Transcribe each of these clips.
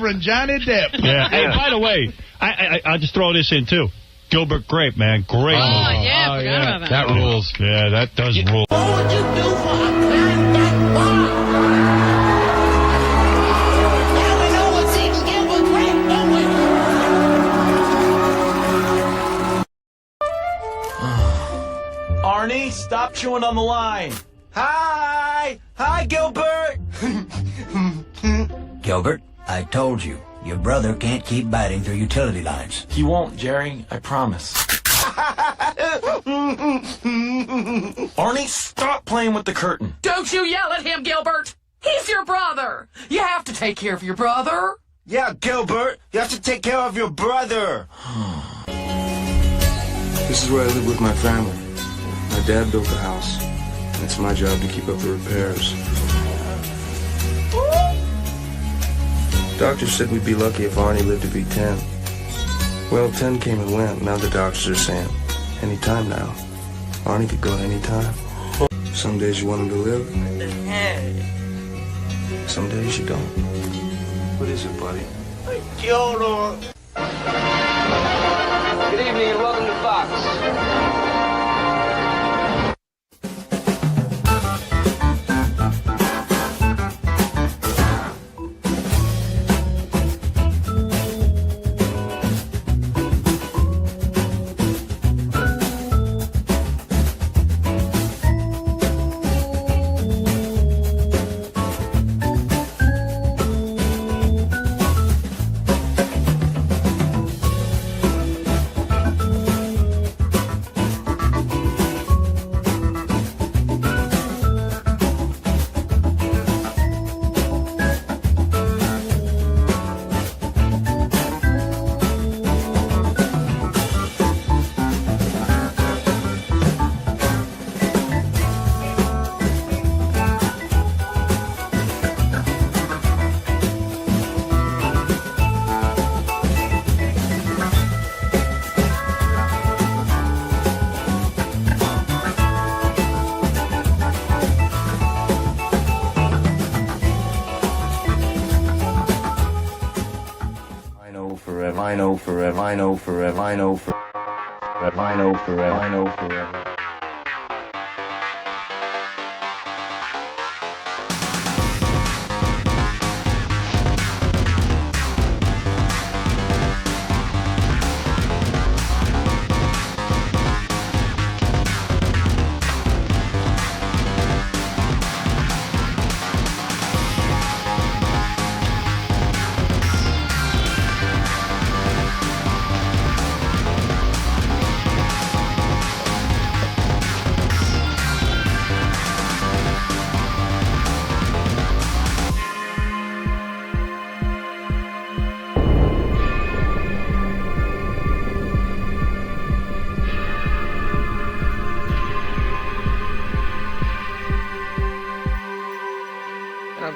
Reverend Johnny Depp. Yeah. Hey, by the way, I'll just throw this in, too. Gilbert Grape, man. Great movie. Yeah, I forgot about that. That rules. Yeah, that does rule. What would you do for a man that far? Now we know what's eating Gilbert Grape, don't we? Arnie, stop chewing on the line. Hi! Hi, Gilbert! Gilbert, I told you, your brother can't keep biting through utility lines. He won't, Jerry. I promise. Arnie, stop playing with the curtain. Don't you yell at him, Gilbert! He's your brother! You have to take care of your brother! Yeah, Gilbert, you have to take care of your brother. This is where I live with my family. My dad built the house. It's my job to keep up the repairs. Doctors said we'd be lucky if Arnie lived to be 10. Well, 10 came and went. Now the doctors are saying, anytime now. Arnie could go at any time. Some days you want him to live. Some days you don't. What is it, buddy? Good evening and welcome to Fox. I know forever.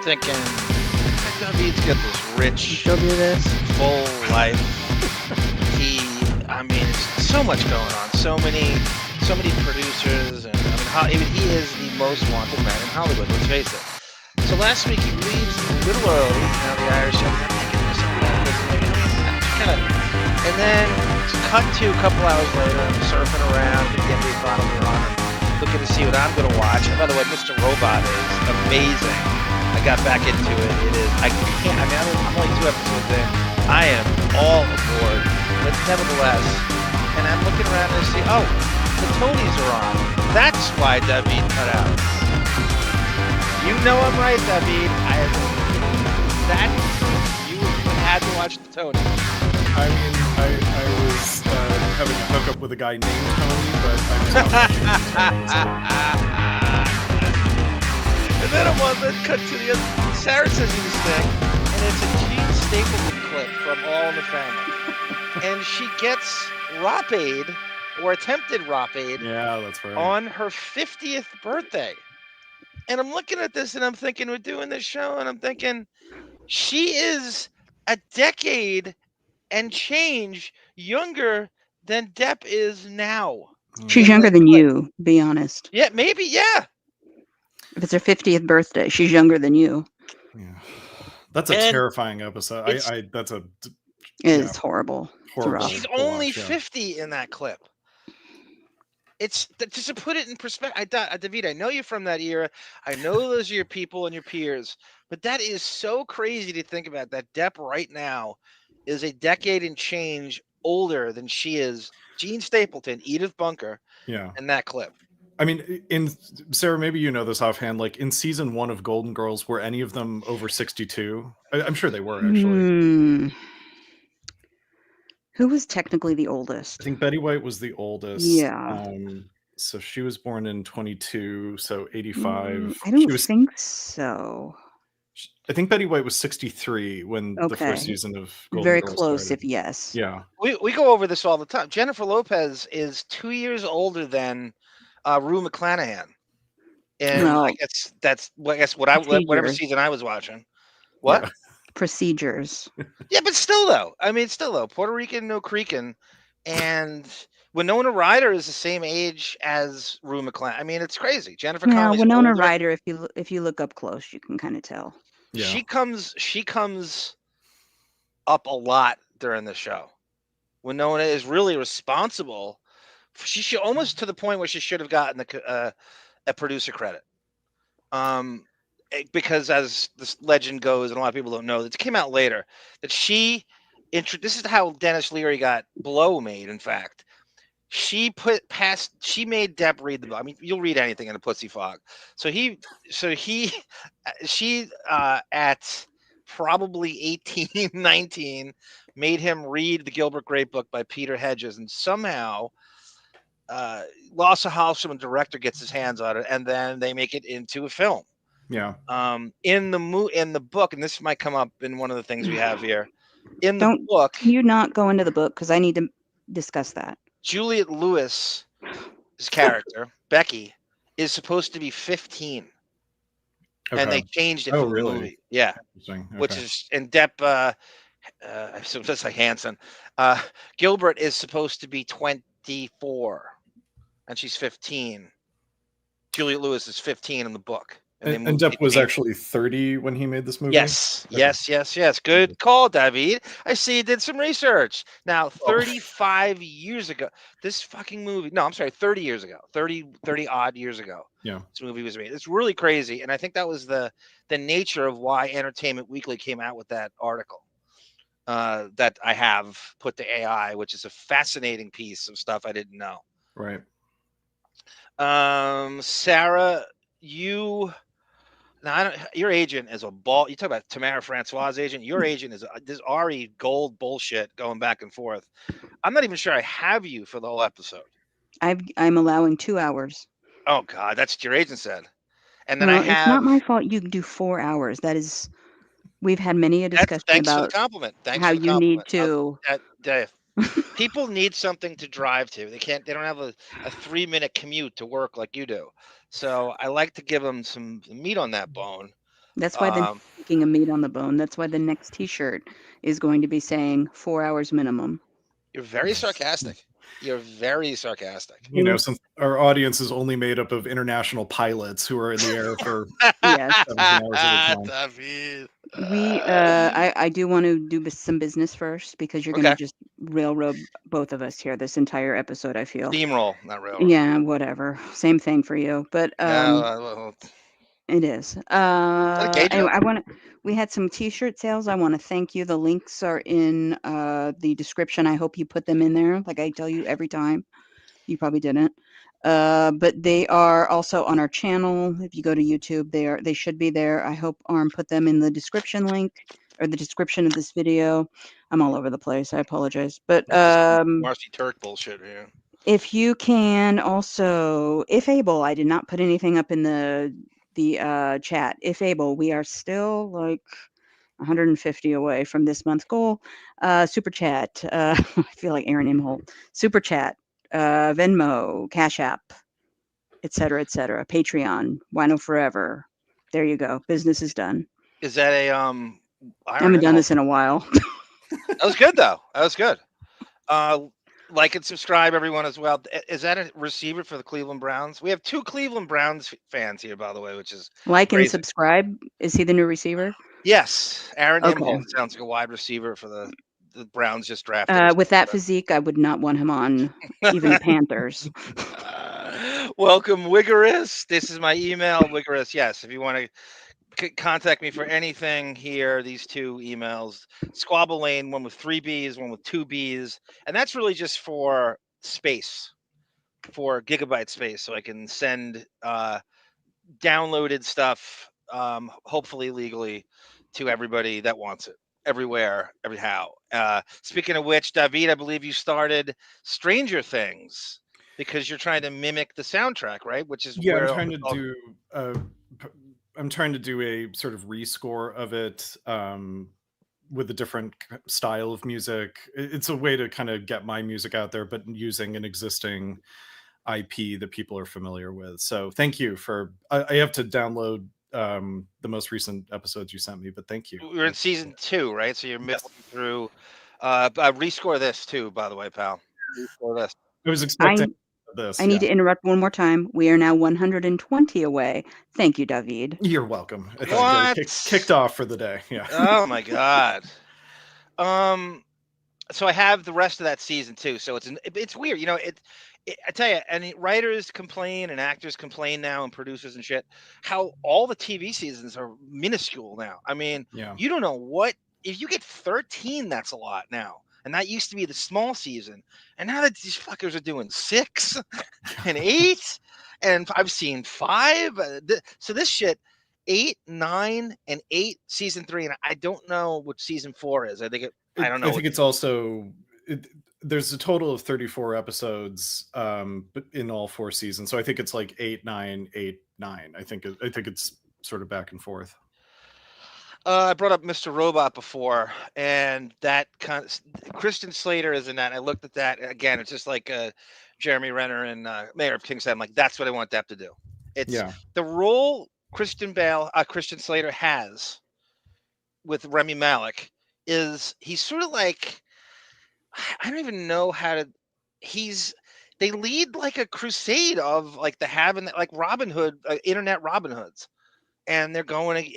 Thinking, David's got this rich, full life. I mean, so much going on, so many producers, and I mean, he is the most wanted man in Hollywood. Let's face it. So last week he leaves a little early. Now the Irish have been thinking there's something like this, maybe kind of, and then cut to a couple hours later, I'm surfing around with the NBA Finals are on, looking to see what I'm going to watch. And by the way, Mr. Robot is amazing. I got back into it. It is. I can't. I mean, I'm only 2 episodes in. I am all aboard. But nevertheless, and I'm looking around and I see, oh, the Tonys are on. That's why David cut out. You know I'm right, David. You had to watch the Tonys. I mean, I was having a hookup with a guy named Tony, but I was not. And then cut to the other. Sara says this thing, and it's a Jean Stapleton clip from All in the Family. And she gets rop-aid, or attempted rop-aid, that's right, on her 50th birthday. And I'm looking at this, and I'm thinking, we're doing this show, and I'm thinking, she is a decade and change younger than Depp is now. She's younger than you, be honest. Yeah, maybe, yeah. If it's her 50th birthday, she's younger than you. Yeah. That's a terrifying episode. That's a. It's horrible. Horrible. She's only 50 in that clip. It's just to put it in perspective. Davyd, I know you're from that era. I know those are your people and your peers, but that is so crazy to think about. That Depp right now is a decade and change older than she is. Jean Stapleton, Edith Bunker, in that clip. I mean, Sarah, maybe you know this offhand. Like in season 1 of Golden Girls, were any of them over 62? I'm sure they were actually. Who was technically the oldest? I think Betty White was the oldest. Yeah. So she was born in 22, so 85. I don't think so. I think Betty White was 63 when the first season of Golden Very Girls close, started. if yes. Yeah. We go over this all the time. Jennifer Lopez is 2 years older than Rue McClanahan. And I guess that's whatever season I was watching. What? Yeah. Procedures. Yeah, but still though. Puerto Rican, no creaking, and Winona Ryder is the same age as Rue McClanahan. I mean, it's crazy. Jennifer Connelly's Winona older. Ryder, if you look up close, you can kind of tell. Yeah. She comes up a lot during the show. Winona is really responsible. She should almost to the point where she should have gotten a producer credit. Because as this legend goes, and a lot of people don't know, it came out later that this is how Dennis Leary got Blow made. In fact, she made Depp read the book. I mean, you'll read anything in a pussy fog. She at probably 18, 19, made him read the Gilbert Grape book by Peter Hedges, and somehow Lasse Hallstrom, director, gets his hands on it, and then they make it into a film. Yeah. In the book, and this might come up in one of the things we have here. In the book, can you not go into the book because I need to discuss that. Juliette Lewis's character, Becky, is supposed to be 15. Okay. And they changed it for the movie. Yeah. Okay. Which is, and Depp, so just like Hanson, Gilbert is supposed to be 24, and she's 15. Juliette Lewis is 15 in the book. And Depp was actually 30 when he made this movie? Yes, yes. Good call, Davyd. I see you did some research. Now, 35 years ago, this fucking movie, 30 years ago, 30 odd years ago, this movie was made. It's really crazy, and I think that was the nature of why Entertainment Weekly came out with that article that I have put to AI, which is a fascinating piece of stuff I didn't know. Right. Sara, your agent is a ball. You talk about Tamara Francois' agent. Your agent is this Ari Gold bullshit going back and forth. I'm not even sure I have you for the whole episode. I'm allowing 2 hours. Oh God, that's what your agent said. And then it's not my fault. You can do 4 hours. That is, we've had many a discussion thanks about for the compliment. How you need to. People need something to drive to. They don't have a 3-minute commute to work like you do. So I like to give them some meat on that bone. That's why speaking of meat on the bone, that's why the next T-shirt is going to be saying 4 hours minimum. You're very sarcastic. You're very sarcastic. You know, since our audience is only made up of international pilots who are in the air for 17 hours at a time. I do want to do some business first because you're going to just railroad both of us here this entire episode, I feel. Steamroll, not railroad. Yeah, whatever. Same thing for you. But it is. Anyway, we had some T-shirt sales. I want to thank you. The links are in the description. I hope you put them in there, like I tell you every time. You probably didn't. But they are also on our channel. If you go to YouTube, they should be there. I hope ARM put them in the description link or the description of this video. I'm all over the place. I apologize. But Marcy Turk bullshit here. If you can also, if able, I did not put anything up in the chat. If able, we are still like 150 away from this month's goal. Super chat. I feel like Aaron Imholt. Super chat. Venmo, Cash App, etc., Patreon, Wino Forever. There you go. Business is done. Is that a I haven't done this in a while. That was good though. That was good. Like and subscribe, everyone, as well. Is that a receiver for the Cleveland Browns? We have 2 Cleveland Browns fans here, by the way, which is like crazy. And subscribe. Is he the new receiver? Yes, Aaron Okay. Imholt sounds like a wide receiver for the Browns just drafted. With that physique, I would not want him on even the Panthers. Welcome, Wiggerus. This is my email, Wiggerus. Yes, if you want to contact me for anything here, these two emails. Squabble Lane, one with 3 B's, one with 2 B's. And that's really just for space, for gigabyte space, so I can send downloaded stuff, hopefully legally, to everybody that wants it. Everywhere, everyhow. Speaking of which, Davyd, I believe you started Stranger Things because you're trying to mimic the soundtrack, right? Which is I'm trying to do a sort of rescore of it with a different style of music. It's a way to kind of get my music out there, but using an existing IP that people are familiar with. So thank you for. I have to download the most recent episodes you sent me, but thank you. We're in season 2, right? So you're midway through. Rescore this too, by the way, pal. Rescore this. I was expecting this. I need to interrupt one more time. We are now 120 away. Thank you, Davyd. You're welcome. I thought you kicked off for the day. Yeah. Oh my god. So I have the rest of that season too. So it's weird, you know. I tell you, and writers complain and actors complain now and producers and shit, how all the TV seasons are minuscule now. I mean, you don't know what, if you get 13, that's a lot now. And that used to be the small season. And now that these fuckers are doing 6 and 8, and I've seen 5. So this shit, 8, 9, and 8, season 3. And I don't know what season 4 is. I think I don't know. I think it's also... there's a total of 34 episodes but in all 4 seasons, so I think it's like 8, 9, 8, 9. I think it's sort of back and forth. I brought up Mr. Robot before, and that kind of Christian Slater is in that. I looked at that again. It's just like Jeremy Renner and Mayor of Kingstown. I'm like, that's what I want Depp to do. It's the role Christian Slater has with Rami Malek is he's sort of like, I don't even know how to. They lead like a crusade of like like Robin Hood, internet Robin Hoods, and they're going.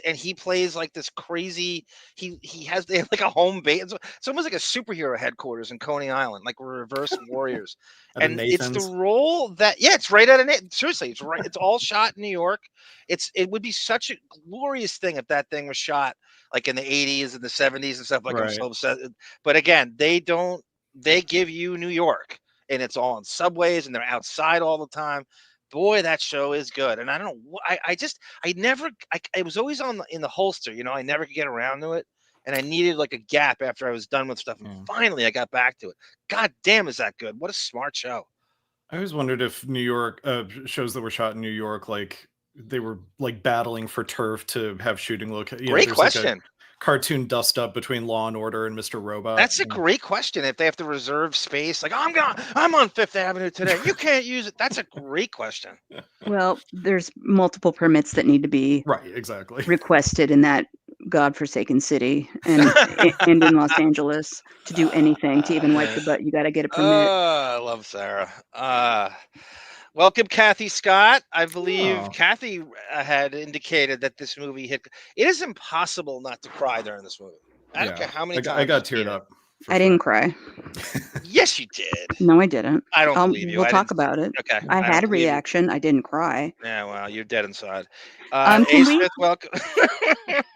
And he plays like this crazy. They have like a home base. It's almost like a superhero headquarters in Coney Island, like we're reverse warriors. And it's the role that it's right out of it. Seriously, it's right. It's all shot in New York. It would be such a glorious thing if that thing was shot like in the 80s and the 70s and stuff. Like I'm so upset. But again, they give you New York, and it's all on subways, and they're outside all the time. Boy, that show is good. And I don't know. I was always in the holster. You know, I never could get around to it, and I needed like a gap after I was done with stuff. And finally, I got back to it. God damn, is that good? What a smart show. I always wondered if New York shows that were shot in New York, like they were like battling for turf to have shooting location. Great question. Like cartoon dust up between Law and Order and Mr. Robot. That's a great question. If they have to reserve space, like I'm on 5th Avenue today, you can't use it. That's a great question. Well, there's multiple permits that need to be requested in that godforsaken city and in Los Angeles to do anything, to even wipe the butt. You got to get a permit. I love Sara. Welcome, Kathy Scott. I believe Kathy had indicated that this movie hit. It is impossible not to cry during this movie. I don't care how many times. I got teared up. I didn't cry. Yes, you did. No, I didn't. I don't believe you. We'll talk about it. Okay. I had a reaction. I didn't cry. Yeah, well, you're dead inside. Smith, welcome.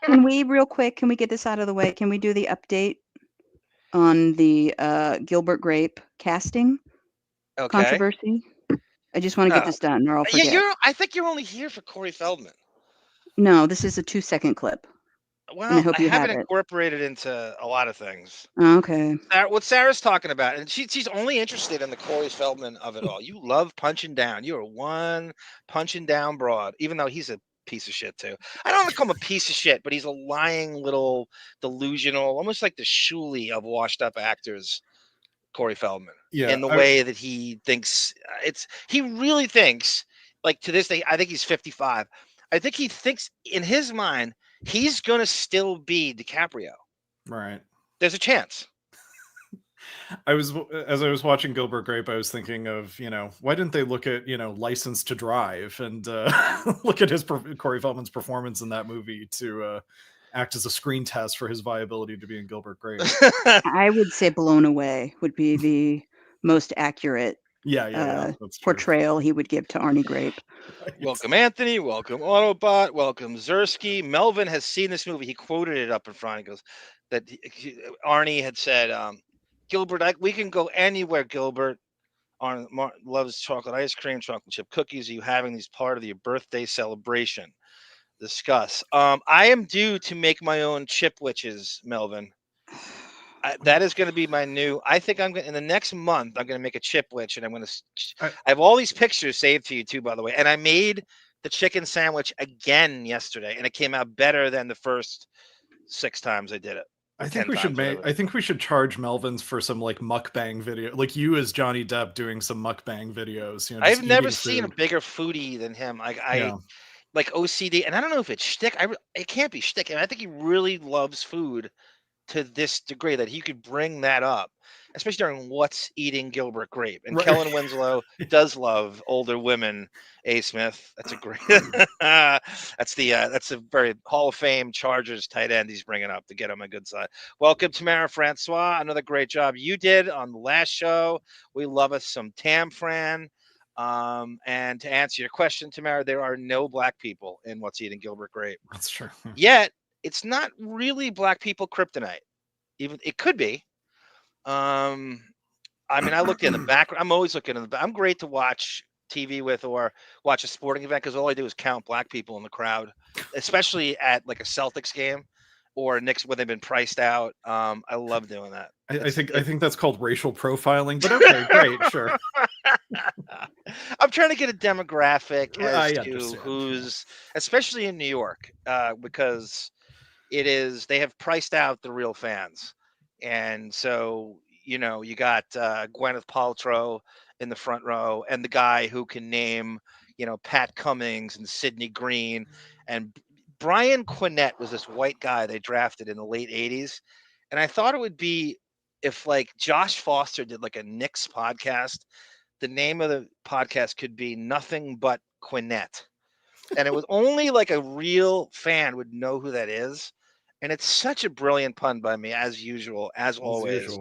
Can we, real quick, can we get this out of the way? Can we do the update on the Gilbert Grape casting controversy? I just want to get this done, or I'll forget. Yeah, I think you're only here for Corey Feldman. No, this is a 2-second clip. Well, I hope you have have it incorporated into a lot of things. Okay. What Sarah's talking about, and she's only interested in the Corey Feldman of it all. You love punching down. You're one punching down broad, even though he's a piece of shit too. I don't want to call him a piece of shit, but he's a lying little delusional, almost like the Shuley of washed up actors. Corey Feldman, in the way that he thinks he really thinks, like to this day, I think he's 55. I think he thinks in his mind he's gonna still be DiCaprio. Right. There's a chance. As I was watching Gilbert Grape, I was thinking of, why didn't they look at, License to Drive and look at Corey Feldman's performance in that movie to act as a screen test for his viability to be in Gilbert Grape. I would say Blown Away would be the most accurate portrayal he would give to Arnie Grape. Right. Welcome, Anthony. Welcome, Autobot. Welcome, Zersky. Melvin has seen this movie. He quoted it up in front. He goes that Arnie had said, Gilbert, we can go anywhere, Gilbert. Arnie loves chocolate ice cream, chocolate chip cookies. Are you having these part of your birthday celebration? Discuss. I am due to make my own chip witches, Melvin. That is going to be my new. I think I'm going in the next month. I'm going to make a chip witch, and I'm going to. I have all these pictures saved for you too, by the way. And I made the chicken sandwich again yesterday, and it came out better than the first 6 times I did it. I think we should make. I think we should charge Melvin's for some like mukbang video, like you as Johnny Depp doing some mukbang videos. You know, I've never seen a bigger foodie than him. Like OCD, and I don't know if it's shtick. It can't be shtick. And I think he really loves food to this degree that he could bring that up, especially during What's Eating Gilbert Grape. And Kellen Winslow does love older women. A. Smith, that's a great. That's a very Hall of Fame Chargers tight end he's bringing up to get on my good side. Welcome, Tamara Francois. Another great job you did on the last show. We love us some Tam Fran. And to answer your question, Tamara, there are no black people in What's Eating Gilbert Grape. That's true. Yet it's not really black people kryptonite. Even it could be. I mean, I looked in the background. I'm always looking in the back. I'm great to watch TV with or watch a sporting event because all I do is count black people in the crowd, especially at like a Celtics game or Knicks where they've been priced out. I love doing that. I think that's called racial profiling, but okay, great, sure. I'm trying to get a demographic as to who's, especially in New York, because they have priced out the real fans. And so, you know, you got Gwyneth Paltrow in the front row and the guy who can name, you know, Pat Cummings and Sidney Green. And Brian Quinnett was this white guy they drafted in the late 80s. And I thought it would be if like Josh Foster did like a Knicks podcast, the name of the podcast could be Nothing But Quinnett. And it was only like a real fan would know who that is. And it's such a brilliant pun by me, as usual, as always.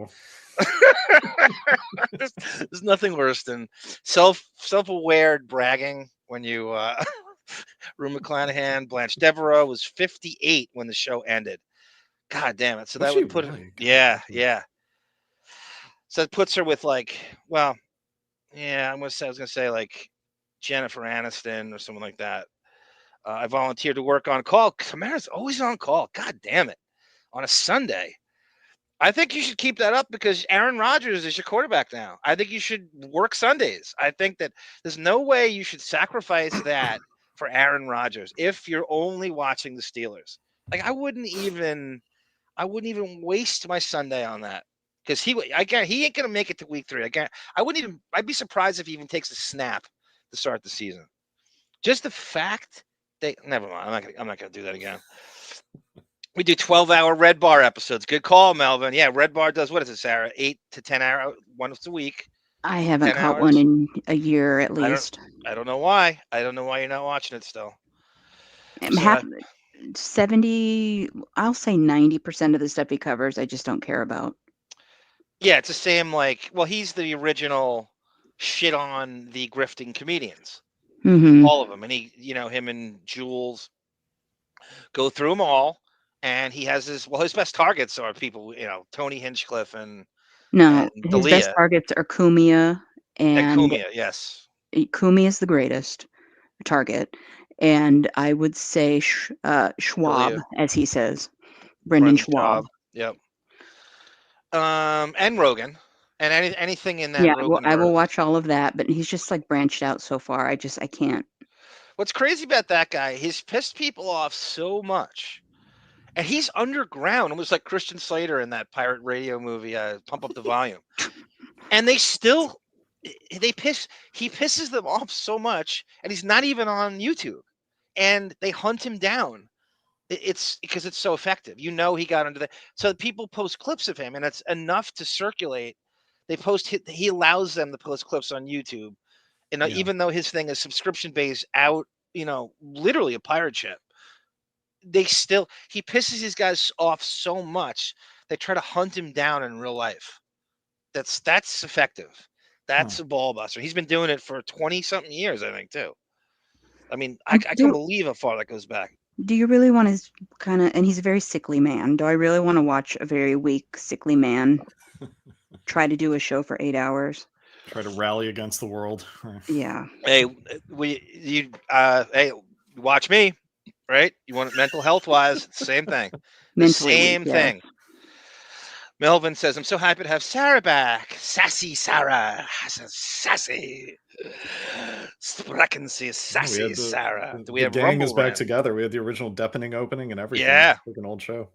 There's nothing worse than self-aware bragging when you Rue McClanahan, Blanche Devereaux was 58 when the show ended. God damn it. So that would put her. Yeah. So it puts her with like, well, yeah, I was gonna say like Jennifer Aniston or someone like that. I volunteered to work on call. Tamara's always on call. God damn it. On a Sunday. I think you should keep that up because Aaron Rodgers is your quarterback now. I think you should work Sundays. I think that there's no way you should sacrifice that for Aaron Rodgers if you're only watching the Steelers. Like I wouldn't even waste my Sunday on that because he ain't gonna make it to week 3. I'd be surprised if he even takes a snap to start the season. Just the fact. Never mind. I'm not gonna do that again. We do 12-hour Redbar episodes. Good call, Melvin. Yeah, Redbar does what is it, Sarah? 8 to 10 hours once a week. I haven't caught one in a year at least. I don't know why. I don't know why you're not watching it still. 70. I'll say 90% of the stuff he covers, I just don't care about. Yeah, it's the same. Like, well, he's the original shit on the grifting comedians. Mm-hmm. All of them, and him and Jules go through them all, and he has his best targets are people, Tony Hinchcliffe and his best targets are Cumia and Cumia, yes. Cumia is the greatest target, and I would say Schwab, as he says, Brendan Schwab. Yep. And Rogan. And anything in that. Yeah, I will watch all of that, but he's just like branched out so far. I can't. What's crazy about that guy? He's pissed people off so much, and he's underground, almost like Christian Slater in that pirate radio movie, Pump Up the Volume. And he pisses them off so much, and he's not even on YouTube, and they hunt him down. It's because it's so effective. He got under the. So people post clips of him, and it's enough to circulate. He allows them to post clips on YouTube. Even though his thing is subscription based out, literally a pirate ship. he pisses these guys off so much they try to hunt him down in real life. That's effective. That's a ball buster. He's been doing it for 20-something years, I think, too. I mean, I can't believe how far that goes back. Do you really want to kind of, and he's a very sickly man. Do I really want to watch a very weak, sickly man try to do a show for 8 hours? Try to rally against the world. Yeah. Hey, hey, watch me, right? You want it mental health wise, it's the same thing. Same thing. Melvin says, I'm so happy to have Sara back. Sassy Sara. Sassy. Sprechen Sie sassy Sara. Do we have gang Rumble is back Rant? together. We had the original Deppening opening and everything. Yeah. It's like an old show.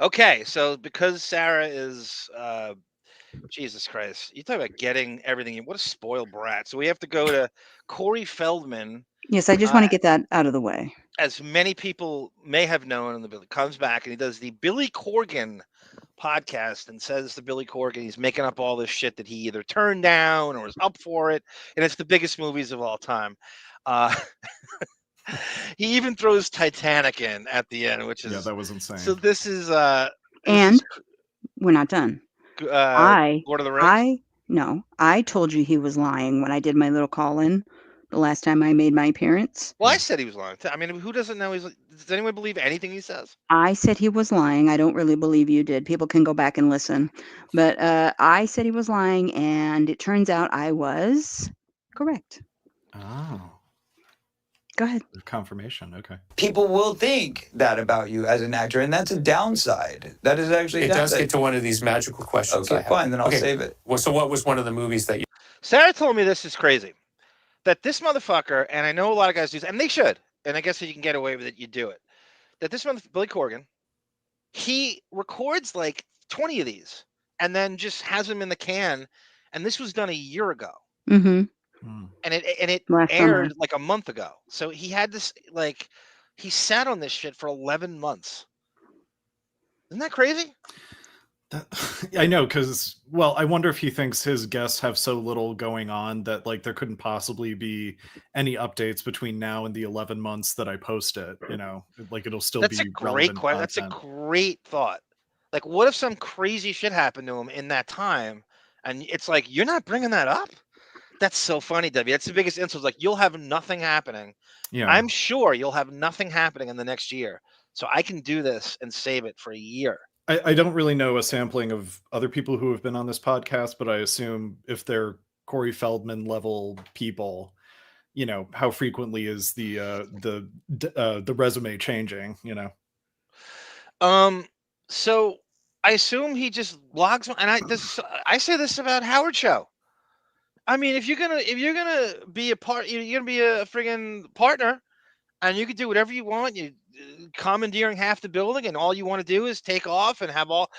Okay, so because Sara is Jesus Christ, you talk about getting everything. What a spoiled brat. So we have to go to Corey Feldman. Yes, I just want to get that out of the way. As many people may have known, and the comes back and he does the Billy Corgan podcast and says to Billy Corgan he's making up all this shit that he either turned down or was up for it, and it's the biggest movies of all time. He even throws Titanic in at the end, which is that was insane. So this is and we're not done. Lord of the Rings. I told you he was lying when I did my little call-in the last time I made my appearance. Well, I said he was lying. I mean, who doesn't know does anyone believe anything he says? I said he was lying. I don't really believe you did. People can go back and listen. But I said he was lying, and it turns out I was correct. Oh. Go ahead. Confirmation. Okay. People will think that about you as an actor, and that's a downside. That is actually a downside. Does get to one of these magical questions. Okay, fine. Then I'll save it. Well, so what was one of the movies that you... Sarah told me this is crazy. That this motherfucker, and I know a lot of guys do this, and they should, and I guess if you can get away with it, you do it. That this motherfucker, Billy Corgan, he records like 20 of these and then just has them in the can, and this was done a year ago. Mm-hmm. And it Last aired summer. like a month ago. So he had this, like, he sat on this shit for 11 months. Isn't that crazy? I know, because, well, I wonder if he thinks his guests have so little going on that, like, there couldn't possibly be any updates between now and the 11 months that I post it, you know? Like, it'll still That's be a great relevant question. That's a content. great thought. Like, what if some crazy shit happened to him in that time? And it's like, you're not bringing that up? That's so funny, Debbie. That's the biggest insult. Like, you'll have nothing happening. Yeah. I'm sure you'll have nothing happening in the next year. So I can do this and save it for a year. I don't really know a sampling of other people who have been on this podcast, but I assume if they're Corey Feldman level people, you know, how frequently is the resume changing, you know? So I assume he just logs on, and I say this about Howard Show. I mean, if you're gonna be a part, you're gonna be a friggin' partner, and you can do whatever you want. You commandeering half the building, and all you want to do is take off and have all.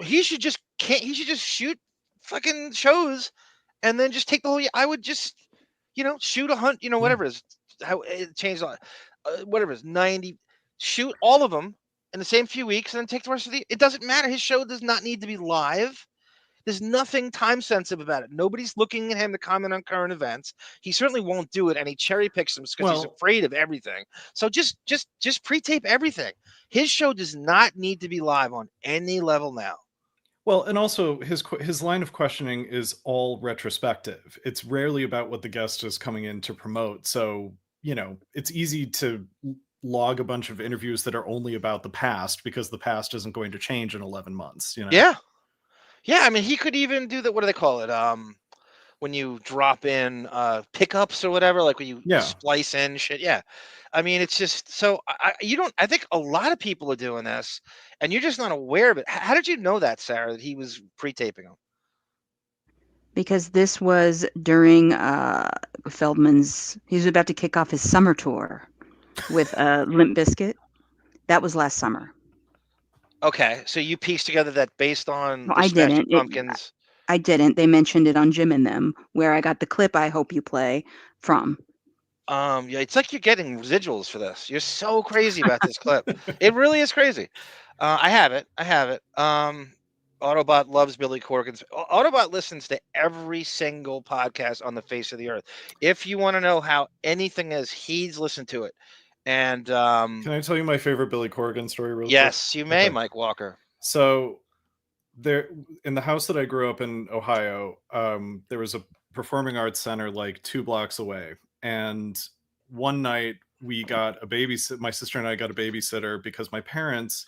He should just shoot fucking shows, and then just take the whole. I would just, shoot a hunt. Whatever it is, how it changed. Whatever it is, 90. Shoot all of them in the same few weeks, and then take the rest of the. It doesn't matter. His show does not need to be live. There's nothing time sensitive about it. Nobody's looking at him to comment on current events. He certainly won't do it, and he cherry picks them because he's afraid of everything. So just pre-tape everything. His show does not need to be live on any level now. Well, and also his line of questioning is all retrospective. It's rarely about what the guest is coming in to promote. So, it's easy to log a bunch of interviews that are only about the past because the past isn't going to change in 11 months. Yeah. Yeah, I mean, he could even do that. What do they call it? When you drop in pickups or whatever, like when you splice in shit. Yeah, I mean, it's just so I think a lot of people are doing this, and you're just not aware of it. How did you know that, Sarah? That he was pre-taping them? Because this was during Feldman's. He was about to kick off his summer tour with Limp Bizkit. That was last summer. Okay, so you pieced together that based on I didn't. Pumpkins. I didn't. They mentioned it on Jim and Them, where I got the clip I hope you play from. Yeah, it's like you're getting residuals for this. You're so crazy about this clip. It really is crazy. I have it. Autobot loves Billy Corgan. Autobot listens to every single podcast on the face of the earth. If you want to know how anything is, he's listened to it. And can I tell you my favorite Billy Corgan story real quick? Yes, you may, Mike Walker. So there, in the house that I grew up in, Ohio, there was a performing arts center like 2 blocks away. And one night we got a babysitter. My sister and I got a babysitter because my parents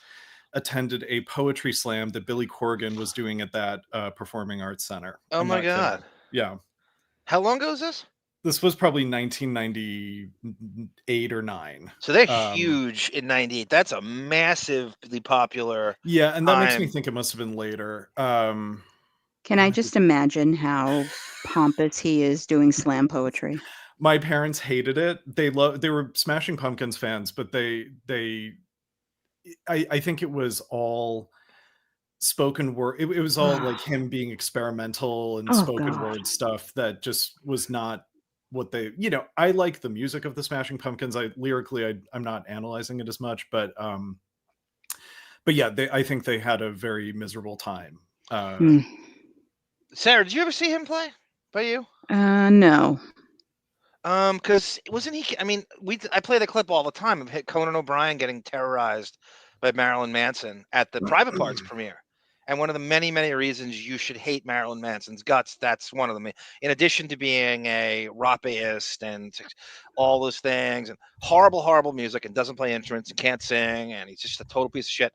attended a poetry slam that Billy Corgan was doing at that performing arts center. Oh my God. Yeah. How long ago was this? This was probably 1998 or 9. So they're huge in 98. That's a massively popular. Yeah, and that makes me think it must have been later. Can I just imagine how pompous he is doing slam poetry? My parents hated it. They were Smashing Pumpkins fans, but I think it was all spoken word. It was all like him being experimental and spoken word stuff that just was not what they, I like the music of the Smashing Pumpkins. Lyrically, I'm not analyzing it as much, but yeah, I think they had a very miserable time. Sarah, did you ever see him play by you? No. Because wasn't he? I mean, I play the clip all the time of Conan O'Brien getting terrorized by Marilyn Manson at the Private Parts premiere. And one of the many, many reasons you should hate Marilyn Manson's guts, that's one of them. In addition to being a rockist and all those things, and horrible, horrible music, and doesn't play instruments and can't sing, and he's just a total piece of shit.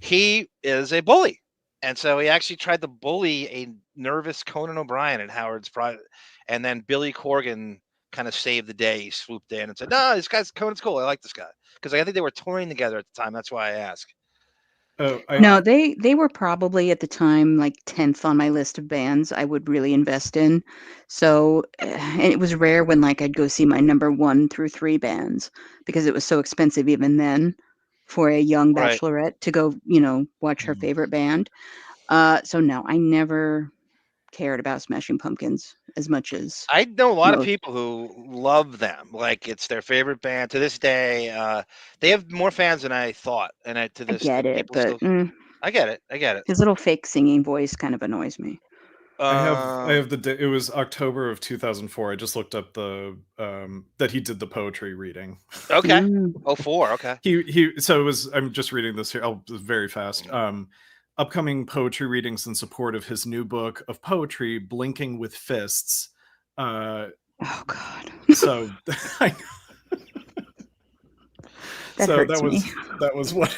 He is a bully. And so he actually tried to bully a nervous Conan O'Brien at Howard's Private. And then Billy Corgan kind of saved the day. He swooped in and said, "No, Conan's cool. I like this guy." Because I think they were touring together at the time. That's why I ask. No, they were probably at the time like 10th on my list of bands I would really invest in. So, and it was rare when like I'd go see my number 1 through 3 bands because it was so expensive even then for a young bachelorette to go, watch her favorite band. So no, I never cared about Smashing Pumpkins as much as I know a lot of people who love them. Like it's their favorite band to this day. They have more fans than I thought, and I get it, but I get it. His little fake singing voice kind of annoys me. I have it was October of 2004. I just looked up the that he did the poetry reading. Okay. 04. Okay. So it was. I'm just reading this here. Very fast. Upcoming poetry readings in support of his new book of poetry, Blinking with Fists. Oh God. So that was what.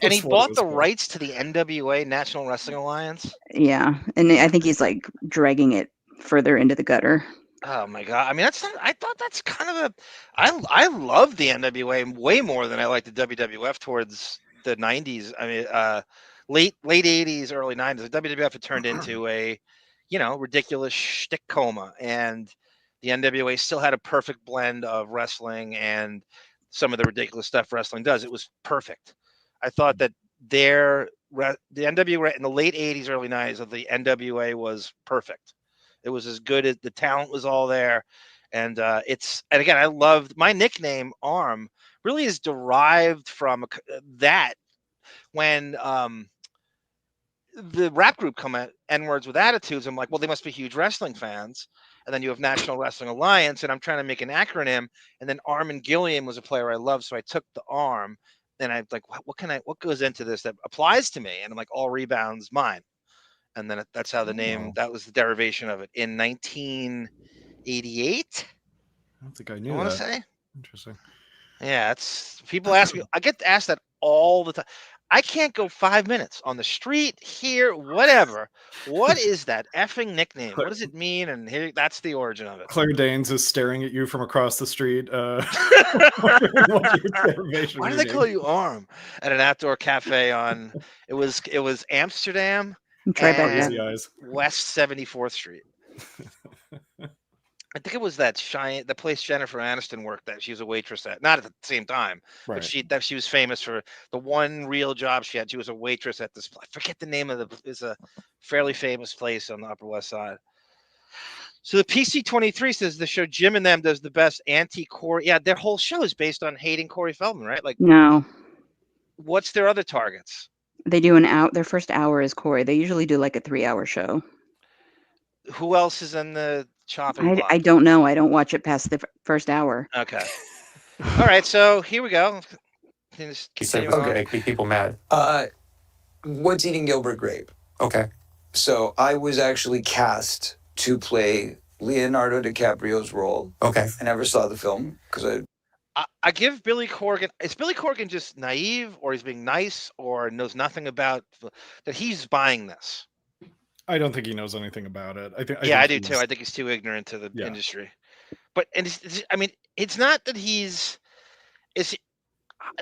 And he bought the rights to the NWA, National Wrestling Alliance. Yeah, and I think he's like dragging it further into the gutter. Oh my God! I mean, I thought that's kind of I love the NWA way more than I like the WWF towards the 90s. I mean, late 80s, early 90s, the WWF had turned into a, ridiculous shtick coma, and the NWA still had a perfect blend of wrestling and some of the ridiculous stuff wrestling does. It was perfect. I thought that the NWA in the late 80s, early 90s of the NWA was perfect. It was as good as the talent was all there. And and again, I loved my nickname ARM really is derived from that when the rap group come at N-words with attitudes. I'm like, well, they must be huge wrestling fans. And then you have National Wrestling Alliance, and I'm trying to make an acronym. And then ARMon Gilliam was a player I loved, so I took the ARM. And I'm like, what goes into this that applies to me? And I'm like, all rebounds mine. And then that's how the name. That was the derivation of it in 1988. I don't think I knew. I want to say. Interesting. Yeah, it's people ask me. I get asked that all the time. I can't go 5 minutes on the street here, whatever. What is that effing nickname? What does it mean? And here, that's the origin of it. Claire Danes is staring at you from across the street. Why do they call you ARM at an outdoor cafe on? It was Amsterdam and West 74th Street. I think it was the place Jennifer Aniston worked that she was a waitress at. Not at the same time, but she was famous for the one real job she had. She was a waitress at this. I forget the name of it's a fairly famous place on the Upper West Side. So the PC23 says the show Jim and Them does the best anti-Corey. Yeah, their whole show is based on hating Corey Feldman, right? Like no. What's their other targets? They do their first hour is Corey. They usually do like a 3-hour show. Who else is in the chopping block? I don't know. I don't watch it past the first hour. Okay. All right, so here we go. Okay, make people mad. What's Eating Gilbert Grape? Okay. So I was actually cast to play Leonardo DiCaprio's role. Okay. I never saw the film because I give Billy Corgan. Is Billy Corgan just naive, or he's being nice, or knows nothing about that he's buying this? I don't think he knows anything about it. I think I do too. I think he's too ignorant to the industry. But I mean, it's not that he's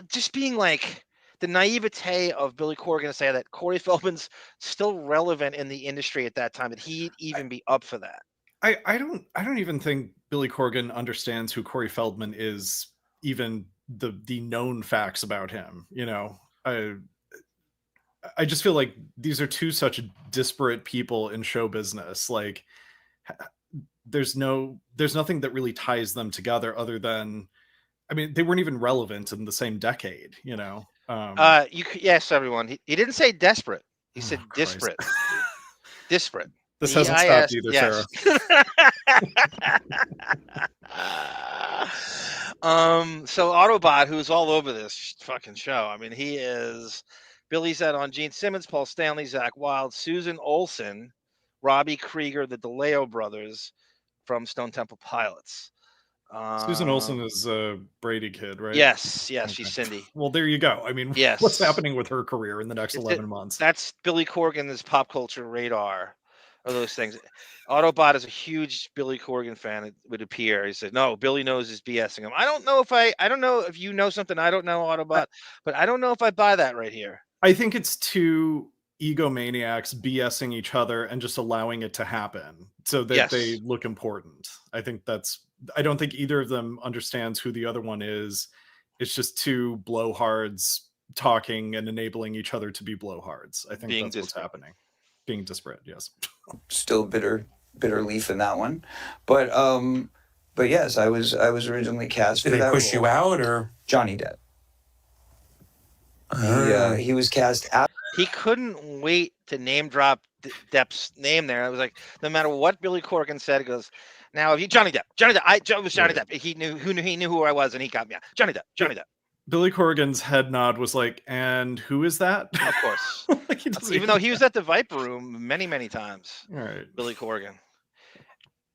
just being like the naivete of Billy Corgan to say that Corey Feldman's still relevant in the industry at that time, that he'd even be up for that. I don't even think Billy Corgan understands who Corey Feldman is, even the known facts about him. You know, I just feel like these are two such disparate people in show business. Like, there's nothing that really ties them together other than, I mean, they weren't even relevant in the same decade, you know? Yes, everyone. He didn't say desperate. He said disparate. Disparate. This hasn't stopped either, yes. Sarah. So Autobot, who's all over this fucking show. I mean, he is. Billy said on Gene Simmons, Paul Stanley, Zach Wilde, Susan Olsen, Robbie Krieger, the DeLeo brothers from Stone Temple Pilots. Susan Olsen is a Brady kid, right? Yes, okay. She's Cindy. Well, there you go. I mean, yes. What's happening with her career in the next 11 months? That's Billy Corgan's pop culture radar, or those things. Autobot is a huge Billy Corgan fan, it would appear. He said, no, Billy knows he's BSing him. I don't know if you know something I don't know, Autobot, but I don't know if I buy that right here. I think it's two egomaniacs BSing each other and just allowing it to happen so that they look important. I don't think either of them understands who the other one is. It's just two blowhards talking and enabling each other to be blowhards. I think that's what's happening. Being disparate, yes. Still bitter leaf in that one, but yes, I was originally cast. Did they push you out, or Johnny Depp? He was cast after. He couldn't wait to name drop Depp's name there. I was like, no matter what Billy Corgan said, it goes, now if you Johnny Depp, it was Johnny Depp. He knew who I was, and he got me out. Johnny Depp. Billy Corgan's head nod was like, and who is that? Of course. Like, even though he was at the Viper Room many, many times. All right. Billy Corgan.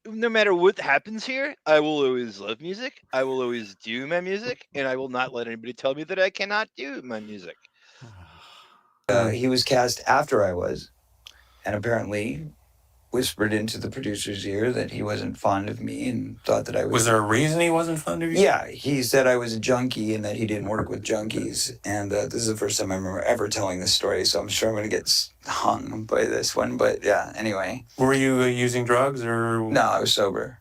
No matter what happens here, I will always love music. I will always do my music, and I will not let anybody tell me that I cannot do my music. He was cast after I was, and apparently whispered into the producer's ear that he wasn't fond of me and thought that I was... Was there a reason he wasn't fond of you? Yeah, he said I was a junkie and that he didn't work with junkies. And this is the first time I remember ever telling this story, so I'm sure I'm going to get hung by this one. But yeah, anyway. Were you using drugs or...? No, I was sober.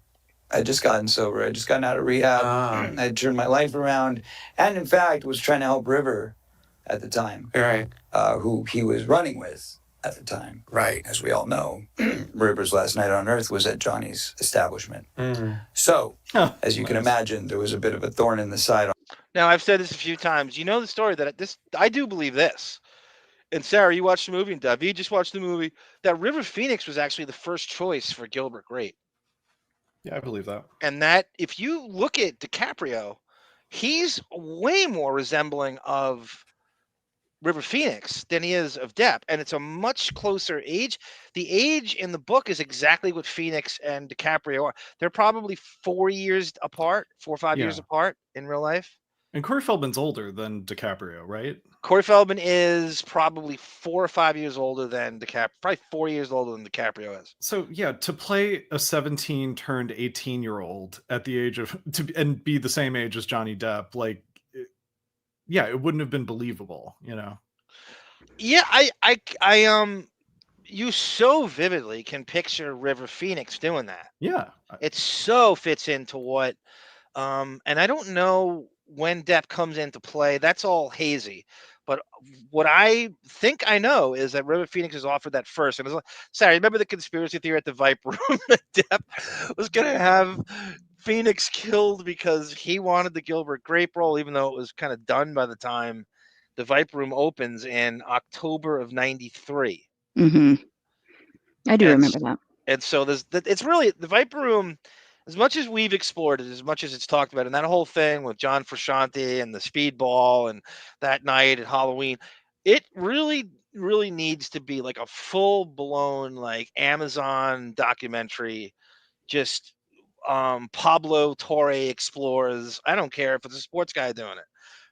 I'd just gotten sober. I'd just gotten out of rehab. I'd turned my life around. And in fact, was trying to help River at the time. Right. Who he was running with at the time. Right. As we all know, River's last night on Earth was at Johnny's establishment. Mm-hmm. So, as you can imagine, there was a bit of a thorn in the side. Now, I've said this a few times. You know the story that I do believe this. And Sarah, you watched the movie, and Davyd just watched the movie, that River Phoenix was actually the first choice for Gilbert Grape. Yeah, I believe that. And that, if you look at DiCaprio, he's way more resembling of River Phoenix than he is of Depp, and it's a much closer age. The age in the book is exactly what Phoenix and DiCaprio are. They're probably 4 years apart, 4 or 5 years apart in real life. And Corey Feldman's older than DiCaprio, right? Corey Feldman is probably 4 or 5 years older than DiCaprio, probably 4 years older than DiCaprio is. So yeah, to play a 17 turned 18-year-old at the age of and be the same age as Johnny Depp, like, yeah, it wouldn't have been believable, you know. Yeah, I you so vividly can picture River Phoenix doing that. Yeah, it so fits into what, and I don't know when Depp comes into play. That's all hazy. But what I think I know is that River Phoenix is offered that first. And it's like, sorry, remember the conspiracy theory at the Viper Room that Depp was going to have Phoenix killed because he wanted the Gilbert Grape role, even though it was kind of done by the time the Viper Room opens in October of '93. Mm-hmm. I do remember that. And so it's really the Viper Room. as much as we've explored it, as much as it's talked about, and that whole thing with John Frusciante and the speedball and that night at Halloween, it really, really needs to be like a full-blown like Amazon documentary. Just Pablo Torre explores. I don't care if it's a sports guy doing it,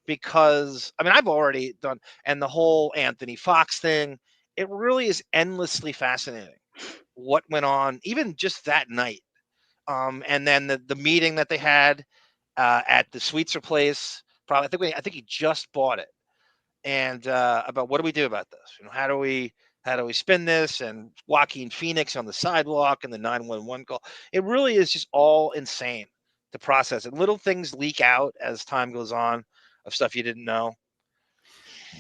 because I mean I've already done, and the whole Anthony Fox thing. It really is endlessly fascinating what went on, even just that night. And then the meeting that they had at the Sweetser place. Probably, I think he just bought it, and about what do we do about this? You know, how do we spin this? And Joaquin Phoenix on the sidewalk and the 911 call. It really is just all insane to process. And little things leak out as time goes on of stuff you didn't know.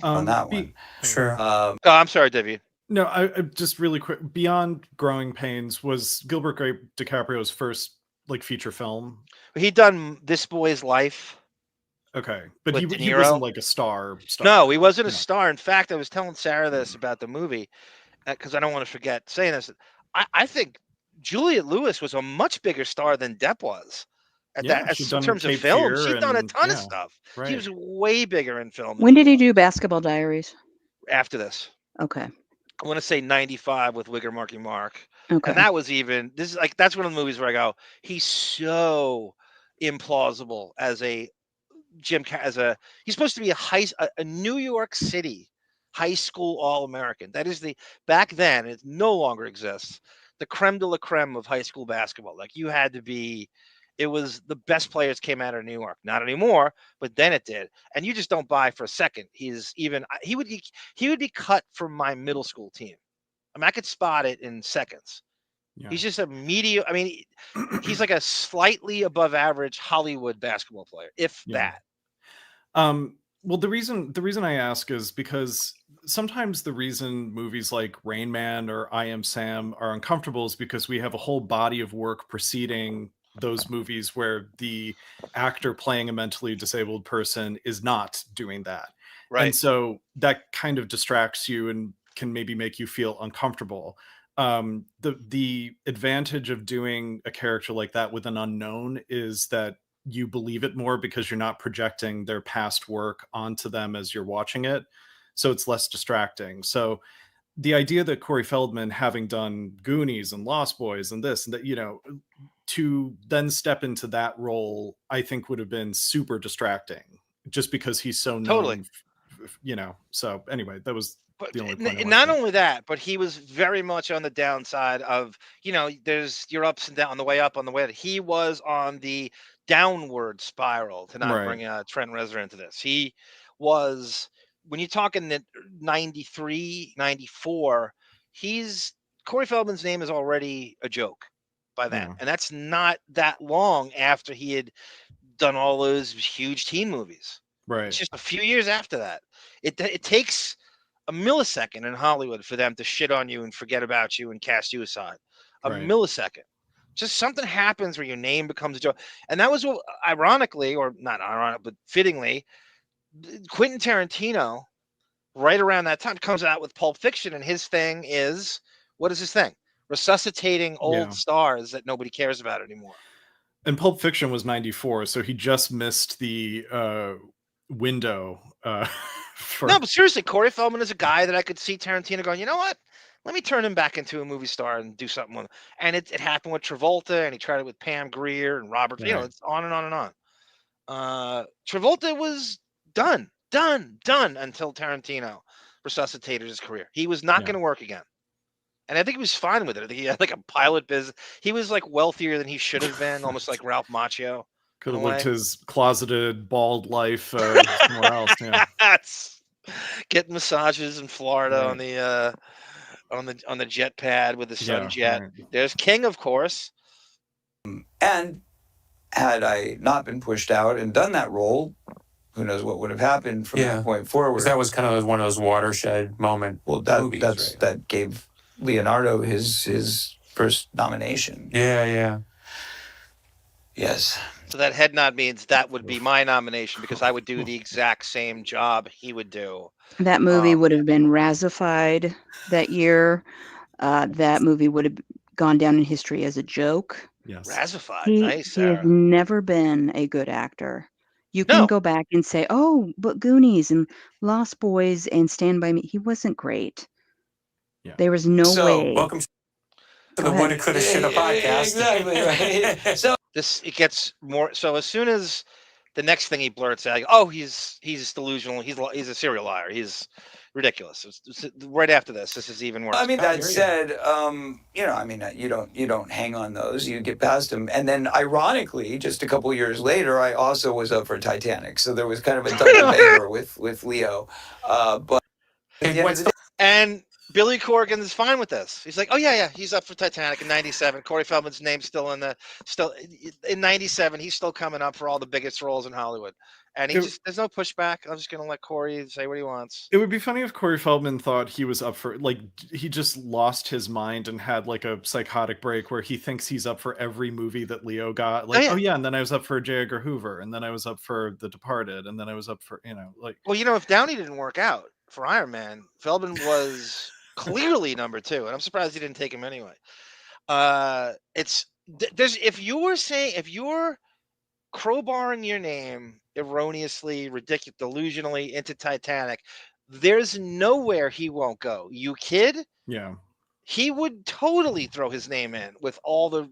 On that one, sure. Oh, I'm sorry, Davyd. No, I just really quick. Beyond Growing Pains was Gilbert Grape DiCaprio's first like feature film. He done This Boy's Life. Okay, but with he De Niro. wasn't like a star. No, he wasn't a star. In fact, I was telling Sara this about the movie because I don't want to forget saying this. I think Juliette Lewis was a much bigger star than Depp was. In terms of film, she'd done a ton of stuff. Right. She was way bigger in film. When did he do Basketball Diaries? After this. Okay. I want to say 95 with Wigger Marky Mark. Okay. And that was even, this is like, that's one of the movies where I go, he's so implausible as a he's supposed to be a New York City high school All-American. That is back then, it no longer exists, the creme de la creme of high school basketball. Like you had to be, it was the best players came out of New York. Not anymore, but then it did. And you just don't buy for a second. He would be cut from my middle school team. I mean, I could spot it in seconds. Yeah. He's just a mediocre. I mean, he's like a slightly above average Hollywood basketball player, if that. Well, the reason I ask is because sometimes the reason movies like Rain Man or I Am Sam are uncomfortable is because we have a whole body of work preceding those movies where the actor playing a mentally disabled person is not doing that. Right. And so that kind of distracts you and can maybe make you feel uncomfortable. The advantage of doing a character like that with an unknown is that you believe it more because you're not projecting their past work onto them as you're watching it. So it's less distracting. So the idea that Corey Feldman, having done Goonies and Lost Boys and this and that, you know, to then step into that role, I think would have been super distracting just because he's so known, totally. You know. So anyway, that was the only point. Not only that, but he was very much on the downside of, you know, there's your ups and downs on the way up, on the way down. He was on the downward spiral, to not bring Trent Reznor into this. He was, when you're talking 93, 94, Corey Feldman's name is already a joke by then. And that's not that long after he had done all those huge teen movies. Right. It's just a few years after that. It takes a millisecond in Hollywood for them to shit on you and forget about you and cast you aside. A millisecond. Just something happens where your name becomes a joke. And that was what, ironically, or not ironic, but fittingly, Quentin Tarantino, right around that time, comes out with Pulp Fiction, and his thing is, what is his thing? Resuscitating old stars that nobody cares about anymore. And Pulp Fiction was 94, so he just missed the window. No, but seriously, Corey Feldman is a guy that I could see Tarantino going, you know what? Let me turn him back into a movie star and do something with him. And it happened with Travolta, and he tried it with Pam Grier and Robert. You know, it's on and on and on. Travolta was done until Tarantino resuscitated his career. He was not going to work again. And I think he was fine with it. I think he had like a pilot business. He was like wealthier than he should have been, almost like Ralph Macchio. Could have lived his closeted, bald life somewhere else. Yeah. Getting massages in Florida on the jet pad with the sun jet. Right. There's King, of course. And had I not been pushed out and done that role, who knows what would have happened from that point forward. That was kind of one of those watershed moment movies, that gave Leonardo his first nomination. Yeah. Yes. So that head nod means that would be my nomination because I would do the exact same job he would do. That movie would have been Razzified that year. That movie would have gone down in history as a joke. Yes. Razzified. He Nice, he has Sarah. never been a good actor. You can No. go back and say, "Oh, but Goonies and Lost Boys and Stand By Me." He wasn't great. Yeah. There was no way. Welcome to Go the ahead. Woulda Coulda Shoulda podcast. Exactly right. So It gets more. So as soon as the next thing he blurts out, oh, he's delusional. He's a serial liar. He's ridiculous. It's right after this is even worse. I mean, that said, I mean, you don't hang on those. You get past them, and then ironically, just a couple years later, I also was up for Titanic. So there was kind of a double banger with Leo. But at the end of the day, and Billy Corgan is fine with this. He's like, oh yeah, he's up for Titanic in '97. Corey Feldman's name's still in '97. He's still coming up for all the biggest roles in Hollywood. And there's no pushback. I'm just gonna let Corey say what he wants. It would be funny if Corey Feldman thought he was up for, like, he just lost his mind and had like a psychotic break where he thinks he's up for every movie that Leo got. Like, oh yeah, and then I was up for J. Edgar Hoover, and then I was up for The Departed, and then I was up for, like. Well, if Downey didn't work out for Iron Man, Feldman was clearly number 2, and I'm surprised he didn't take him anyway. If you're crowbarring your name erroneously, ridiculous, delusionally into Titanic, there's nowhere he won't go. You kid? Yeah. He would totally throw his name in with all the.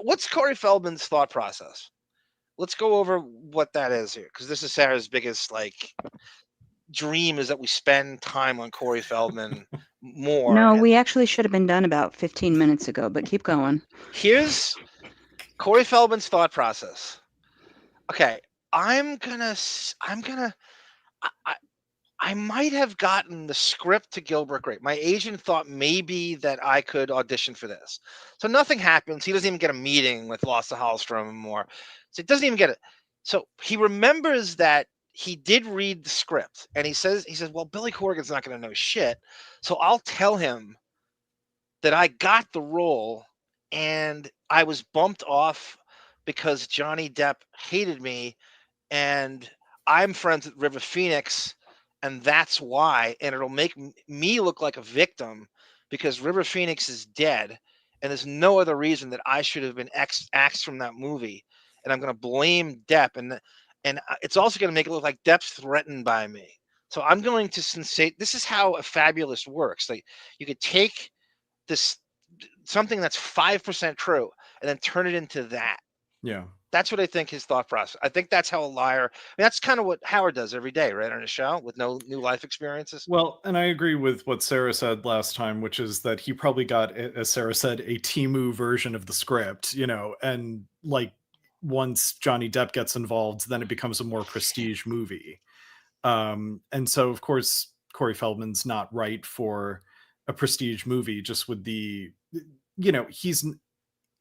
What's Corey Feldman's thought process? Let's go over what that is here, because this is Sarah's biggest dream, is that we spend time on Corey Feldman more. No, we actually should have been done about 15 minutes ago, but keep going. Here's Corey Feldman's thought process. Okay, I might have gotten the script to Gilbert Grape. My agent thought maybe that I could audition for this. So nothing happens. He doesn't even get a meeting with Lasse Hallstrom anymore. So he doesn't even get it. So he remembers that he did read the script, and he says, well, Billy Corgan's not going to know shit. So I'll tell him that I got the role and I was bumped off because Johnny Depp hated me, and I'm friends with River Phoenix, and that's why. And it'll make me look like a victim because River Phoenix is dead, and there's no other reason that I should have been axed from that movie. And I'm going to blame Depp, and it's also going to make it look like Depp's threatened by me. So I'm going to sensate. This is how a fabulous works. Like, you could take this something that's 5% true and then turn it into that. Yeah. That's what I think his thought process. I think that's how a liar. That's kind of what Howard does every day, right, on his show with no new life experiences. Well, and I agree with what Sarah said last time, which is that he probably got, as Sarah said, a Temu version of the script, and like once Johnny Depp gets involved, then it becomes a more prestige movie. And so, of course, Corey Feldman's not right for a prestige movie, just with the, he's.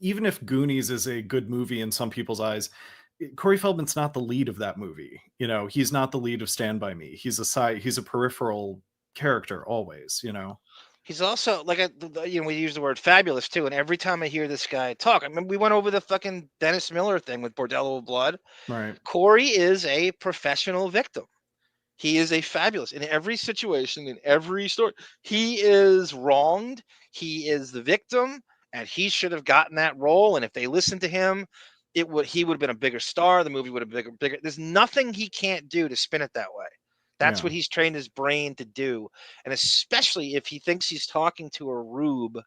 Even if Goonies is a good movie in some people's eyes, Corey Feldman's not the lead of that movie. He's not the lead of Stand By Me. He's a peripheral character always, He's also we use the word fabulous too. And every time I hear this guy talk, I mean, we went over the fucking Dennis Miller thing with Bordello of Blood. Right. Corey is a professional victim. He is a fabulous in every situation, in every story. He is wronged. He is the victim. And he should have gotten that role. And if they listened to him, he would have been a bigger star. The movie would have been bigger. There's nothing he can't do to spin it that way. That's what he's trained his brain to do. And especially if he thinks he's talking to a rube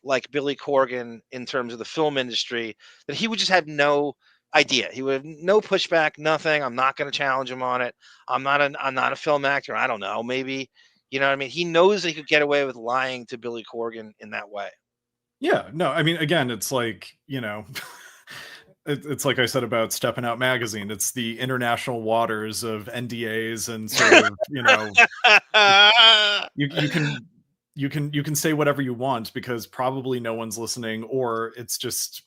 like Billy Corgan in terms of the film industry, that he would just have no idea. He would have no pushback, nothing. I'm not going to challenge him on it. I'm not a film actor. I don't know. Maybe, what I mean? He knows that he could get away with lying to Billy Corgan in that way. Yeah, no, I mean, again, it's like, it's like I said about Steppin' Out magazine. It's the international waters of NDAs and sort of, you can say whatever you want because probably no one's listening, or it's just,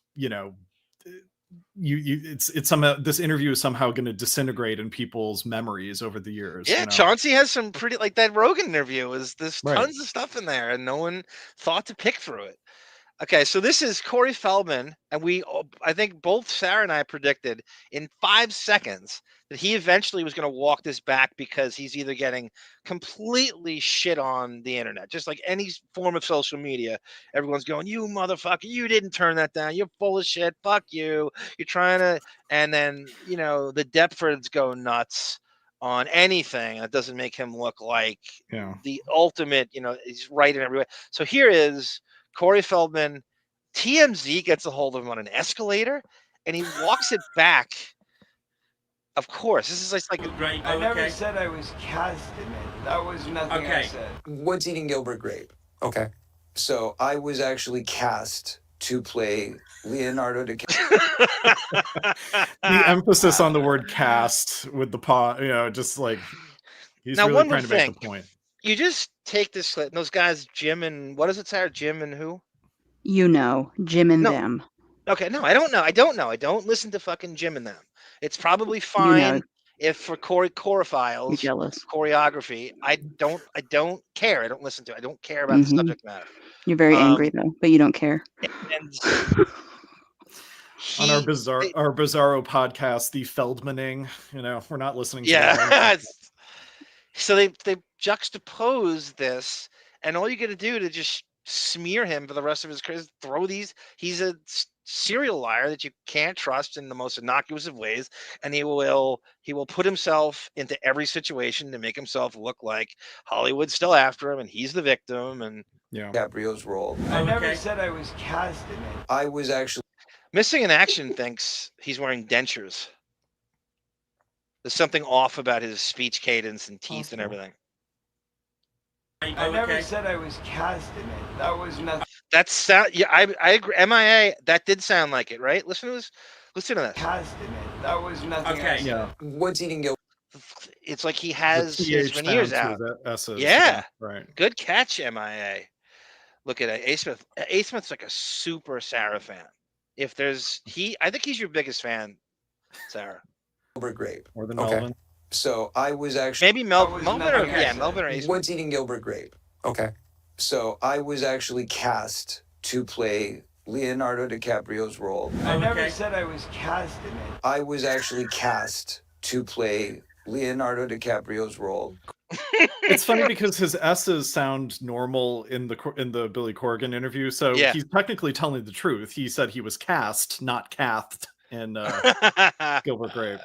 it's somehow, this interview is somehow going to disintegrate in people's memories over the years. Yeah, Chauncey has some pretty, like that Rogan interview. There's tons of stuff in there, and no one thought to pick through it. Okay, so this is Corey Feldman, and I think both Sarah and I predicted in 5 seconds that he eventually was going to walk this back because he's either getting completely shit on the internet, just like any form of social media. Everyone's going, "You motherfucker, you didn't turn that down. You're full of shit. Fuck you. You're trying to," and then, the Deptfords go nuts on anything, and it doesn't make him look like the ultimate, he's right in every way. So here is Corey Feldman. TMZ gets a hold of him on an escalator, and he walks it back. Of course, this is like Great. I never said I was cast in it. That was nothing I said. What's Eating Gilbert Grape? Okay. So I was actually cast to play Leonardo DiCaprio. The emphasis on the word cast with the paw, just like he's now, really trying to make the point. You just take this, and those guys, Jim and what is it, Sarah? Jim and who? Jim and them. Okay, no, I don't know. I don't listen to fucking Jim and them. It's probably fine if for chorophiles, choreography. I don't care. I don't listen to it. I don't care about the subject matter. You're very angry though, but you don't care. And on our Bizarro podcast, the Feldmaning, we're not listening to that. So they juxtapose this, and all you got to do to just smear him for the rest of his career, he's a serial liar that you can't trust in the most innocuous of ways, and he will put himself into every situation to make himself look like Hollywood's still after him and he's the victim. And DiCaprio's role. I never said I was cast in it. I was actually Missing in Action thinks he's wearing dentures. There's something off about his speech cadence and teeth and everything. I never said I was cast in it. That was nothing. I agree. MIA, that did sound like it, right? Listen to this. Listen to that. Cast in it. That was nothing. Okay. Yeah. What's Eating Gilbert? It's like he has his veneers out. Right. Good catch, MIA. Look at it. A. Smith's like a super Sara fan. If there's I think he's your biggest fan, Sara. Gilbert Grape. More than Melvin. So I was actually maybe Melvin or Melvin or A. Smith. What's Eating Gilbert Grape? Okay. So I was actually cast to play Leonardo DiCaprio's role. I never said I was cast in it. I was actually cast to play Leonardo DiCaprio's role. It's funny because his S's sound normal in the Billy Corgan interview, so he's technically telling the truth. He said he was cast, not cathed, in Gilbert Grape.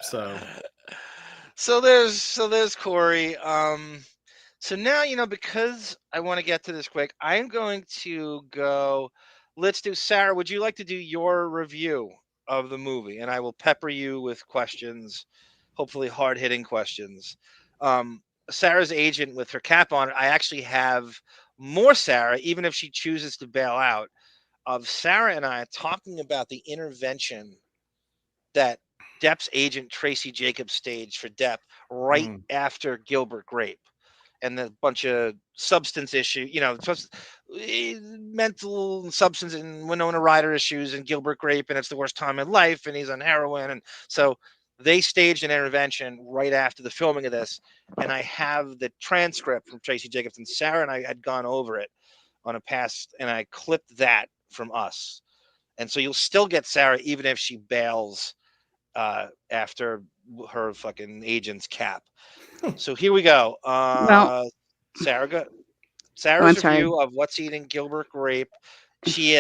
So there's Corey. So now, because I want to get to this quick, I'm going to go. Let's do Sara. Would you like to do your review of the movie? And I will pepper you with questions, hopefully hard-hitting questions. Sarah's agent with her cap on, I actually have more Sara, even if she chooses to bail out, of Sara and I talking about the intervention that Depp's agent Tracy Jacobs staged for Depp right after Gilbert Grape and the bunch of substance issue, mental and substance and Winona Ryder issues and Gilbert Grape, and it's the worst time in life, and he's on heroin. And so they staged an intervention right after the filming of this, and I have the transcript from Tracy Jacobs, and Sara and I had gone over it on a past, and I clipped that from us. And so you'll still get Sara even if she bails after her fucking agent's cap. So here we go. Sara's review of What's Eating Gilbert Grape. She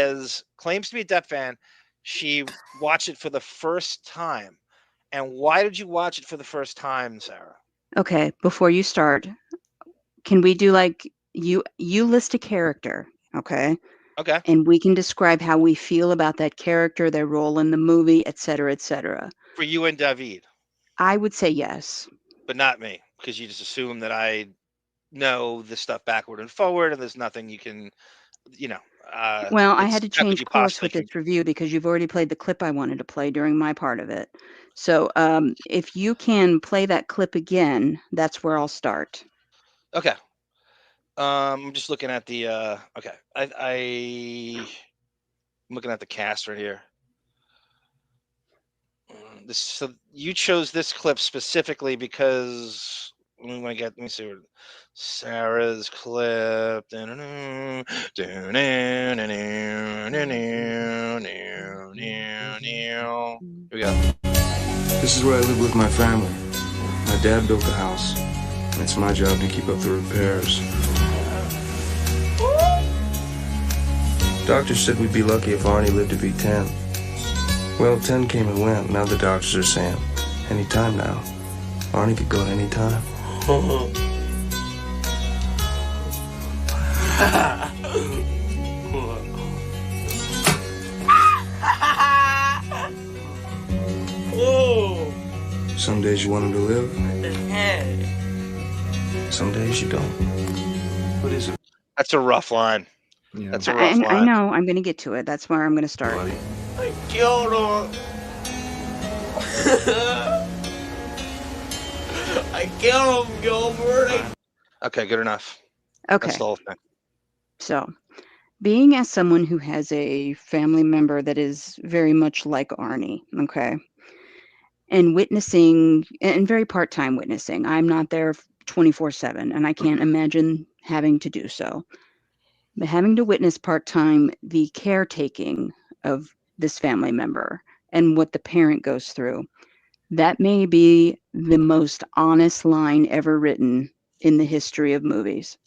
claims to be a Depp fan. She watched it for the first time. And why did you watch it for the first time, Sara? Okay, before you start, can we do you list a character, okay? Okay. And we can describe how we feel about that character, their role in the movie, et cetera, et cetera. For you and Davyd. I would say yes. But not me, because you just assume that I know the stuff backward and forward, and there's nothing you can, well, I had to change course with this review because you've already played the clip I wanted to play during my part of it. So if you can play that clip again, that's where I'll start. Okay. I'm just looking at the okay. I'm looking at the cast right here. So you chose this clip specifically because let me see what Sara's clip. Here we go. This is where I live with my family. My dad built the house, and it's my job to keep up the repairs. Doctors said we'd be lucky if Arnie lived to be 10. Well, 10 came and went. Now the doctors are saying, anytime now. Arnie could go at any time. Some days you want him to live. Some days you don't. What is it? That's a rough line. Yeah. That's a rough line. I know. I'm going to get to it. That's where I'm going to start. I killed him. I killed him, Gilbert. Okay, good enough. Okay. That's the whole thing. So, being as someone who has a family member that is very much like Arnie, okay, and witnessing, and very part-time witnessing, I'm not there 24/7, and I can't imagine having to do so. But having to witness part-time the caretaking of this family member and what the parent goes through, that may be the most honest line ever written in the history of movies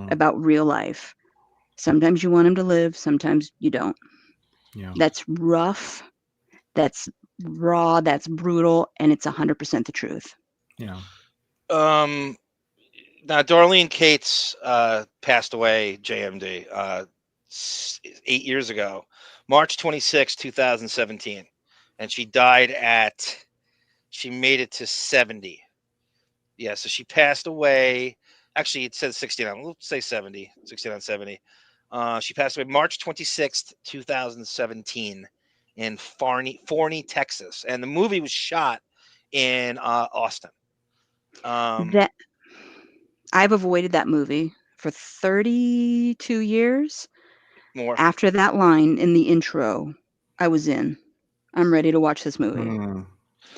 about real life. Sometimes you want him to live, sometimes you don't. Yeah. That's rough, that's raw, that's brutal, and it's 100% the truth. Yeah. Now, Darlene Cates passed away, JMD, 8 years ago, March 26, 2017. And she died she made it to 70. Yeah, so she passed away. Actually, it says 69. We'll say 70, 69, 70. She passed away March 26th, 2017 in Forney, Texas. And the movie was shot in Austin. That I've avoided that movie for 32 years. More. After that line in the intro, I was in. I'm ready to watch this movie.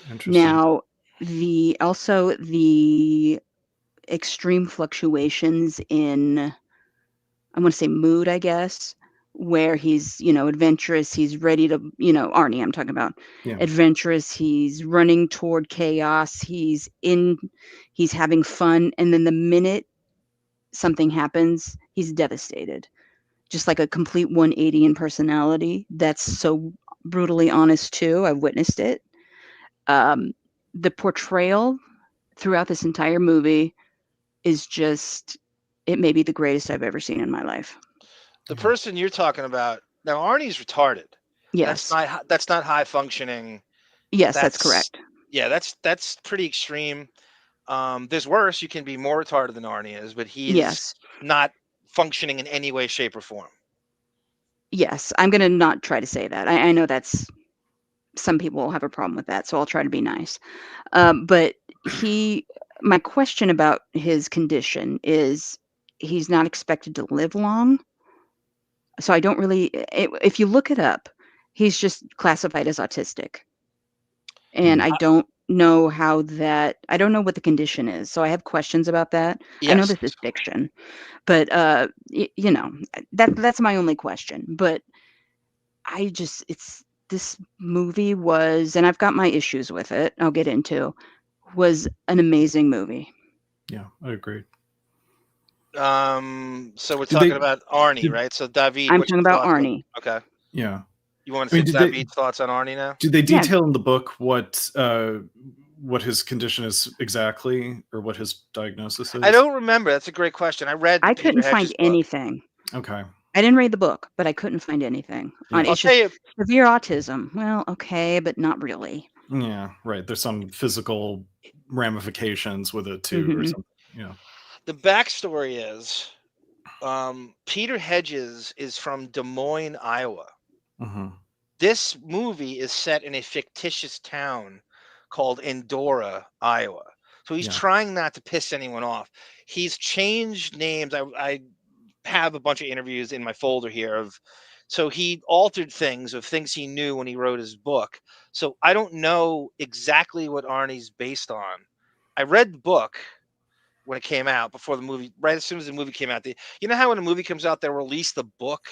Interesting. Now, the extreme fluctuations in, I want to say mood, I guess, where he's, adventurous, he's ready to, Arnie, I'm talking about, adventurous, he's running toward chaos, he's having fun, and then the minute something happens, he's devastated. Just like a complete 180 in personality. That's so brutally honest too. I've witnessed it. The portrayal throughout this entire movie is just, it may be the greatest I've ever seen in my life. The person you're talking about now, Arnie's retarded. Yes, that's not high functioning. Yes, that's correct. Yeah, that's pretty extreme. There's worse. You can be more retarded than Arnie is, but he's not functioning in any way, shape, or form. Yes, I'm gonna not try to say that. I know that's, some people will have a problem with that, so I'll try to be nice. But my question about his condition is he's not expected to live long. So I don't really, if you look it up, he's just classified as autistic. And I don't know I don't know what the condition is. So I have questions about that. Yes. I know this is fiction, but that's my only question. But this movie was, and I've got my issues with it, I'll get into, was an amazing movie. Yeah, I agree. So we're talking about Arnie, right? So Davyd, I'm talking about Arnie. Okay. Yeah. You want to see David's thoughts on Arnie now? Did they detail in the book what his condition is exactly, or what his diagnosis is? I don't remember. That's a great question. I couldn't find anything. Okay. I didn't read the book, but I couldn't find anything. On severe autism. Well, okay, but not really. Yeah, right. There's some physical ramifications with it too, or something. Yeah. The backstory is Peter Hedges is from Des Moines, Iowa. Mm-hmm. This movie is set in a fictitious town called Endora, Iowa. So he's trying not to piss anyone off. He's changed names. I have a bunch of interviews in my folder here so he altered things he knew when he wrote his book. So I don't know exactly what Arnie's based on. I read the book when it came out before the movie, right as soon as the movie came out. You know how when a movie comes out, they release the book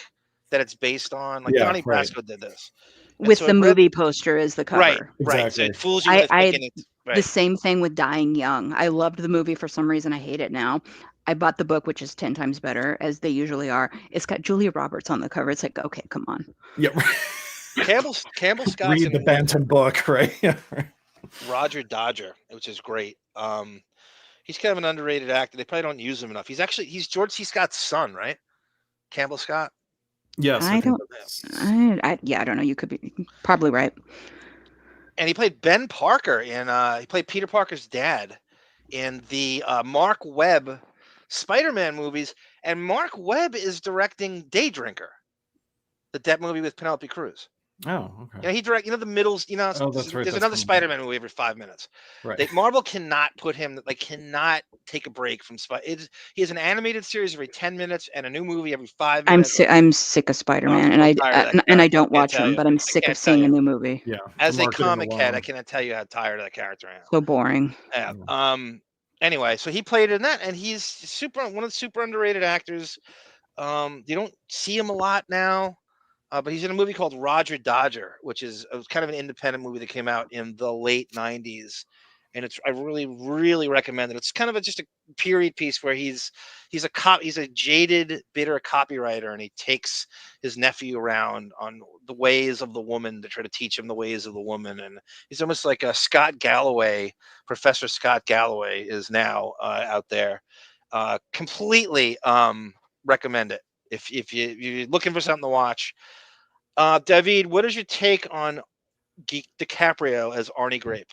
that it's based on. Like Yeah, Donnie right. Brasco did this. And With so the I read- movie poster as the cover. Right, right. So Exactly. it fools you into thinking it's right. The same thing with Dying Young. I loved the movie. For some reason, I hate it now. I bought the book, which is 10 times better, as they usually are. It's got Julia Roberts on the cover. It's like, okay, come on. Yep. Campbell Scott's Read the in Bantam book, right? Yeah. Roger Dodger, which is great. He's kind of an underrated actor. They probably don't use him enough. He's George C. Scott's son, right? Campbell Scott. Yes. I don't know. You could be probably right. And he played Ben Parker in. He played Peter Parker's dad in the Mark Webb Spider-Man movies. And Mark Webb is directing Day Drinker, the Depp movie with Penelope Cruz. Oh, okay. You know, he direct. You know the middles. You know, that's right. There's another Spider-Man movie every 5 minutes. Right. Marvel cannot put him. Cannot take a break from Spider. He has an animated series every 10 minutes and a new movie every 5 minutes. I'm sick of Spider-Man, and I don't watch him, but I'm sick of seeing a new movie. Yeah. As a comic head, I cannot tell you how tired of that character I am. So boring. Yeah. Anyway, so he played in that, and he's one of the super underrated actors. You don't see him a lot now. But he's in a movie called Roger Dodger, which is kind of an independent movie that came out in the late 90s. And I really, really recommend it. It's kind of just a period piece where he's a jaded, bitter copywriter, and he takes his nephew around on the ways of the woman to try to teach him the ways of the woman. And he's almost like a Scott Galloway, Professor Scott Galloway is now out there. Completely recommend it if you're looking for something to watch. Davyd, what is your take on DiCaprio as Arnie Grape?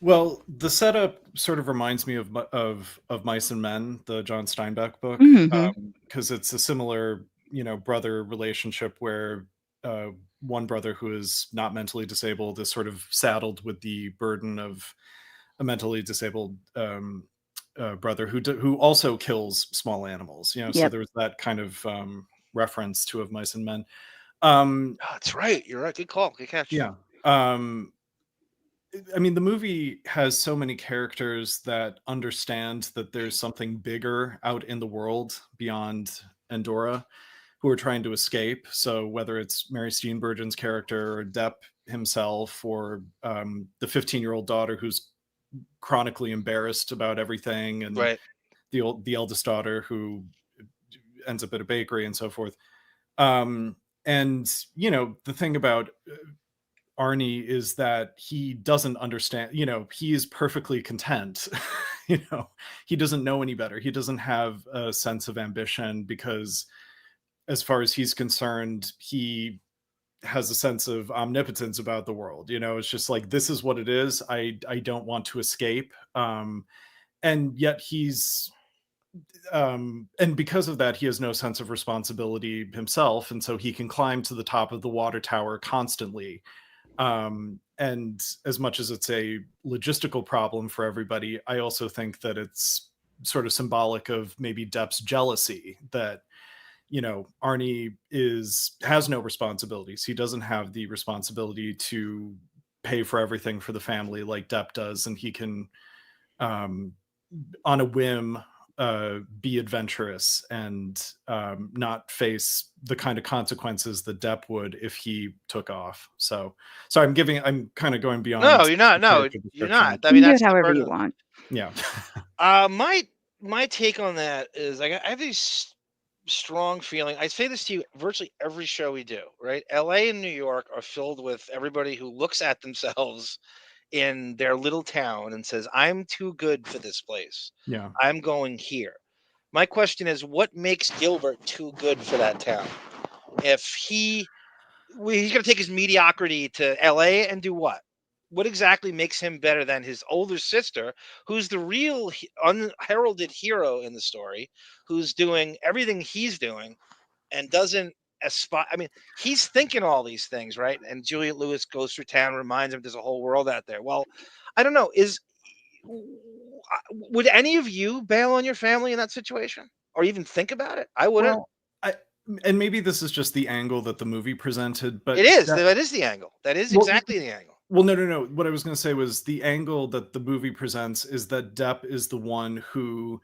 Well, the setup sort of reminds me of Mice and Men, the John Steinbeck book, because it's a similar, brother relationship where one brother who is not mentally disabled is sort of saddled with the burden of a mentally disabled brother who also kills small animals. So there's that kind of reference to Of Mice and Men. That's right. You're right. Good call. Good catch. Yeah. I mean, the movie has so many characters that understand that there's something bigger out in the world beyond Andorra who are trying to escape. So whether it's Mary Steenburgen's character or Depp himself or the 15-year-old daughter who's chronically embarrassed about everything, and the eldest daughter who ends up at a bakery and so forth. And the thing about Arnie is that he doesn't understand, he is perfectly content. He doesn't know any better. He doesn't have a sense of ambition because as far as he's concerned, he has a sense of omnipotence about the world. It's just like, this is what it is. I don't want to escape. And yet he's, and because of that, he has no sense of responsibility himself. And so he can climb to the top of the water tower constantly. And as much as it's a logistical problem for everybody, I also think that it's sort of symbolic of maybe Depp's jealousy that, Arnie has no responsibilities. He doesn't have the responsibility to pay for everything for the family like Depp does. And he can, on a whim, be adventurous and not face the kind of consequences that Depp would if he took off. So I'm kind of going beyond. No, you're not. No, you're not. I mean, that's however you want. Yeah. My take on that is I have these strong feeling. I say this to you virtually every show we do, right? LA and New York are filled with everybody who looks at themselves in their little town and says, I'm too good for this place. Yeah. I'm going here. My question is, what makes Gilbert too good for that town? If he's going to take his mediocrity to LA and do what? What exactly makes him better than his older sister, who's the real unheralded hero in the story, who's doing everything he's doing and doesn't aspire? I mean, he's thinking all these things, right? And Juliette Lewis goes through town, reminds him there's a whole world out there. Well, I don't know. Would any of you bail on your family in that situation or even think about it? I wouldn't. Well, and maybe this is just the angle that the movie presented, but it is. That is the angle. That is exactly the angle. Well, no. What I was going to say was the angle that the movie presents is that Depp is the one who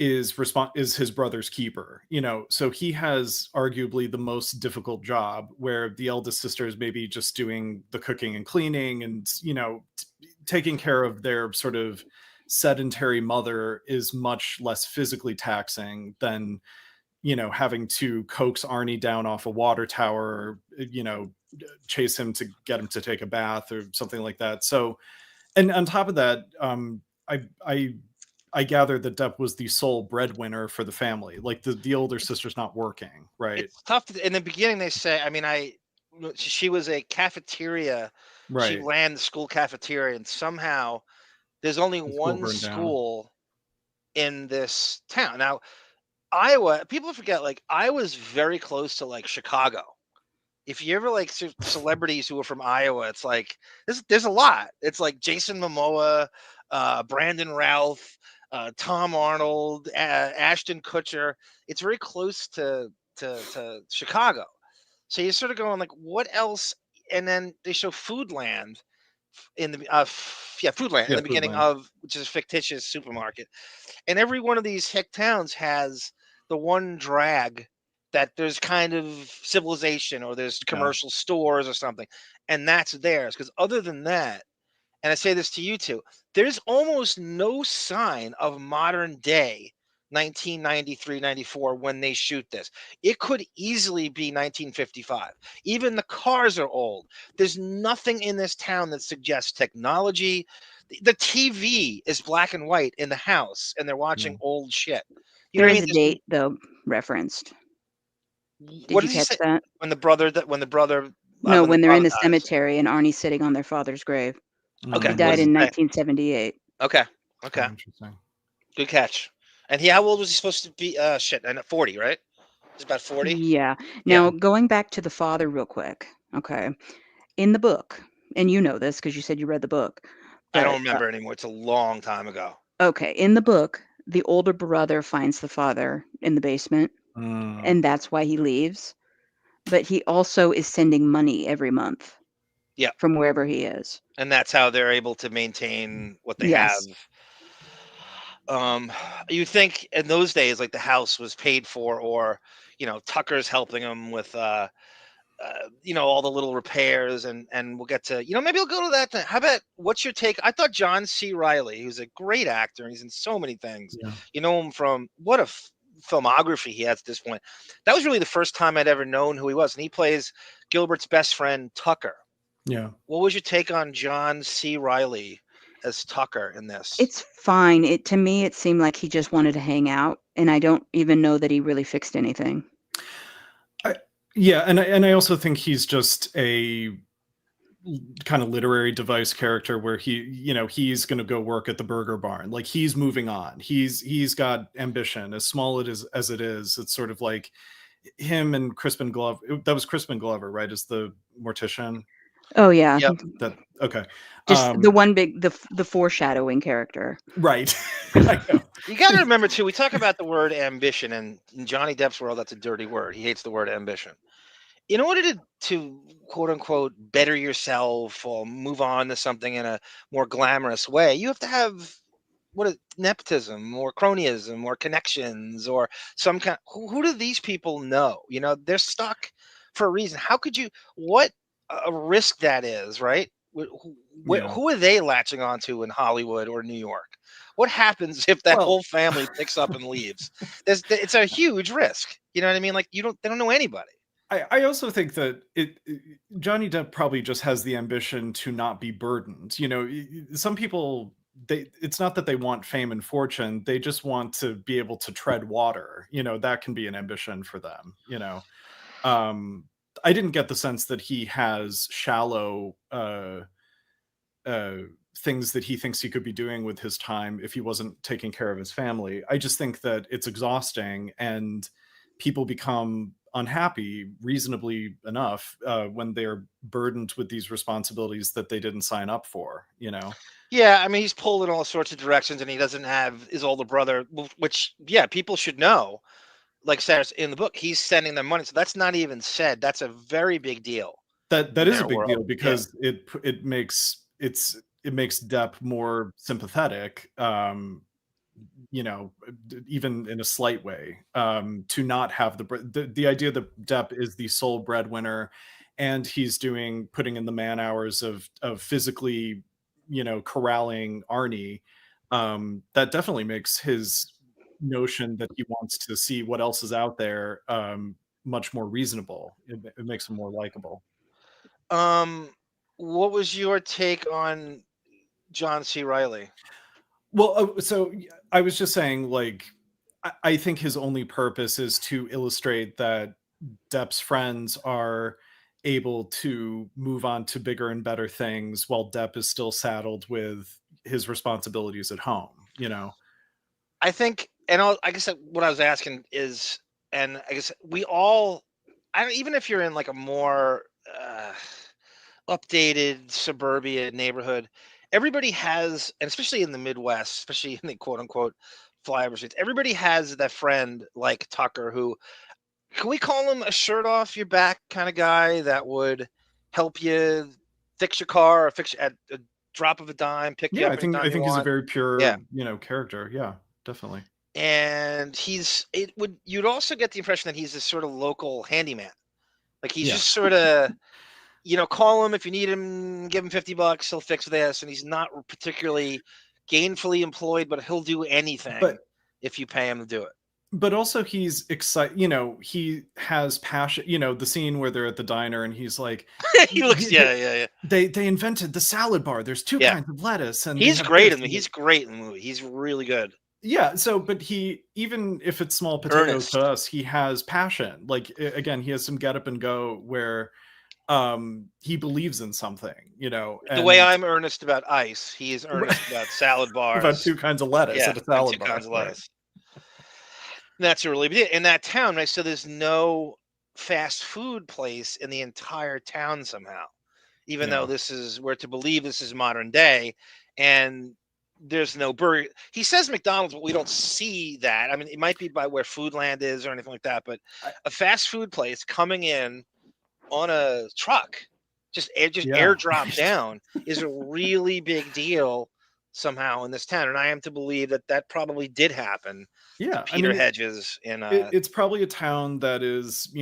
is his brother's keeper, so he has arguably the most difficult job, where the eldest sister is maybe just doing the cooking and cleaning and taking care of their sort of sedentary mother is much less physically taxing than having to coax Arnie down off a water tower, or, chase him to get him to take a bath or something like that. So, and on top of that, I gather that Depp was the sole breadwinner for the family. Like the older sister's not working, right? It's tough. In the beginning, they say, she was a cafeteria. Right. She ran the school cafeteria, and somehow there's only one school in this town. Now, Iowa, people forget, like, Iowa's very close to like Chicago. If you ever like celebrities who are from Iowa, it's like there's a lot. It's like Jason Momoa, Brandon Routh, Tom Arnold, Ashton Kutcher. It's very close to Chicago. So you're sort of going like, what else? And then they show Foodland in the Foodland in the beginning of, which is a fictitious supermarket. And every one of these hick towns has the one drag that there's kind of civilization, or there's commercial stores or something, and that's theirs. Because other than that, and I say this to you too, there's almost no sign of modern day 1993, 94 when they shoot this. It could easily be 1955. Even the cars are old. There's nothing in this town that suggests technology. The TV is black and white in the house, and they're watching old shit. There is a date though referenced. Did you catch that? When the brother No, when they're in the cemetery and Arnie's sitting on their father's grave. Okay. He died in 1978. Okay. Interesting. Good catch. And how old was he supposed to be? And at 40, right? He's about 40. Yeah. Now, going back to the father real quick. Okay. In the book, and you know this because you said you read the book. I don't remember anymore. It's a long time ago. Okay. In the book, the older brother finds the father in the basement, and that's why he leaves. But he also is sending money every month. Yeah. From wherever he is. And that's how they're able to maintain what they have. You think in those days, like, the house was paid for, or, Tucker's helping them with, all the little repairs, and we'll get to, maybe we'll go to that thing. How about, what's your take? I thought John C. Reilly, who's a great actor, and he's in so many things. Yeah. You know him from, what a filmography he has at this point. That was really the first time I'd ever known who he was. And he plays Gilbert's best friend, Tucker. Yeah. What was your take on John C. Reilly as Tucker in this? It's fine. To me, it seemed like he just wanted to hang out, and I don't even know that he really fixed anything. And I also think he's just a kind of literary device character where he's going to go work at the burger barn. Like, he's moving on. He's got ambition, as small it is as it is. It's sort of like him and Crispin Glover. That was Crispin Glover, right? As the mortician. Oh yeah. Yep. Okay. Just the one big, the foreshadowing character. Right. You got to remember too, we talk about the word ambition, and in Johnny Depp's world, that's a dirty word. He hates the word ambition. In order to quote unquote better yourself or move on to something in a more glamorous way, you have to have nepotism or cronyism or connections or some kind. Who do these people know? They're stuck for a reason. How could you? What a risk that is, right? Who are they latching onto in Hollywood or New York? What happens if that whole family picks up and leaves? It's a huge risk. You know what I mean? Like, they don't know anybody. I also think that Johnny Depp probably just has the ambition to not be burdened. Some people, it's not that they want fame and fortune. They just want to be able to tread water. That can be an ambition for them. I didn't get the sense that he has shallow things that he thinks he could be doing with his time if he wasn't taking care of his family. I just think that it's exhausting, and people become unhappy reasonably enough when they're burdened with these responsibilities that they didn't sign up for. Yeah, I mean, he's pulled in all sorts of directions, and he doesn't have his older brother, which people should know. Like Sarah's in the book, he's sending them money, so that's not even said. That's a very big deal. That is a big deal because it makes Depp more sympathetic even in a slight way, to not have the idea that Depp is the sole breadwinner, and he's putting in the man hours of physically, corralling Arnie. That definitely makes his notion that he wants to see what else is out there much more reasonable. It makes him more likable. What was your take on John C. Reilly? Well, so I was just saying, like, I think his only purpose is to illustrate that Depp's friends are able to move on to bigger and better things while Depp is still saddled with his responsibilities at home, I think, and I guess what I was asking is, and I guess we all, even if you're in like a more updated suburbia neighborhood, everybody has, and especially in the Midwest, especially in the quote unquote flyover streets, everybody has that friend like Tucker who, can we call him a shirt off your back kind of guy that would help you fix your car or fix at a drop of a dime, pick you up. I think he's a very pure, character. Yeah, definitely. And you'd also get the impression that he's this sort of local handyman. Like he's just sort of, call him if you need him, give him $50, he'll fix this. And he's not particularly gainfully employed, but he'll do anything if you pay him to do it. But also he's excited, he has passion, the scene where they're at the diner and he's like, he looks, They invented the salad bar. There's two kinds of lettuce. And he's great in the movie. He's really good. Yeah. So, but he, even if it's small potatoes to us, he has passion. Like, again, he has some get up and go where he believes in something, the way I'm earnest about ice, he is earnest about salad bars. About two kinds of lettuce at a salad bar. Kinds of lettuce. That's really big in that town, right? So there's no fast food place in the entire town somehow, even though we're to believe this is modern day, and there's no burger. He says McDonald's, but we don't see that. I mean, it might be by where Foodland is or anything like that, but a fast food place coming in on a truck, just airdrop down, is a really big deal somehow in this town, and I am to believe that probably did happen. Yeah, Peter Hedges in it's probably a town that is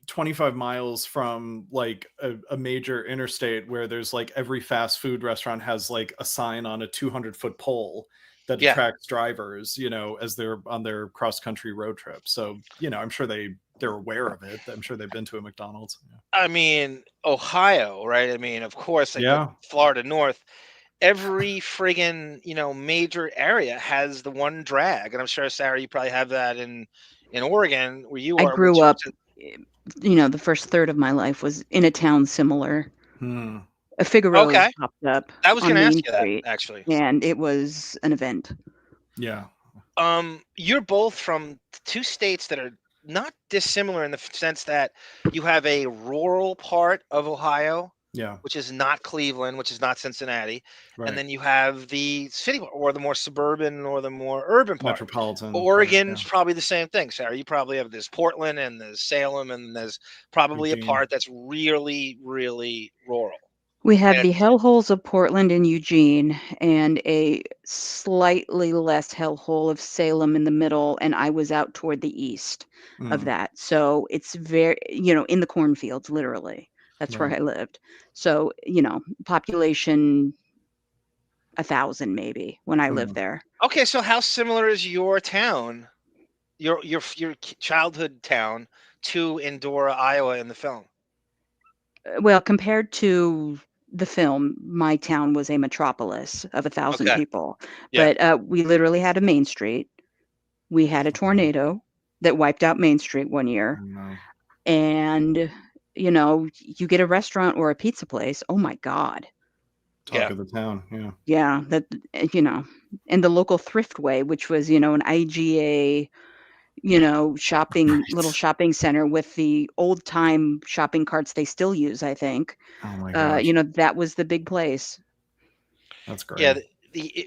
25 miles from like a major interstate where there's like every fast food restaurant has like a sign on a 200-foot pole that attracts drivers, as they're on their cross-country road trip. So I'm sure they're aware of it. I'm sure they've been to a McDonald's. I mean, Ohio, right? I mean, of course, Florida North. Every friggin' major area has the one drag, and I'm sure, Sarah, you probably have that in Oregon where you are. I grew up, the first third of my life was in a town similar. A Figaro popped up. I was going to ask you Street, that, actually, and it was an event. Yeah. You're both from two states that are not dissimilar in the sense that you have a rural part of Ohio. Yeah, which is not Cleveland, which is not Cincinnati, and then you have the city or the more suburban or the more urban part. Metropolitan. Oregon's probably the same thing, Sarah. You probably have this Portland and there's Salem, and there's probably Eugene. A part that's really, really rural. We have the hellholes of Portland and Eugene, and a slightly less hellhole of Salem in the middle, and I was out toward the east of that. So it's very, in the cornfields, literally. That's where I lived. So, population 1,000 maybe when I lived there. Okay, so how similar is your town, your childhood town, to Endora, Iowa in the film? Well, compared to the film, my town was a metropolis of 1,000 people. Yeah. But we literally had a main street. We had a tornado that wiped out Main Street one year. And you get a restaurant or a pizza place. Oh my God. Talk of the town. Yeah. Yeah. That, and the local Thriftway, which was, an IGA, little shopping center with the old time shopping carts they still use, I think. Oh my gosh. That was the big place. That's great. Yeah.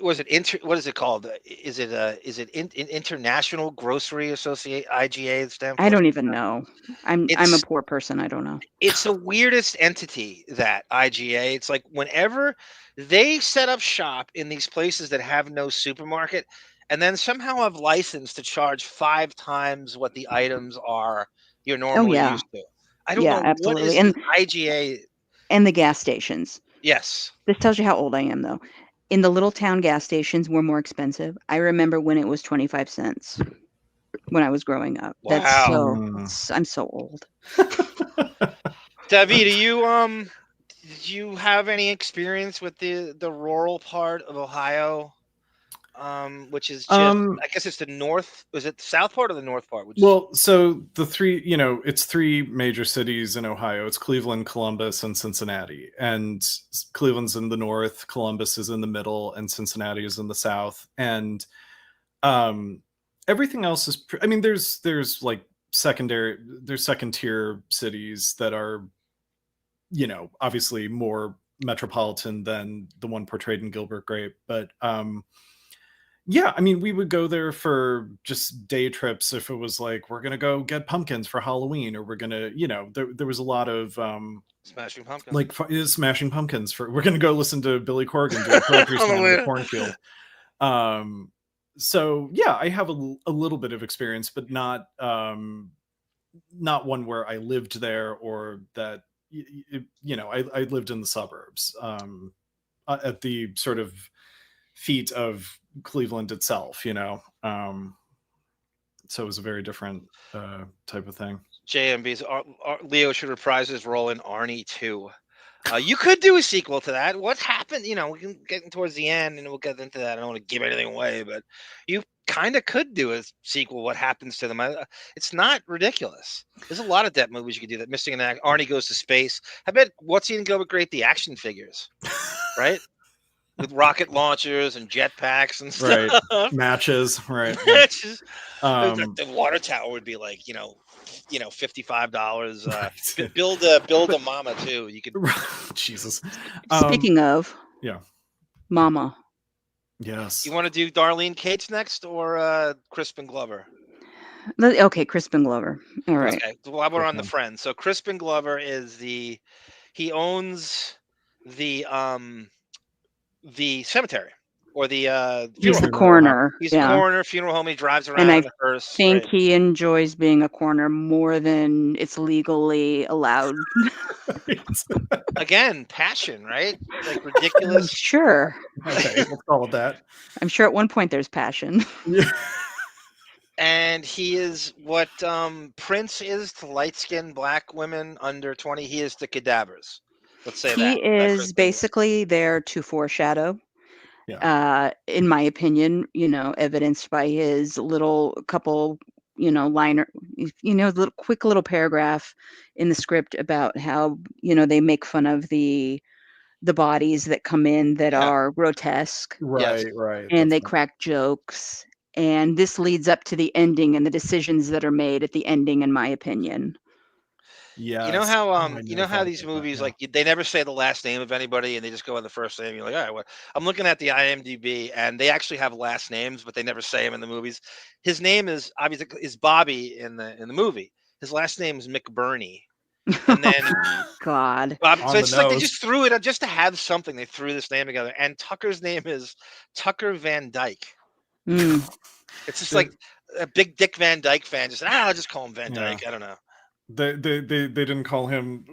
what is it called? Is it International Grocery Associate IGA? I don't even know. I'm a poor person. I don't know. It's the weirdest entity, that IGA. It's like whenever they set up shop in these places that have no supermarket, and then somehow have license to charge 5 times what the items are you're normally used to. I don't know absolutely. what is And IGA. And the gas stations. Yes. This tells you how old I am, though. In the little town gas stations were more expensive. I remember when it was 25 cents when I was growing up. Wow. I'm so old. Davyd, did you have any experience with the rural part of Ohio? Which is just, I guess it's the north. Was it the south part or the north part? Well, so the three, it's 3 major cities in Ohio. It's Cleveland, Columbus, and Cincinnati. And Cleveland's in the north, Columbus is in the middle, and Cincinnati is in the south. And everything else is, there's like second tier cities that are, obviously more metropolitan than the one portrayed in Gilbert Grape. But yeah, we would go there for just day trips if it was like, we're going to go get pumpkins for Halloween, or we're going to, there was a lot of Smashing Pumpkins. Like Smashing Pumpkins. We're going to go listen to Billy Corgan do a poetry slam in the cornfield. So yeah, I have a little bit of experience, but not one where I lived there, or that, I lived in the suburbs at the sort of feet of Cleveland itself, so it was a very different type of thing. JMB's Leo should reprise his role in Arnie 2. You could do a sequel to that. What happened? We can get towards the end and we'll get into that. I don't want to give anything away, but you kind of could do a sequel. What happens to them? It's not ridiculous. There's a lot of Depp movies you could do that. Missing an act. Arnie Goes to Space. I bet what's in Gilbert Grape? The action figures, right? With rocket launchers and jetpacks and stuff. Right. Matches. Right. Matches. The water tower would be like, $55. Build a mama too. You could. Jesus. Speaking of. Yeah. Mama. Yes. You want to do Darlene Cates next, or Crispin Glover? Okay, Crispin Glover. All right. Okay. Well, we're on the Friends. So Crispin Glover is he owns the cemetery, or the he's the coroner. He's a coroner, funeral home. He drives around. And I in a hearse, think he enjoys being a coroner more than it's legally allowed. Again, passion, right? Like ridiculous. Sure. Okay, we'll call it that. I'm sure at one point there's passion. Yeah. And he is what Prince is to light-skinned black women under 20. He is to cadavers. Let's say he is basically there to foreshadow. Yeah. In my opinion, evidenced by his couple, liner, quick little paragraph in the script about how, they make fun of the bodies that come in that are grotesque. Right, right. And they crack jokes. And this leads up to the ending and the decisions that are made at the ending, in my opinion. Yeah. You know how these movies, like, they never say the last name of anybody and they just go on the first name. You're like, all right, well, I'm looking at the IMDb and they actually have last names, but they never say them in the movies. His name is obviously Bobbie in the movie. His last name is McBurney. And then God. So it's like they just threw it just to have something. They threw this name together. And Tucker's name is Tucker Van Dyke. Mm. It's just like a big Dick Van Dyke fan. I'll just call him Van Dyke. I don't know. They didn't call him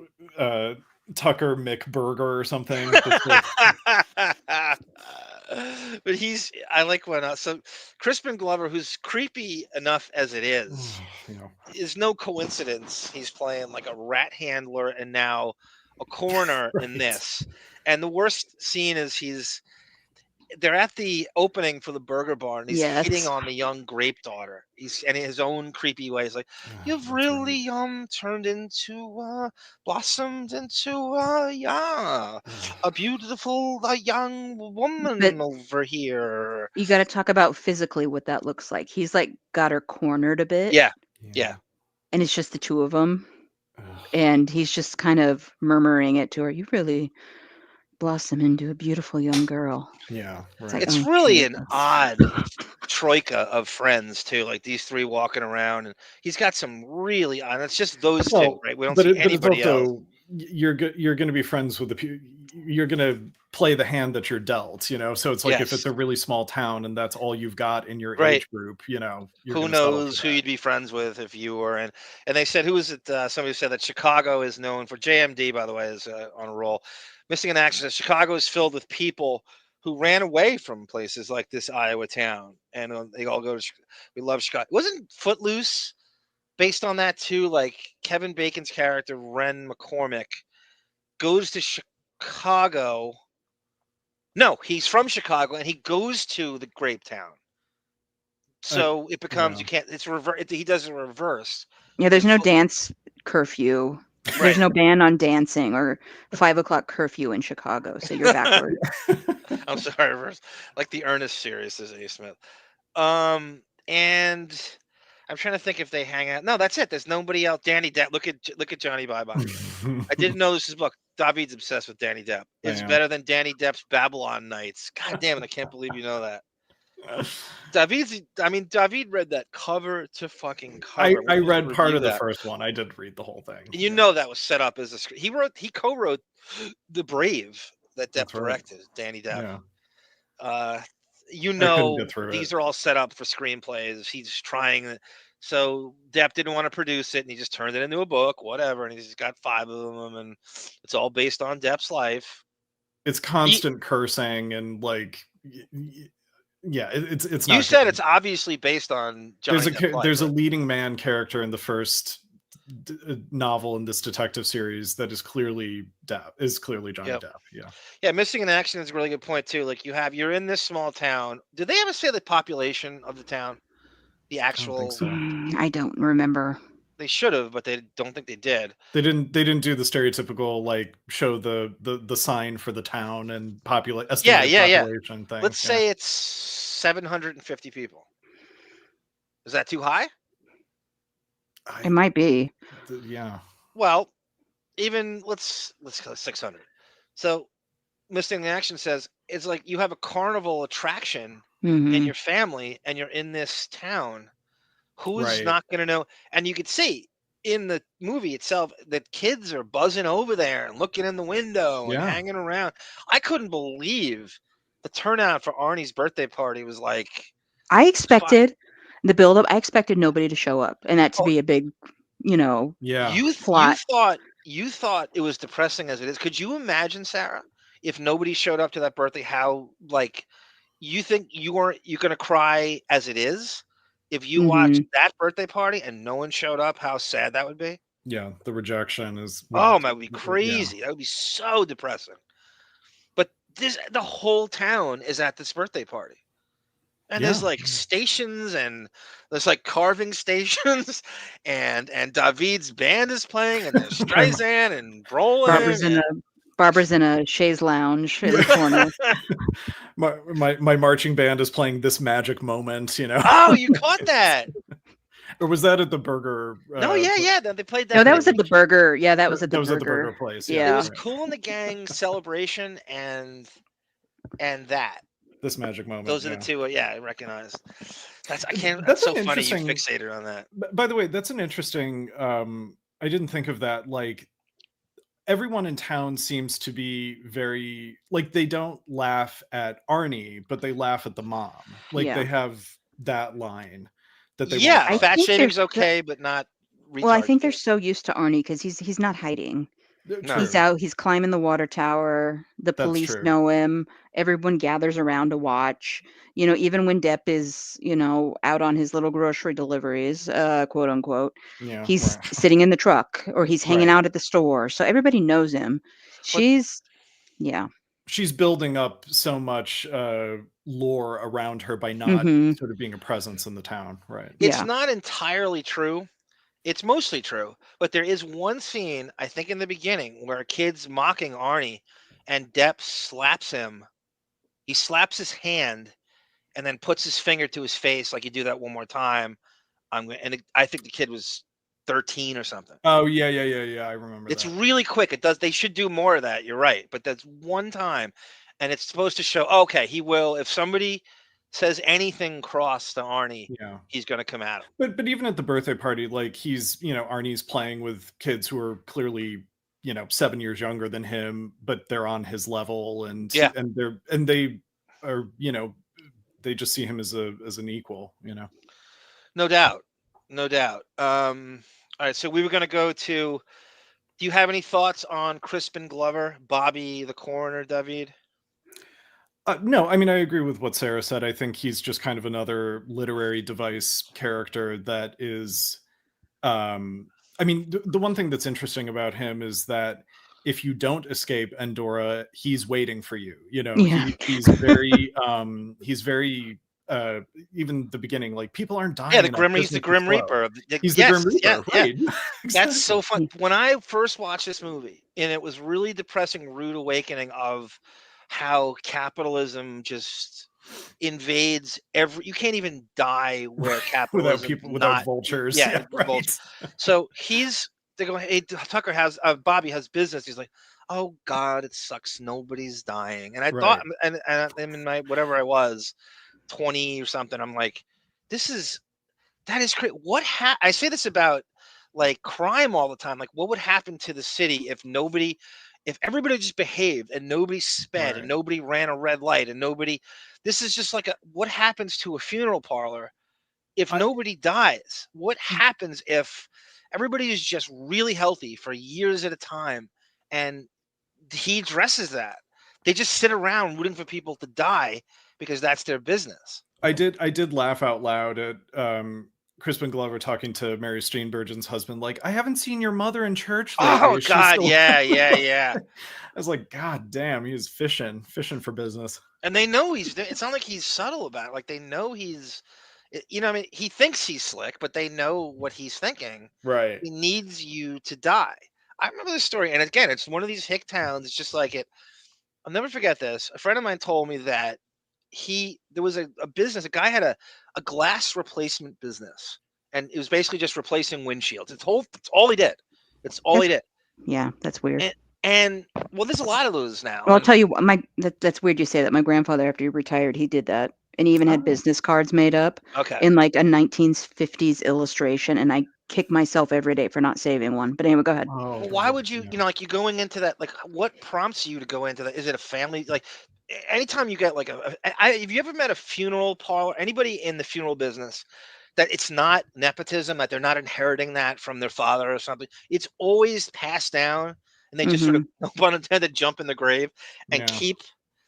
Tucker McBurger or something. But I like when so Crispin Glover, who's creepy enough as it is no coincidence. He's playing like a rat handler and now a coroner in this. And the worst scene is they're at the opening for the burger bar and he's hitting on the young grape daughter. He's in his own creepy way. He's like, you've really turned into blossomed into a beautiful young woman over here. You got to talk about physically what that looks like. He's like got her cornered a bit. Yeah. And it's just the two of them. And he's just kind of murmuring it to her. You really blossom into a beautiful young girl. Yeah, It's right. like, It's oh, really an Jesus. odd troika of friends too. Like these three walking around, and he's got some really odd. It's just those two, right? We don't see But it's anybody else. also you're going to be friends with you're going to play the hand that you're dealt, you know. So it's like if it's a really small town and that's all you've got in your age group, you know, who knows who you'd be friends with if you were in. And they said, who is it? Somebody said that Chicago is known for JMD. By the way, is on a roll. Missing in action. That Chicago is filled with people who ran away from places like this Iowa town, and they all go to. We love Chicago. Wasn't Footloose based on that too? Like Kevin Bacon's character Ren McCormick goes to Chicago. No, he's from Chicago and he goes to the Grape Town. So it becomes you can't. It's reverse. He does it reverse. Yeah, there's no dance curfew. There's no ban on dancing or 5 o'clock curfew in Chicago. So you're backward. I'm sorry, reverse. Like the Ernest series is A. Smith. And I'm trying to think if they hang out. No, that's it. There's nobody else. Danny Depp. Look at Johnny Bye. I didn't know this is book. Davyd's obsessed with Danny Depp. It's better than Danny Depp's Babylon Nights. God damn it! I can't believe you know that. Davyd read that cover to fucking cover. I read part of the first one. I didn't read the whole thing. And you know that was set up as a script. He co-wrote The Brave that Depp directed. Danny Depp. Yeah. These are all set up for screenplays. He's trying. So Depp didn't want to produce it, and he just turned it into a book, whatever. And he's got 5 of them, and it's all based on Depp's life. It's constant cursing and like. Yeah, it's not. You said it's obviously based on Johnny Depp. There's a leading man character in the first novel in this detective series that is clearly Johnny Depp. Yeah, missing in action is a really good point too. Like you're in this small town. Did they ever say the population of the town? The actual? I don't remember. They should have, but they don't think they did. They didn't do the stereotypical like show the sign for the town and population thing. Let's say it's 750 people. Is that too high? It might be. Yeah. Well, even let's go 600. So Missing in Action says it's like you have a carnival attraction in your family and you're in this town. Who's not going to know? And you could see in the movie itself that kids are buzzing over there and looking in the window and hanging around. I couldn't believe the turnout for Arnie's birthday party was like. I expected the buildup. I expected nobody to show up and that to be a big, plot. You thought it was depressing as it is. Could you imagine, Sarah, if nobody showed up to that birthday? How you think you're going to cry as it is? If you watched that birthday party and no one showed up, how sad that would be. Yeah, the rejection is. That would be crazy. Yeah. That would be so depressing. But the whole town is at this birthday party, and there's like stations and there's like carving stations, and Davyd's band is playing, and there's Streisand and Brolin. Barbara's in a chaise lounge in the corner. My marching band is playing This Magic Moment, Oh, you caught that. Or was that at the burger? No, yeah. They played that. No, that was at the burger. Yeah, that was at the burger. That was at the burger place. Yeah. It was Kool and the Gang Celebration and that. This Magic Moment. Those are the two. I recognize. That's so funny. You fixated on that. By the way, that's an interesting. I didn't think of that. Like, everyone in town seems to be very like they don't laugh at Arnie, but they laugh at the mom. Like they have that line that they. Yeah, fat shaming's okay, but not. Well, I think they're so used to Arnie because he's not hiding. No. He's out. He's climbing the water tower. The police know him. Everyone gathers around to watch. Even when Depp is, out on his little grocery deliveries, quote unquote, he's sitting in the truck or he's hanging out at the store. So everybody knows him. She's building up so much lore around her by not sort of being a presence in the town. Right. It's not entirely true. It's mostly true, but there is one scene, I think in the beginning, where a kid's mocking Arnie and Depp slaps him. He slaps his hand and then puts his finger to his face like, you do that one more time. I think the kid was 13 or something. Oh yeah. I remember. It's really quick. It does. They should do more of that. You're right, but that's one time, and it's supposed to show. Okay, he will. If somebody says anything cross to Arnie, he's going to come at him. But even at the birthday party, like he's Arnie's playing with kids who are clearly 7 years younger than him, but they're on his level, and they are they just see him as an equal. No doubt. All right, so we were going to go to. Do you have any thoughts on Crispin Glover, Bobbie the coroner, Davyd? No, I mean, I agree with what Sara said. I think he's just kind of another literary device character that is, I mean, the one thing that's interesting about him is that if you don't escape Endora, he's waiting for you. He's very, even the beginning, like people aren't dying. Yeah, he's the Grim Reaper. He's the Grim Reaper, right? Yeah. That's so fun. When I first watched this movie, and it was really depressing, rude awakening of how capitalism just invades you can't even die where capitalism without vultures. Yeah, right. Vultures. So they're going, hey, Tucker Bobbie has business. He's like, oh God, it sucks. Nobody's dying. And I thought, and in my, whatever I was, 20 or something, I'm like, that is great. I say this about like crime all the time. Like what would happen to the city if everybody just behaved and nobody sped and nobody ran a red light and this is just like what happens to a funeral parlor if nobody dies? What happens if everybody is just really healthy for years at a time? And he addresses that. They just sit around rooting for people to die because that's their business. I did laugh out loud at Crispin Glover talking to Mary Steenburgen's husband, like, I haven't seen your mother in church lately. Oh God, yeah. I was like, God damn, he was fishing for business. And they know it's not like he's subtle about it. Like they know he's, I mean, he thinks he's slick, but they know what he's thinking. Right. He needs you to die. I remember this story, and again, it's one of these hick towns. It's just like it. I'll never forget this. A friend of mine told me that there was a business. A guy had a glass replacement business, and it was basically just replacing windshields. It's all he did. He did. Yeah, that's weird. And well, there's a lot of those now. Well, I'll tell you what, that's weird you say that. My grandfather, after he retired, he did that, and he even had business cards made up in like a 1950s illustration, and I kick myself every day for not saving one. But anyway, go ahead. Well, why would you, like, you going into that, like, what prompts you to go into that? Is it a family, like, anytime you get like have you ever met a funeral parlor, anybody in the funeral business, that it's not nepotism, that they're not inheriting that from their father or something? It's always passed down, and they just sort of, no pun intended, jump in the grave and keep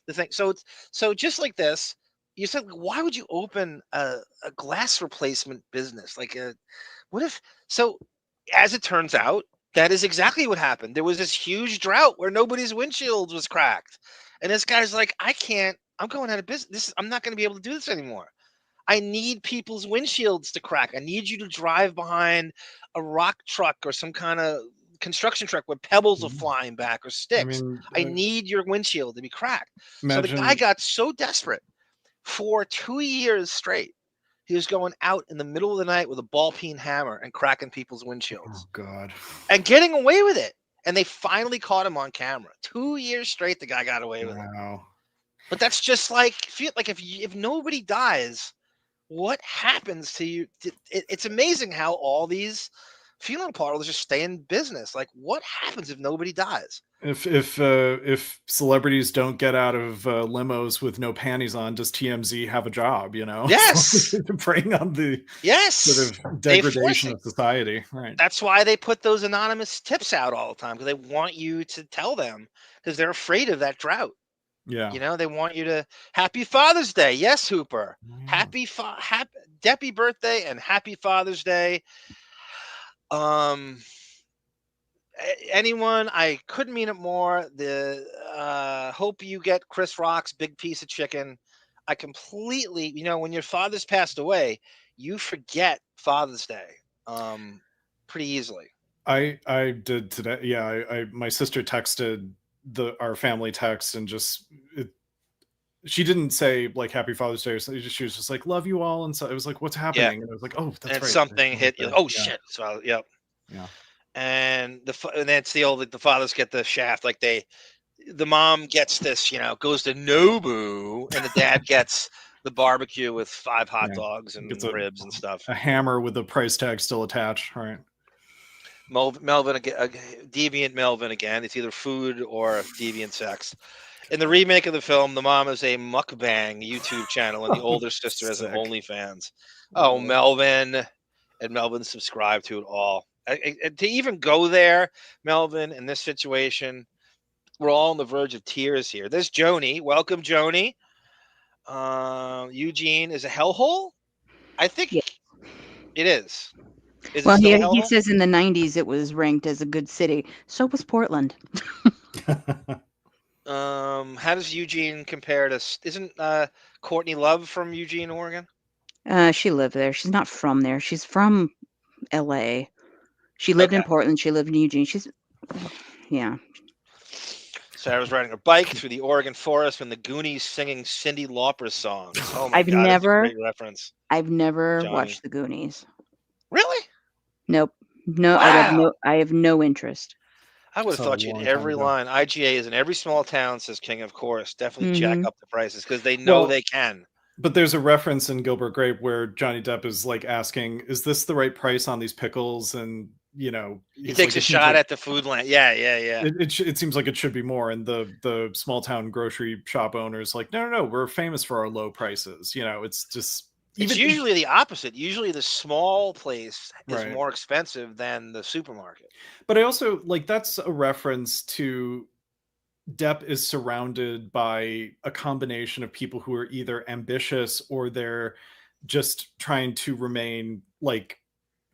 the thing. So just like this, you said, why would you open a glass replacement business? Like, what if? So as it turns out, that is exactly what happened. There was this huge drought where nobody's windshield was cracked. And this guy's like, I'm going out of business. I'm not going to be able to do this anymore. I need people's windshields to crack. I need you to drive behind a rock truck or some kind of construction truck where pebbles are flying back or sticks. I need your windshield to be cracked. So the guy got so desperate for 2 years straight. He was going out in the middle of the night with a ball-peen hammer and cracking people's windshields. Oh, God. And getting away with it. And they finally caught him on camera. 2 years straight, the guy got away with it. But that's just like, if nobody dies, what happens to you? It's amazing how all these funeral parlors just stay in business. Like, what happens if nobody dies? If celebrities don't get out of limos with no panties on, does TMZ have a job? Yes, preying on the sort of degradation of society. Right. That's why they put those anonymous tips out all the time, because they want you to tell them, because they're afraid of that drought. Yeah. They want you to Happy Father's Day. Yes, Hooper. Happy Deppy birthday and Happy Father's Day. Anyone, I couldn't mean it more. Hope you get Chris Rock's big piece of chicken. I completely, when your father's passed away, you forget Father's Day pretty easily. I did today. Yeah, my sister texted our family text, and she didn't say like Happy Father's Day or something. She was just like, love you all. And so it was like, what's happening? And I was like, oh, that's right. And something hit you. Oh, shit. So, yep. Yeah. And that's the fathers get the shaft. Like the mom gets this, goes to Nobu, and the dad gets the barbecue with 5 hot dogs and ribs and stuff. A hammer with the price tag still attached, right? Melvin, deviant Melvin again. It's either food or deviant sex. In the remake of the film, the mom is a mukbang YouTube channel, and the older sister has an OnlyFans. Oh, Melvin. And Melvin subscribed to it all. To even go there, Melvin, in this situation, we're all on the verge of tears here. There's Joni. Welcome, Joni. Eugene is a hellhole? I think it is. Well, he says in the 90s it was ranked as a good city. So was Portland. How does Eugene compare to? Isn't Courtney Love from Eugene, Oregon? She lived there. She's not from there. She's from L.A. She lived in Portland. She lived in Eugene. Yeah. Sarah's riding her bike through the Oregon forest when the Goonies singing Cyndi Lauper's songs. Oh my God, that's a great reference. I've never watched the Goonies. Really? Nope. No, wow. I have no interest. I would have thought you'd every line. IGA is in every small town, says King, of course. Definitely jack up the prices because they know they can. But there's a reference in Gilbert Grape where Johnny Depp is like asking, is this the right price on these pickles? And, he takes a shot at the food line. Yeah. It seems like it should be more. And the small town grocery shop owner's like, no, we're famous for our low prices. It's just... It's usually the opposite. Usually the small place is more expensive than the supermarket. But I also, that's a reference to Depp is surrounded by a combination of people who are either ambitious or they're just trying to remain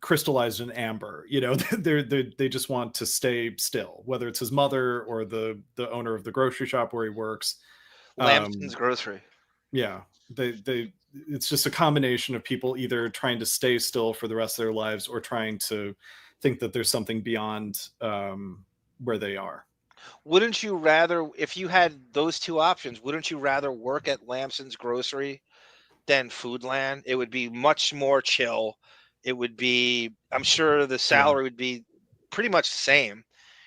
crystallized in amber. They just want to stay still, whether it's his mother or the owner of the grocery shop where he works. Lamston's Grocery. Yeah. It's just a combination of people either trying to stay still for the rest of their lives or trying to think that there's something beyond where they are. Wouldn't you rather, if you had those two options, wouldn't you rather work at Lamston's Grocery than Foodland? It would be much more chill. It would be, I'm sure the salary would be pretty much the same.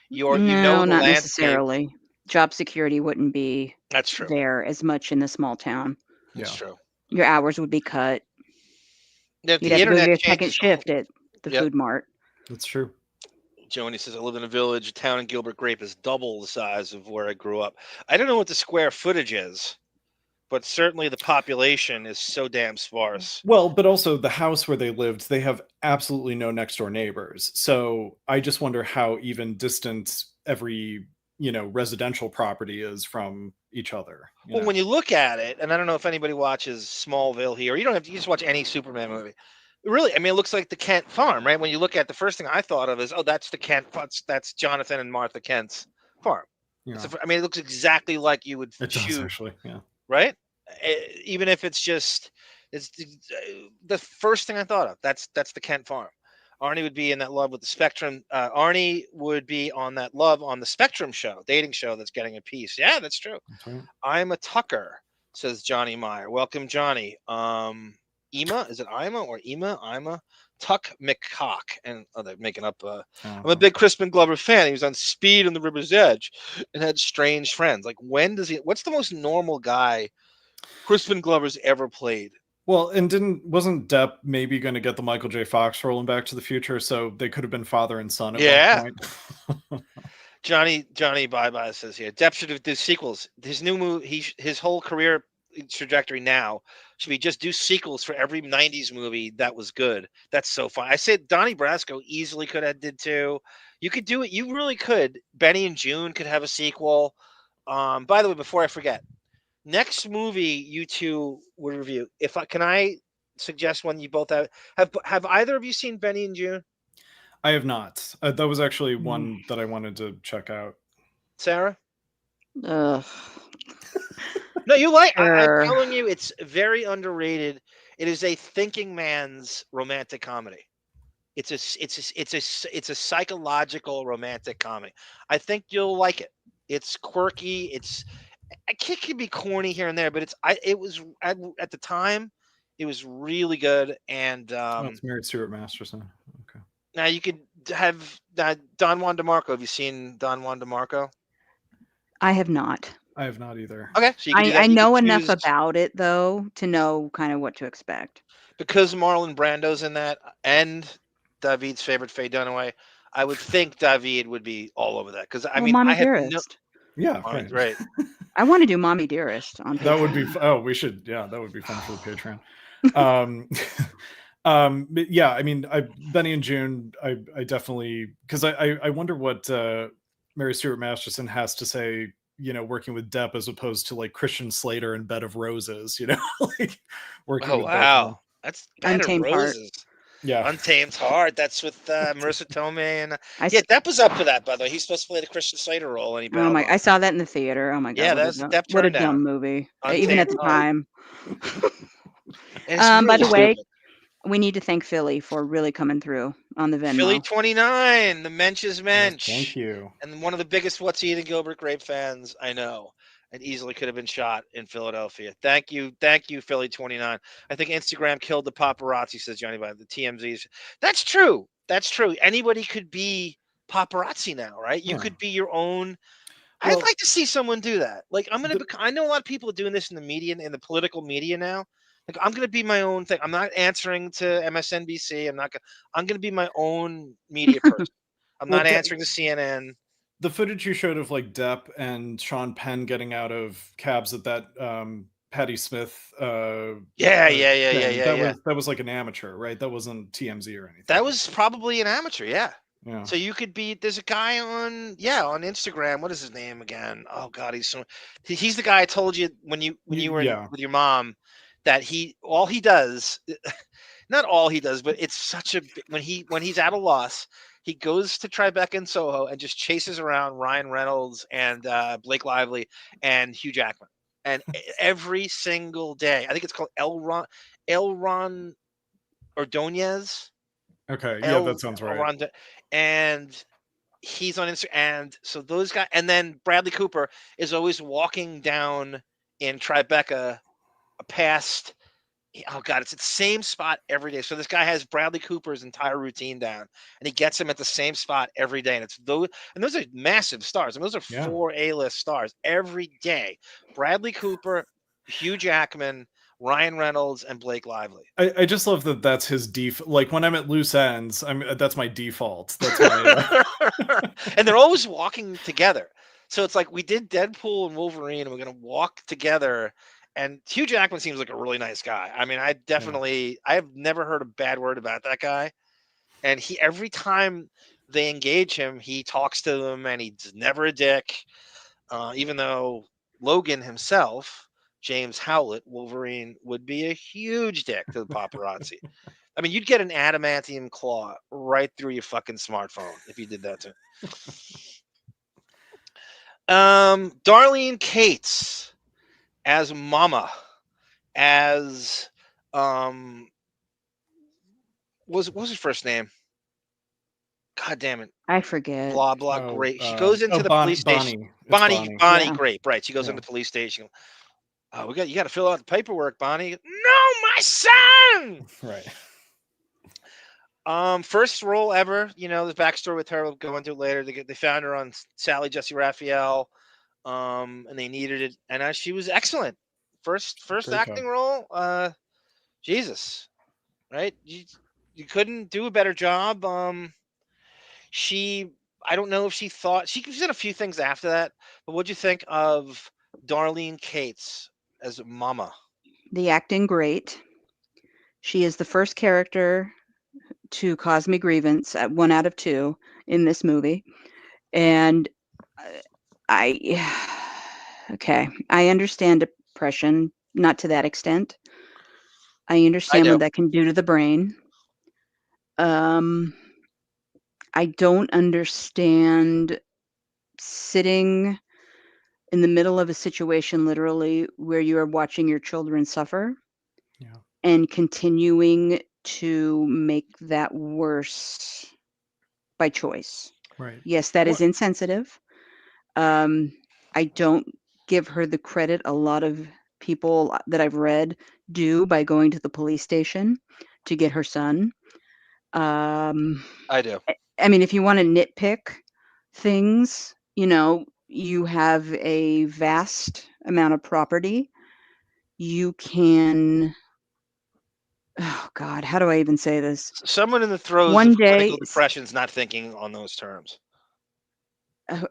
No, not necessarily. Job security wouldn't be there as much in the small town. That's true. Your hours would be cut. You'd have to go to your second shift at the food mart. That's true. Joni says, I live in a village. A town in Gilbert Grape is double the size of where I grew up. I don't know what the square footage is, but certainly the population is so damn sparse. Well, but also the house where they lived, they have absolutely no next door neighbors. So I just wonder how even distant every residential property is from each other. Well, when you look at it, and I don't know if anybody watches Smallville here, you just watch any Superman movie. Really, it looks like the Kent farm, right? When you look at the first thing I thought of is, that's the Kent, that's Jonathan and Martha Kent's farm. Yeah. It looks exactly like you would shoot, actually, yeah. Right? Even if it's the first thing I thought of. That's the Kent farm. Arnie would be in that love with the Spectrum. Arnie would be on that love on the Spectrum show, dating show that's getting a piece. Yeah, that's true. Right. I'm a Tucker, says Johnny Meyer. Welcome, Johnny. Ema, is it Ima or Ema? Ima, Tuck McCock. And they're making up. I'm a big Crispin Glover fan. He was on Speed and the River's Edge and had strange friends. What's the most normal guy Crispin Glover's ever played? Well, and wasn't Depp maybe going to get the Michael J. Fox role in Back to the Future? So they could have been father and son at one point. Johnny Bye says here, Depp should do sequels. His new movie, his whole career trajectory now should be just do sequels for every 90s movie that was good. That's so fun. I said Donnie Brasco easily could have did too. You could do it. You really could. Benny and June could have a sequel. By the way, before I forget, next movie you two would review. Can I suggest one you both have either of you seen Benny and June? I have not. That was actually one that I wanted to check out. Sarah? No, you like. I'm telling you, it's very underrated. It is a thinking man's romantic comedy. It's a psychological romantic comedy. I think you'll like it. It's quirky. It can be corny here and there, but it was at the time, it was really good. And it's Mary Stuart Masterson. Okay. Now you could have Don Juan DeMarco. Have you seen Don Juan DeMarco? I have not. I have not either. Okay, so you can do that. I You know can enough choose- about it though to know kind of what to expect. Because Marlon Brando's in that, and Davyd's favorite Faye Dunaway, I would think Davyd would be all over that. Because I mean, Mommy I had Dearest. Yeah, right. I want to do Mommy Dearest on Patreon. That would be. Oh, we should. Yeah, that would be fun for the Patreon. But yeah, I mean, Benny and June, I definitely, because I wonder what Mary Stuart Masterson has to say, you know, working with Depp as opposed to like Christian Slater and Bed of Roses, you know, like working with wow, that's Bed of Untamed Heart. Roses. Yeah, Untamed Heart. That's with Marissa Tomei and yeah, Depp was up for that. By the way, he's supposed to play the Christian Slater role, and he Oh my! bailed I saw that in the theater. Oh my god! Yeah, what that's a Depp what a turned down. dumb movie, Untamed even at the Heart. time. And it's By really the way, stupid. we need to thank Philly for really coming through on the Venmo. Philly 29, the Mensch is Mensch. thank you. And one of the biggest What's Eating Gilbert Grape fans I know. It easily could have been shot in Philadelphia. Thank you, Philly 29. I think Instagram killed the paparazzi, says Johnny by the TMZs. That's true. That's true. Anybody could be paparazzi now, right? You could be your own. I'd like to see someone do that. Like I know a lot of people are doing this in the media, in the political media now. Like I'm gonna be my own thing. I'm not answering to MSNBC. I'm gonna be my own media person. I'm not answering to CNN. The footage you showed of like Depp and Sean Penn getting out of cabs at that Patti Smith thing, that was like an amateur, right? That wasn't TMZ or anything. That was probably an amateur, yeah. Yeah. So you could be. There's a guy on Instagram. What is his name again? Oh God, he's the guy I told you when you were with your mom that all he does, not all he does, but it's such a when he's at a loss. He goes to Tribeca and Soho and just chases around Ryan Reynolds and Blake Lively and Hugh Jackman. And every single day, I think it's called Elron Ordonez. Okay, yeah, that sounds right. And he's on Instagram. And so those guys, and then Bradley Cooper is always walking down in Tribeca past. Oh God, it's at the same spot every day. So this guy has Bradley Cooper's entire routine down, and he gets him at the same spot every day. And those are massive stars. I mean, those are 4 A-list stars every day. Bradley Cooper, Hugh Jackman, Ryan Reynolds, and Blake Lively. I just love that that's his default. Like when I'm at loose ends, that's my default. That's my, and they're always walking together. So it's like we did Deadpool and Wolverine, and we're gonna walk together. And Hugh Jackman seems like a really nice guy. I mean, I have never heard a bad word about that guy. And every time they engage him, he talks to them, and he's never a dick. Even though Logan himself, James Howlett, Wolverine, would be a huge dick to the paparazzi. I mean, you'd get an adamantium claw right through your fucking smartphone if you did that to him. Darlene Cates as Mama, as what was his first name? God damn it. I forget. Blah blah Grape. She goes into the police station. Bonnie Grape, right. She goes into the police station. Oh, you got to fill out the paperwork, Bonnie. No, my son. Right. First role ever. You know, the backstory with her. We'll go into it later. They found her on Sally Jesse Raphael, and they needed it, and she was excellent. First acting role. Jesus, right? You couldn't do a better job. I don't know if she thought she did a few things after that, but what'd you think of Darlene Cates as Mama? The acting great. She is the first character to cause me grievance at 1 out of 2 in this movie. And I understand depression, not to that extent. I understand what that can do to the brain. I don't understand sitting in the middle of a situation, literally, where you are watching your children suffer and continuing to make that worse by choice. Right. Yes, that is insensitive. I don't give her the credit a lot of people that I've read do by going to the police station to get her son. I do. I mean, if you want to nitpick things, you have a vast amount of property. You can, oh God, how do I even say this? Someone in the throes One of day, clinical depression is not thinking on those terms.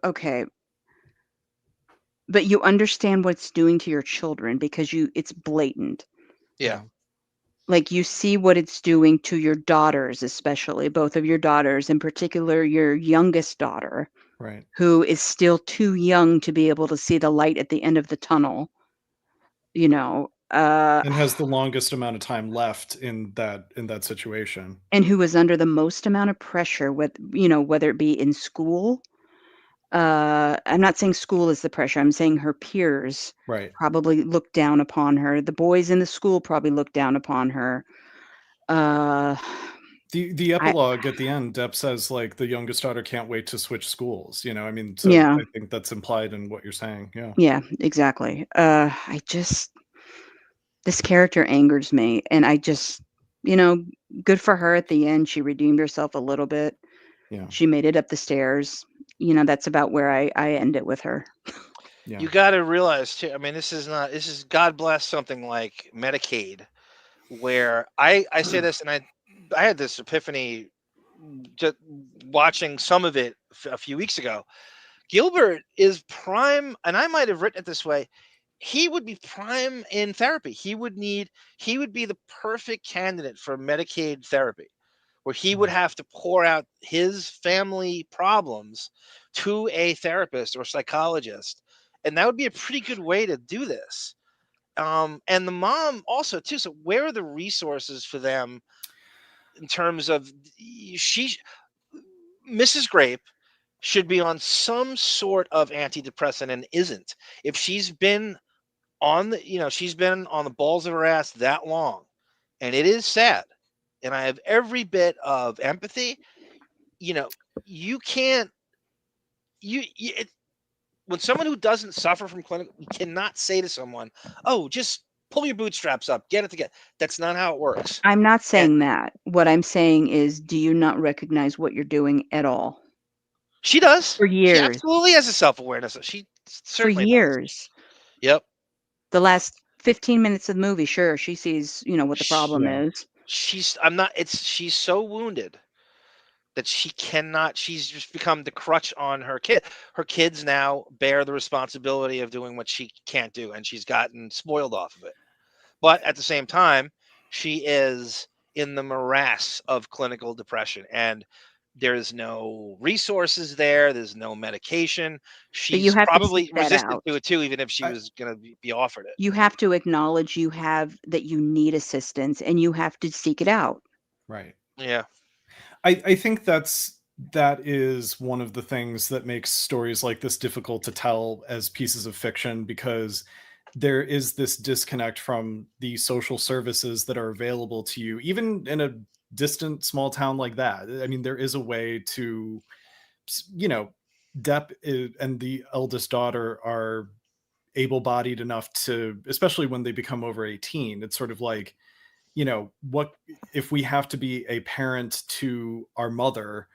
Okay. But you understand what it's doing to your children because it's blatant. Yeah. Like you see what it's doing to your daughters, especially both of your daughters, in particular your youngest daughter, right, who is still too young to be able to see the light at the end of the tunnel. And has the longest amount of time left in that situation. And who is under the most amount of pressure with, whether it be in school. I'm not saying school is the pressure. I'm saying her peers probably look down upon her. The boys in the school probably look down upon her. The epilogue at the end, Depp says like the youngest daughter can't wait to switch schools. I mean, so Yeah. I think that's implied in what you're saying. Yeah. Yeah, exactly. This character angers me, and I just, good for her at the end. She redeemed herself a little bit. Yeah. She made it up the stairs. That's about where I end it with her. Yeah. You got to realize too. I mean, this is God bless something like Medicaid, where I say this, and I had this epiphany just watching some of it a few weeks ago. Gilbert is prime, and I might have written it this way. He would be prime in therapy. He would be the perfect candidate for Medicaid therapy, where he would have to pour out his family problems to a therapist or psychologist. And that would be a pretty good way to do this. And the mom also too. So where are the resources for them in terms of Mrs. Grape should be on some sort of antidepressant and isn't. If she's been on she's been on the balls of her ass that long, and it is sad. And I have every bit of empathy. You can't. When someone who doesn't suffer from clinical, you cannot say to someone, "Oh, just pull your bootstraps up, get it together." That's not how it works. I'm not saying that. What I'm saying is, do you not recognize what you're doing at all? She does. For years. She absolutely has a self-awareness. She certainly for years. Does. Yep. The last 15 minutes of the movie, sure, she sees, what the problem is. She's so wounded that she cannot, she's just become the crutch on her kid. Her kids now bear the responsibility of doing what she can't do, and she's gotten spoiled off of it. But at the same time, she is in the morass of clinical depression, and there's no resources there. There's no medication. She's probably resistant to it too, even if she was going to be offered it. You have to acknowledge that you need assistance, and you have to seek it out. Right. Yeah. I think that is one of the things that makes stories like this difficult to tell as pieces of fiction, because there is this disconnect from the social services that are available to you, even in a distant small town like that. I mean, there is a way to, Depp and the eldest daughter are able-bodied enough to, especially when they become over 18, it's sort of like, what if we have to be a parent to our mother,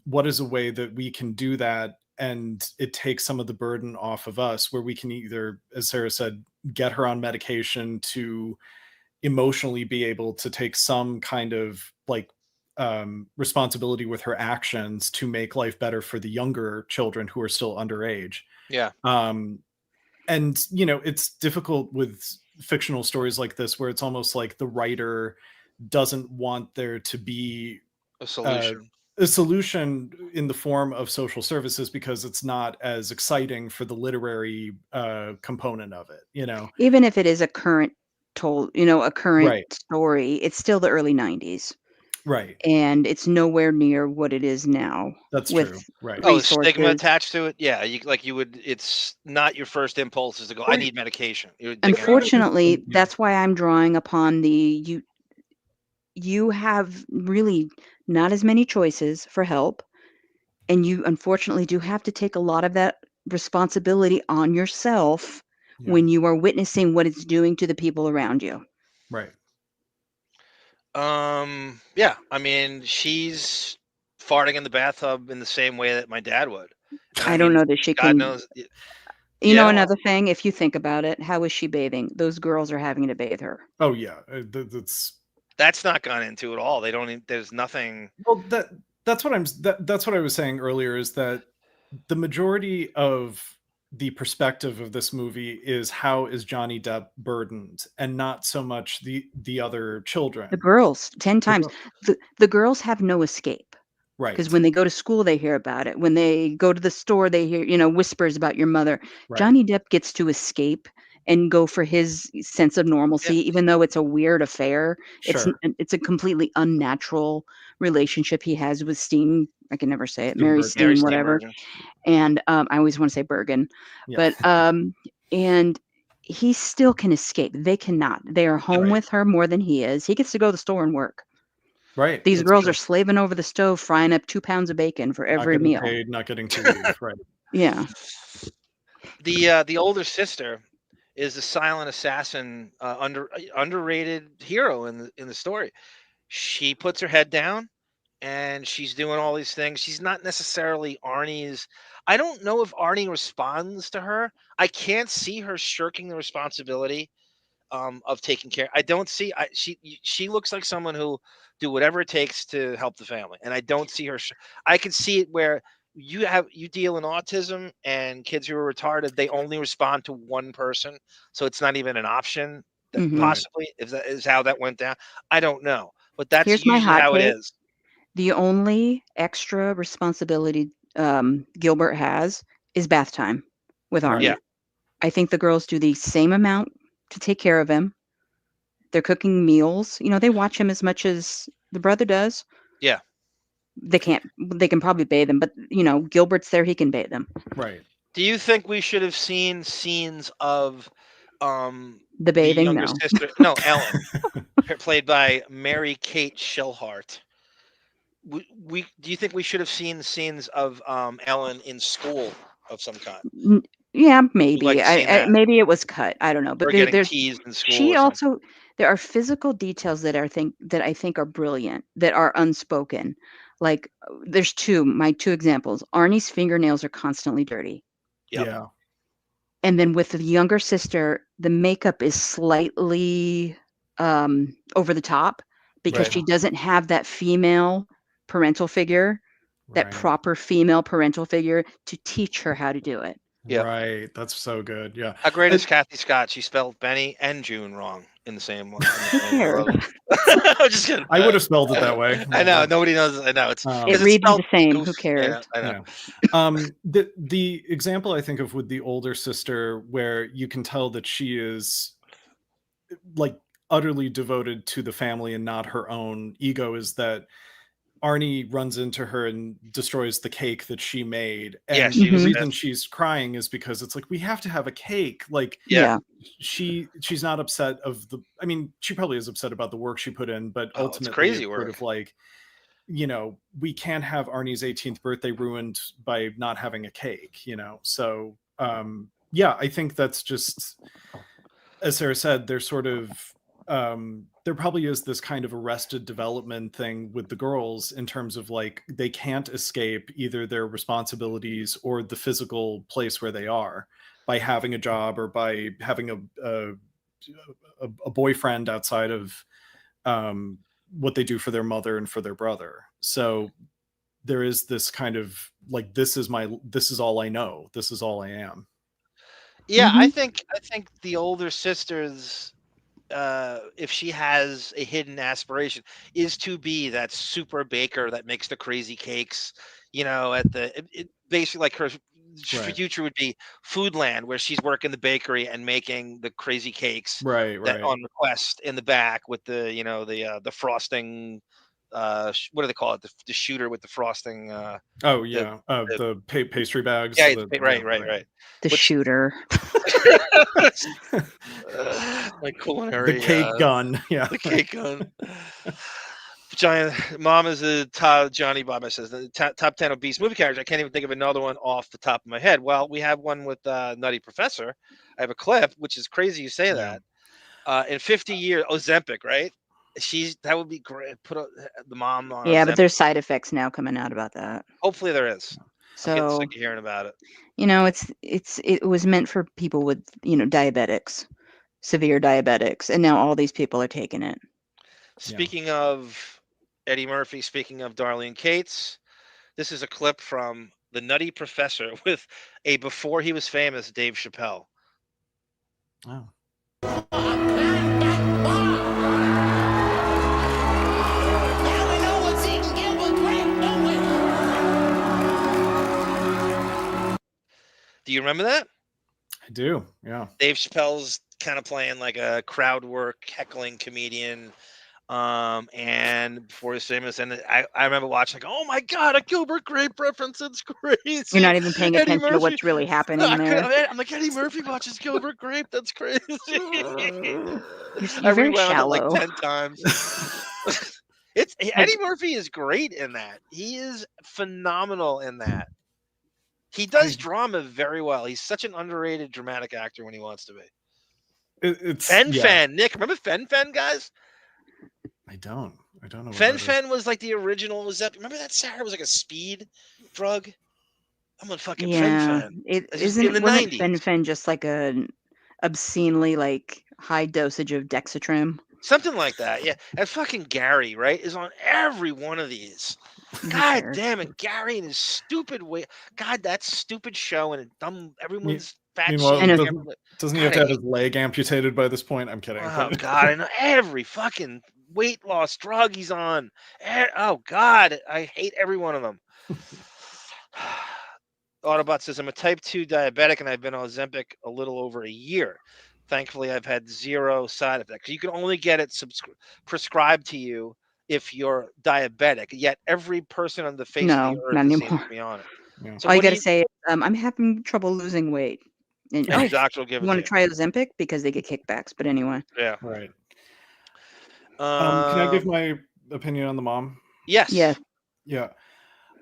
what is a way that we can do that, and it takes some of the burden off of us, where we can either, as Sarah said, get her on medication to emotionally be able to take some kind of responsibility with her actions to make life better for the younger children who are still underage. Yeah. And it's difficult with fictional stories like this, where it's almost like the writer doesn't want there to be a solution. A solution in the form of social services, because it's not as exciting for the literary component of it, Even if it is a current story, it's still the early 90s. Right. And it's nowhere near what it is now. That's with true. Right. Oh, the stigma attached to it. Yeah. It's not your first impulse is to go, I need medication. Unfortunately, that's why I'm drawing upon you have really not as many choices for help. And you unfortunately do have to take a lot of that responsibility on yourself when you are witnessing what it's doing to the people around you. Right. Yeah. I mean, she's farting in the bathtub in the same way that my dad would. And I don't know that she God can. knows. You know, another thing, if you think about it, how is she bathing? Those girls are having to bathe her. Oh yeah, that's not gone into at all. They don't. There's nothing. Well, that's what that's what I was saying earlier, is that the majority of the perspective of this movie is how is Johnny Depp burdened, and not so much the other children. The girls, 10 times. The girls have no escape. Right. Because when they go to school, they hear about it. When they go to the store, they hear, whispers about your mother. Right. Johnny Depp gets to escape and go for his sense of normalcy, even though it's a weird affair. Sure. It's a completely unnatural relationship he has with Steen. I can never say it. Mary Steen, whatever. And I always want to say Bergen. Yeah. But and he still can escape. They cannot. They are home with her more than he is. He gets to go to the store and work. Right. These girls are slaving over the stove, frying up 2 pounds of bacon for every meal. Paid, not getting to leave. Right. Yeah. The older sister is the silent assassin, underrated hero in the story. She puts her head down, and she's doing all these things. She's not necessarily Arnie's. I don't know if Arnie responds to her. I can't see her shirking the responsibility of taking care. I don't see. She looks like someone who do whatever it takes to help the family, and I don't see her. I can see it where you deal in autism and kids who are retarded. They only respond to one person, so it's not even an option. That possibly, if that is how that went down, I don't know, but that's usually how it is. The only extra responsibility Gilbert has is bath time with Arnie. Yeah. I think the girls do the same amount to take care of him. They're cooking meals. They watch him as much as the brother does. Yeah. They can probably bathe him, but Gilbert's there, he can bathe them. Right. Do you think we should have seen scenes of the bathing? The younger sister? No, Ellen, played by Mary Kate Shellhart. Do you think we should have seen scenes of Ellen in school of some kind? Yeah, maybe. Maybe it was cut. I don't know. But there's teased in school. There are physical details that I think are brilliant, that are unspoken. Like there's my two examples. Arnie's fingernails are constantly dirty. Yep. Yeah. And then with the younger sister, the makeup is slightly over the top because she doesn't have that female parental figure, that proper female parental figure to teach her how to do it. Yeah. Right. That's so good. Yeah. How great is Kathy Scott? She spelled Benny and June wrong in the same one. I'm just kidding. I would have spelled it that way. I know. Nobody knows. I know. It reads the same. Who cares? I know. Yeah. The example I think of with the older sister, where you can tell that she is like utterly devoted to the family and not her own ego, is that Arnie runs into her and destroys the cake that she made. And the reason she's crying is because it's like, we have to have a cake. Like, she's not upset she probably is upset about the work she put in, but ultimately it's crazy it's work. sort of like, we can't have Arnie's 18th birthday ruined by not having a cake, So, I think that's just, as Sarah said, they're sort of, there probably is this kind of arrested development thing with the girls in terms of like, they can't escape either their responsibilities or the physical place where they are by having a job or by having a boyfriend outside of what they do for their mother and for their brother. So there is this kind of like, this is all I know. This is all I am. Yeah. I think the older sisters, if she has a hidden aspiration, is to be that super baker that makes the crazy cakes, basically like her future would be Foodland, where she's working the bakery and making the crazy cakes right on request in the back with the frosting. What do they call it? The shooter with the frosting. The pastry bags. Yeah, right. The shooter. Like culinary. The cake gun. Yeah. The cake gun. Mom is a top. Johnny Bob says the top 10 obese movie characters. I can't even think of another one off the top of my head. Well, we have one with Nutty Professor. I have a clip, which is crazy you say that. In 50 years, Ozempic, right? That would be great. Put the mom on. Yeah, but there's side effects now coming out about that. Hopefully there is. I'm getting So sick of hearing about it. it was meant for people with diabetics, severe diabetics, and now all these people are taking it. Speaking of Eddie Murphy, speaking of Darlene Cates, this is a clip from The Nutty Professor with a before he was famous Dave Chappelle. Oh. Do you remember that? I do, yeah. Dave Chappelle's kind of playing like a crowd work, heckling comedian. And before he's famous, and I remember watching, like, oh my God, a Gilbert Grape reference. It's crazy. You're not even paying Eddie attention to what's really happening there. I'm like, Eddie Murphy watches Gilbert Grape. That's crazy. You're very shallow. It like 10 times. Eddie Murphy is great in that. He is phenomenal in that. He does drama very well. He's such an underrated dramatic actor when he wants to be. It's Fen. Nick, remember Fen, guys? I don't know. Fen was like the original. Remember that, Sara? It was like a speed drug. I'm gonna fucking Fen. Isn't in the 90s. Fen just like an obscenely like high dosage of dexatrim? Something like that, yeah. And fucking Gary, right, is on every one of these. God damn it, Gary and his stupid way. God, that stupid show and everyone's fat shit. Doesn't he have to have his leg amputated by this point? I'm kidding. Oh God, I know every fucking weight loss drug he's on. Oh God, I hate every one of them. Autobot says, I'm a type 2 diabetic and I've been on Ozempic a little over a year. Thankfully, I've had zero side effects. You can only get it prescribed to you if you're diabetic. Yet every person on the face of the earth seems to be on it. Yeah. So all you got to say is, I'm having trouble losing weight. And the doctor will give it. You want to try Ozempic because they get kickbacks. But anyway. Yeah. Right. Can I give my opinion on the mom? Yes. Yeah. Yeah.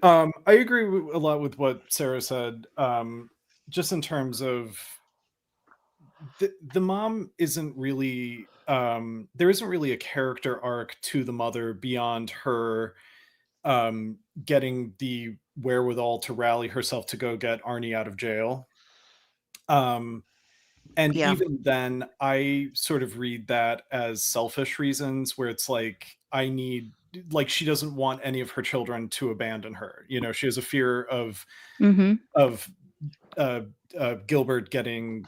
I agree a lot with what Sara said. Just in terms of the mom isn't really there isn't really a character arc to the mother beyond her getting the wherewithal to rally herself to go get Arnie out of jail. And even then, I sort of read that as selfish reasons, where it's like, she doesn't want any of her children to abandon her. She has a fear of Gilbert getting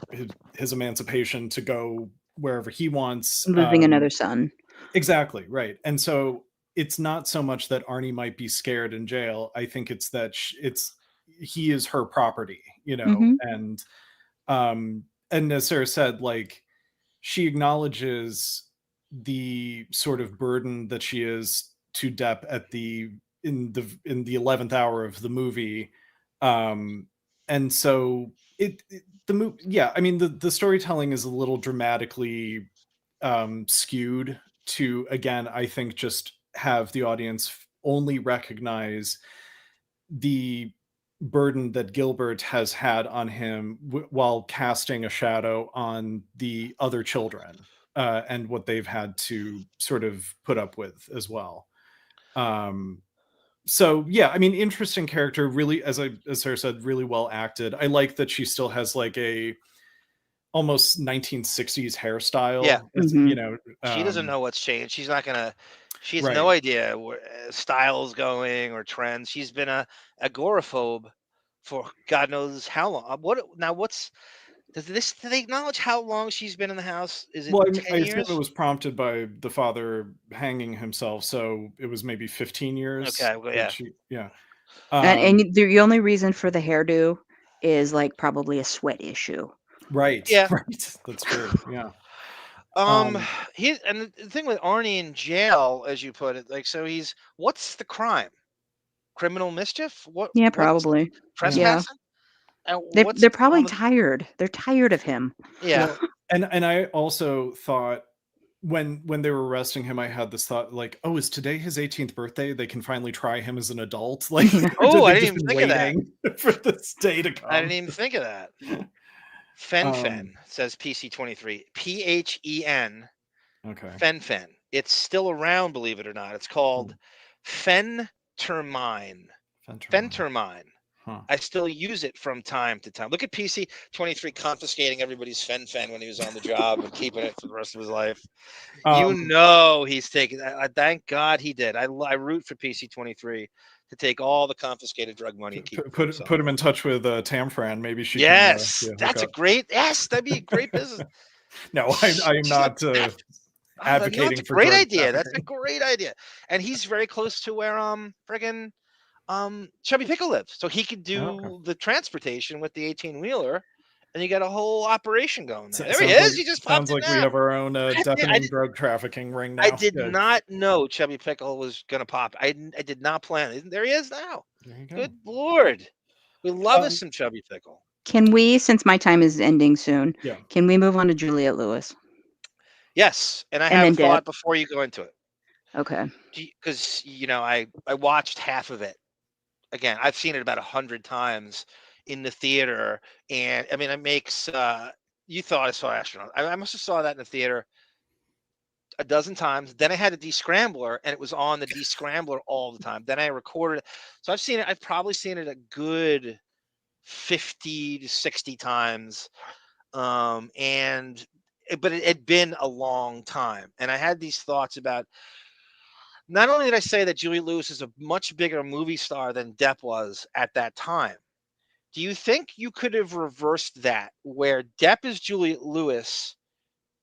his emancipation to go wherever he wants. Losing another son. Exactly, right. And so it's not so much that Arnie might be scared in jail. I think it's that he is her property, and as Sara said, like, she acknowledges the sort of burden that she is to Depp in the 11th hour of the movie. And so the storytelling is a little dramatically skewed to, again, I think, just have the audience only recognize the burden that Gilbert has had on him while casting a shadow on the other children and what they've had to sort of put up with as well. So yeah, I mean, interesting character, really, as Sara said, really well acted. I like that she still has like a almost 1960s hairstyle. Yeah. She doesn't know what's changed. She has no idea where style's going or trends. She's been a agoraphobe for God knows how long. Do they acknowledge how long she's been in the house? Is it 10 years? Assume it was prompted by the father hanging himself, so it was maybe 15 years. Okay, well, yeah. And the only reason for the hairdo is like probably a sweat issue. Right. Yeah. Right. That's true. Yeah. And the thing with Arnie in jail, as you put it, like, so what's the crime? Criminal mischief? What? Yeah, probably. Trespassing? Yeah. They're probably tired. They're tired of him. Yeah. And I also thought when they were arresting him, I had this thought, like, oh, is today his 18th birthday? They can finally try him as an adult. Like, I didn't even think of that. For this day to come. I didn't even think of that. Fen says PC23. PHEN. Okay. Fen. It's still around, believe it or not. It's called Fentermine. Fentermine. Huh. I still use it from time to time. Look at PC-23 confiscating everybody's fen when he was on the job and keeping it for the rest of his life. He's taking. Thank God he did. I root for PC-23 to take all the confiscated drug money and keep it for himself. Put him in touch with Tamfran. Maybe she. Yes, can, that's a great. Yes, that'd be a great business. No, I'm not advocating that's a for great drug idea. trafficking. That's a great idea, and he's very close to where friggin' Chubby Pickle lives, so he could do the transportation with the 18-wheeler, and you got a whole operation going there. There he is. He just popped in sounds like we have our own Deppening drug trafficking ring now. I did not know Chubby Pickle was gonna pop. I did not plan it. There he is now. There you go. Good Lord, we love us some Chubby Pickle. Can we, since my time is ending soon, Yeah. can we move on to Juliette Lewis? Yes, and I have a thought before you go into it. Okay. Because I watched half of it. Again, I've seen it about 100 times in the theater, and I mean, it makes you thought I saw Astronaut. I must have saw that in the theater a dozen times. Then I had a descrambler, and it was on the descrambler all the time. Then I recorded it, so I've seen it. I've probably seen it a good 50 to 60 times, but it had been a long time, and I had these thoughts about. Not only did I say that Juliette Lewis is a much bigger movie star than Depp was at that time, do you think you could have reversed that, where Depp is Juliette Lewis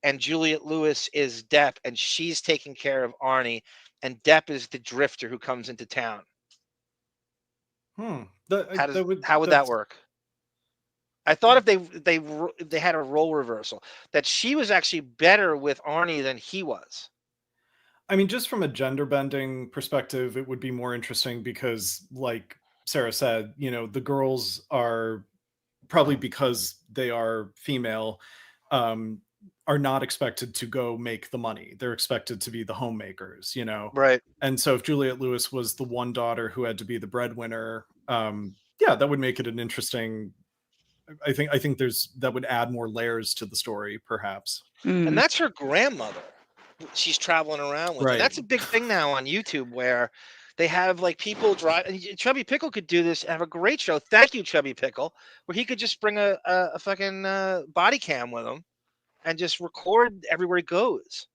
and Juliette Lewis is Depp, and she's taking care of Arnie, and Depp is the drifter who comes into town? How would that work? I thought if they had a role reversal, that she was actually better with Arnie than he was. I mean, just from a gender bending perspective, it would be more interesting because, like Sarah said, the girls are probably, because they are female, are not expected to go make the money. They're expected to be the homemakers, Right. And so if Juliette Lewis was the one daughter who had to be the breadwinner, that would make it an interesting. I think that would add more layers to the story, perhaps. And that's her grandmother. She's traveling around with. Right. And that's a big thing now on YouTube, where they have like people drive. And Chubby Pickle could do this and have a great show. Thank you, Chubby Pickle, where he could just bring a fucking body cam with him and just record everywhere he goes.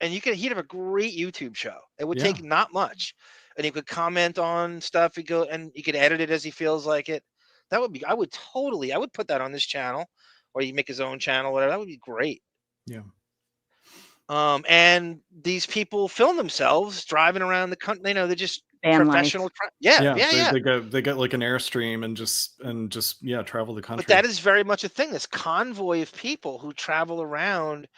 And he'd have a great YouTube show. It would take not much, and he could comment on stuff. He could edit it as he feels like it. That would be. I would put that on this channel, or you make his own channel, whatever. That would be great. Yeah. And these people film themselves driving around the country. They're just Van professional. They get like an Airstream and just travel the country. But that is very much a thing. This convoy of people who travel around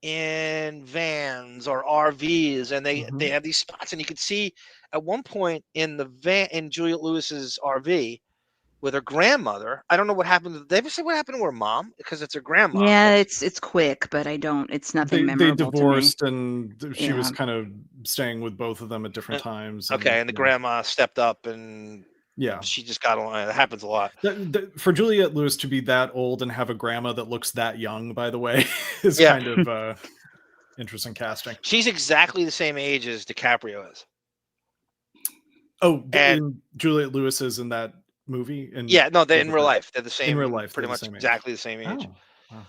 in vans or RVs, and they have these spots. And you could see at one point in the van in Juliette Lewis's RV with her grandmother. I don't know what happened. Did they ever say what happened to her mom? Because it's her grandma. Yeah, it's quick, but it's nothing memorable. They divorced, to me. and she was kind of staying with both of them at different times. And the grandma stepped up, and she just got along. It happens a lot. For Juliette Lewis to be that old and have a grandma that looks that young, by the way, is kind of interesting casting. She's exactly the same age as DiCaprio is. Oh, and Juliette Lewis is in that movie? They're in real life. They're the same. In real life, pretty much exactly the same age. Oh,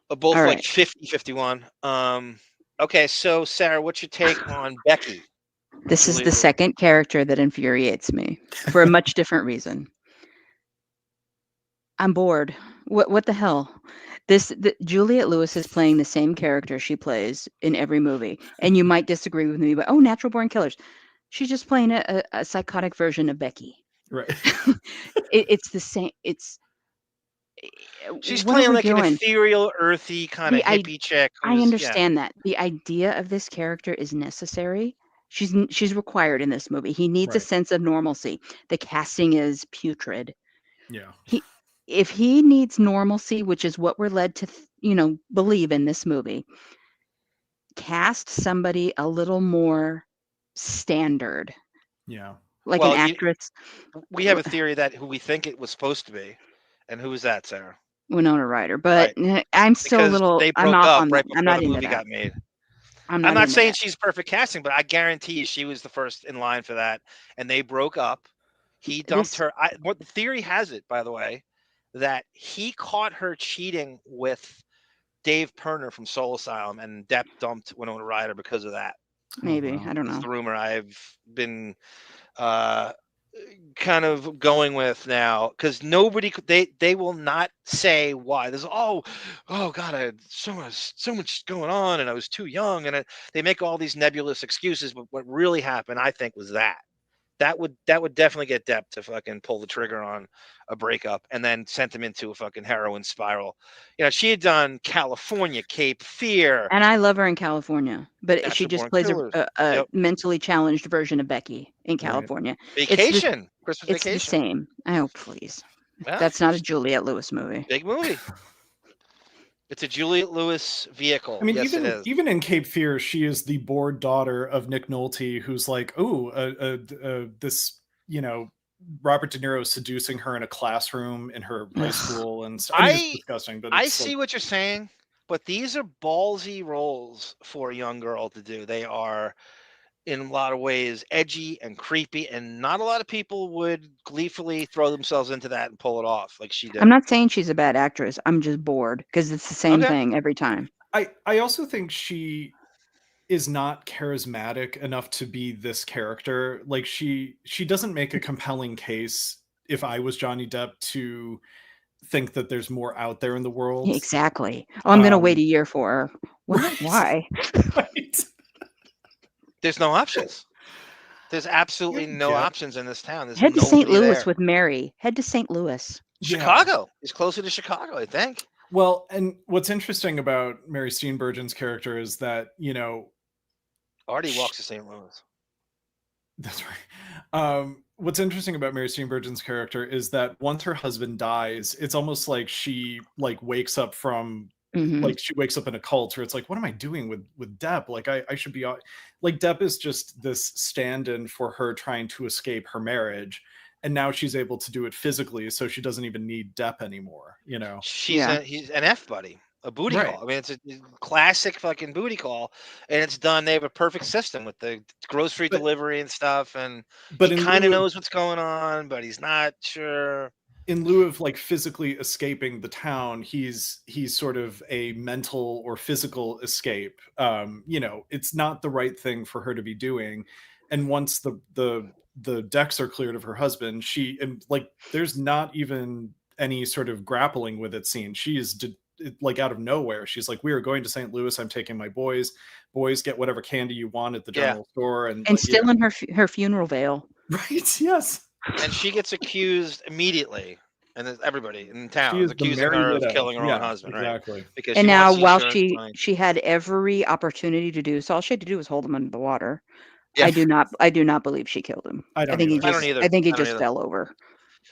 wow. Both like 50, 51. Okay, so Sarah, what's your take on Becky? This is the second character that infuriates me for a much different reason. I'm bored. What the hell? Juliette Lewis is playing the same character she plays in every movie, and you might disagree with me, but Natural Born Killers. She's just playing a psychotic version of Becky. Right. It's the same. She's playing like an ethereal, earthy kind of hippie chick. I understand that. The idea of this character is necessary. She's required in this movie. He needs a sense of normalcy. The casting is putrid. Yeah. If he needs normalcy, which is what we're led to, believe in this movie, cast somebody a little more standard. Yeah. Like an actress. We have a theory that who we think it was supposed to be. And who is that, Sarah? Winona Ryder. But I'm still a little. They broke I'm up on right I'm before not the into movie that. got made. I'm not into saying that. she's perfect casting, but I guarantee you she was the first in line for that, and they broke up. He dumped her. What the theory has it, by the way, that he caught her cheating with Dave Pirner from Soul Asylum, and Depp dumped Winona Ryder because of that. Maybe. I don't know. That's the rumor I've been kind of going with now, because nobody could, they will not say why. There's oh god, I had so much going on and I was too young, and they make all these nebulous excuses, but what really happened, I think, was that would definitely get Depp to fucking pull the trigger on a breakup, and then sent him into a fucking heroin spiral. You know, she had done California, Cape Fear, and I love her in California, but Natural she just Born plays Killers. a mentally challenged version of Becky in California. Vacation, Christmas It's Vacation. the same. Oh, please. Yeah. That's not a Juliette Lewis movie. Big movie. It's a Juliette Lewis vehicle. I mean, yes, it is. even in Cape Fear, she is the bored daughter of Nick Nolte, who's like, this, you know, Robert De Niro seducing her in a classroom in her high school, and I mean, it's disgusting. But I see what you're saying, but these are ballsy roles for a young girl to do. They are, in a lot of ways, edgy and creepy, and not a lot of people would gleefully throw themselves into that and pull it off like she did. I'm not saying she's a bad actress. I'm just bored because it's the same thing every time. I also think she is not charismatic enough to be this character. Like she doesn't make a compelling case, if I was Johnny Depp, to think that there's more out there in the world. Exactly. Oh, I'm gonna wait a year for her. Why? Right. There's no options. There's absolutely no options in this town. There's Head to St. nobody Louis there. with Mary. Head to St. Louis. Chicago is closer to Chicago, I think. Well, and what's interesting about Mary Steenburgen's character is that, you know, Artie walks to St. Louis. That's right. What's interesting about Mary Steenburgen's character is that once her husband dies, it's almost like she wakes up from like she wakes up in a cult, where it's like, what am I doing with Depp? Like I should be like, Depp is just this stand-in for her trying to escape her marriage, and now she's able to do it physically, so she doesn't even need Depp anymore. You know, he's an F buddy. A booty call. I mean, it's a classic fucking booty call, and it's done. They have a perfect system with the grocery delivery and stuff, and he kind of knows what's going on, but he's not sure. In lieu of like physically escaping the town, he's sort of a mental or physical escape. You know, it's not the right thing for her to be doing. And once the decks are cleared of her husband, there's not even any sort of grappling with it scene. She is like out of nowhere. She's like, we are going to St. Louis. I'm taking my boys. Boys, get whatever candy you want at the general store. And like, still in her funeral veil. Right. Yes. And she gets accused immediately, and everybody in town is accusing her of killing her own husband. Exactly. Right? Because and now, while she had every opportunity to do so, all she had to do was hold him under the water. Yeah. I do not believe she killed him. I think he just fell over.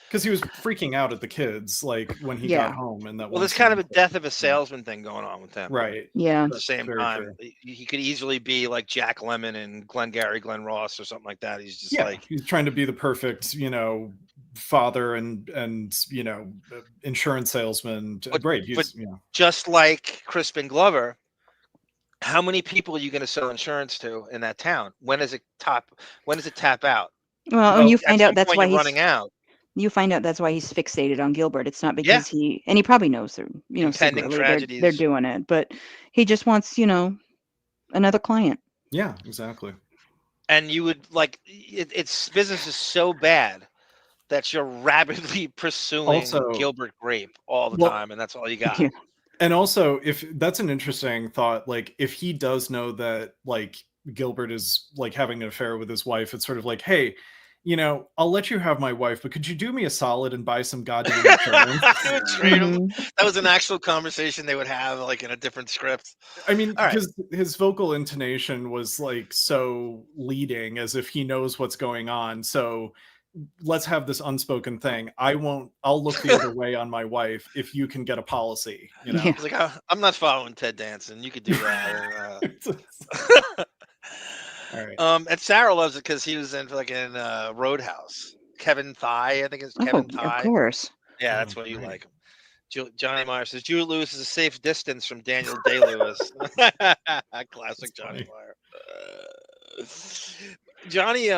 Because he was freaking out at the kids, like when he got home, and there's kind of a death of a salesman thing going on with him, right? Yeah. At the same time, he could easily be like Jack Lemmon and Glengarry Glen Ross or something like that. He's just he's trying to be the perfect, you know, father and you know, insurance salesman. Great, just like Crispin Glover. How many people are you going to sell insurance to in that town? When does it tap out? Well, and you find out that's why he's running out. You find out that's why he's fixated on Gilbert. It's not because he probably knows they're, you know, secretly they're doing it, but he just wants, you know, another client. Yeah, exactly. And you would like it's business is so bad that you're rapidly pursuing Gilbert Grape all the time, and that's all you got. Yeah. And also, if that's an interesting thought, like if he does know that like Gilbert is like having an affair with his wife, it's sort of like, hey, you know, I'll let you have my wife, but could you do me a solid and buy some goddamn insurance? That was an actual conversation they would have, like in a different script. I mean, because his vocal intonation was like so leading, as if he knows what's going on. So let's have this unspoken thing. I'll look the other way on my wife if you can get a policy. You know, it's like I'm not following Ted Danson. You could do that. All right. And Sara loves it because he was in Roadhouse. Kevin Thigh, I think it's Kevin Thigh. Of course. Yeah, that's what you like. Johnny Meyer says Juliette Lewis is a safe distance from Daniel Day-Lewis. Classic Johnny Meyer. Johnny,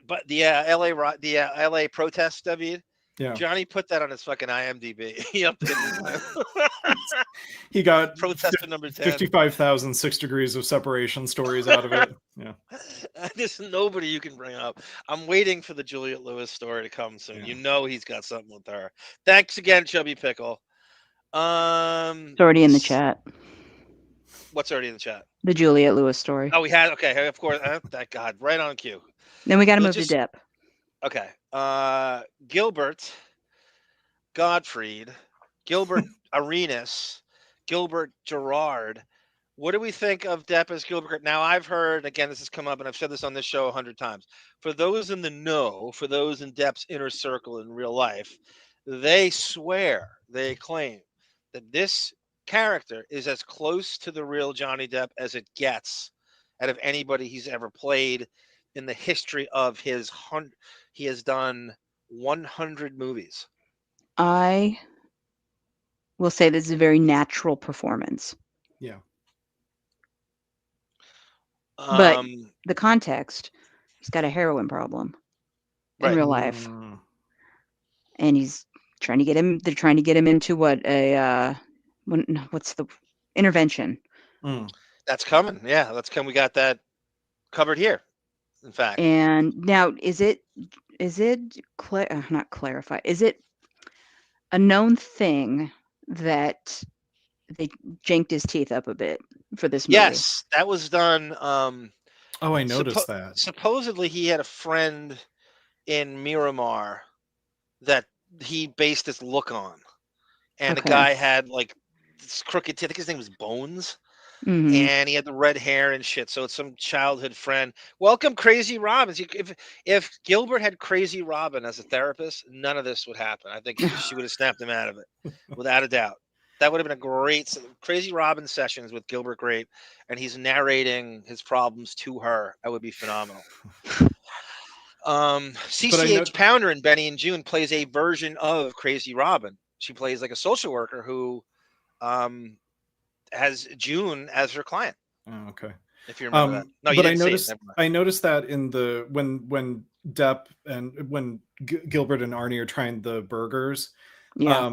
but the LA protest, David. Yeah. Johnny put that on his fucking IMDb. He got protester number 10. 55,000 6 degrees of separation stories out of it. Yeah. There's nobody you can bring up. I'm waiting for the Juliette Lewis story to come soon. Yeah. You know he's got something with her. Thanks again, Chubby Pickle. It's already in the chat. What's already in the chat? The Juliette Lewis story. Oh, we had, okay, of course. Thank God, right on cue. Then we got to move to Depp. Okay. Gilbert, Gottfried, Gilbert Arenas, Gilbert Gerard. What do we think of Depp as Gilbert? Now, I've heard, again, this has come up, and I've said this on this show 100 times. For those in the know, for those in Depp's inner circle in real life, they swear, they claim that this character is as close to the real Johnny Depp as it gets out of anybody he's ever played in the history of his he has done 100 movies. I will say this is a very natural performance. Yeah. But the context, he's got a heroin problem in real life. And he's trying to get him, they're trying to get him into what's the intervention? That's coming. Yeah, that's coming. We got that covered here. In fact, and now is it not clarified? Is it a known thing that they janked his teeth up a bit for this movie? Yes, that was done. Oh, I noticed that. Supposedly, he had a friend in Miramar that he based his look on, and the guy had like this crooked teeth. I think his name was Bones. Mm-hmm. And he had the red hair and shit. So it's some childhood friend. Welcome, Crazy Robin. If Gilbert had Crazy Robin as a therapist, none of this would happen. I think she would have snapped him out of it, without a doubt. That would have been a great Crazy Robin sessions with Gilbert Grape, and he's narrating his problems to her. That would be phenomenal. CCH Pounder in Benny and June plays a version of Crazy Robin. She plays like a social worker who has June as her client. Oh, okay. If you remember that. No, you but didn't I noticed that in the when Depp and when Gilbert and Arnie are trying the burgers. Yeah.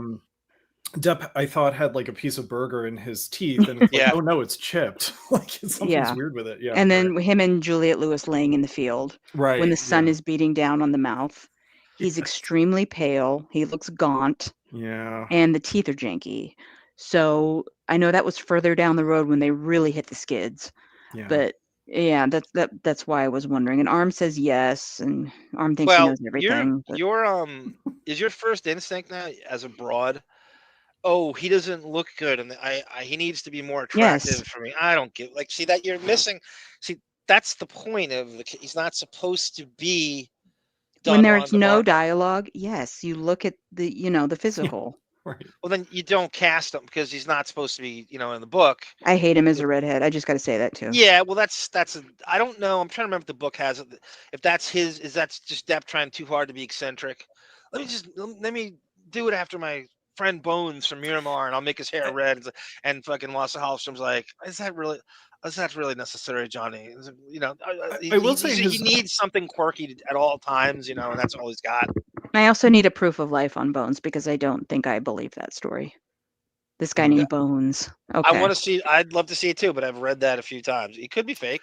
Depp, I thought, had like a piece of burger in his teeth, and it's like, oh no, it's chipped. Like something's weird with it. Yeah. And then him and Juliette Lewis laying in the field, right? When the sun is beating down on the mouth, he's extremely pale. He looks gaunt. Yeah. And the teeth are janky. So I know that was further down the road when they really hit the skids. Yeah. But yeah, that's why I was wondering. And Arm says yes, and Arm thinks he knows everything. Is your first instinct now as a broad? Oh, he doesn't look good, and he needs to be more attractive for me. I don't get see that you're missing. See, that's the point of he's not supposed to be. When there's no dialogue, yes, you look at the physical. Right. Well, then you don't cast him because he's not supposed to be, in the book. I hate him as a redhead. I just got to say that too. Yeah, well, I don't know. I'm trying to remember if the book has it. If that's that's just Depp trying too hard to be eccentric. Let me do it after my friend Bones from Miramar, and I'll make his hair red. And fucking Lasse Hallstrom's like, is that really necessary, Johnny? I will say he needs something quirky at all times, and that's all he's got. I also need a proof of life on Bones because I don't think I believe that story. This guy named Bones. Okay. I want to see. I'd love to see it too, but I've read that a few times. It could be fake.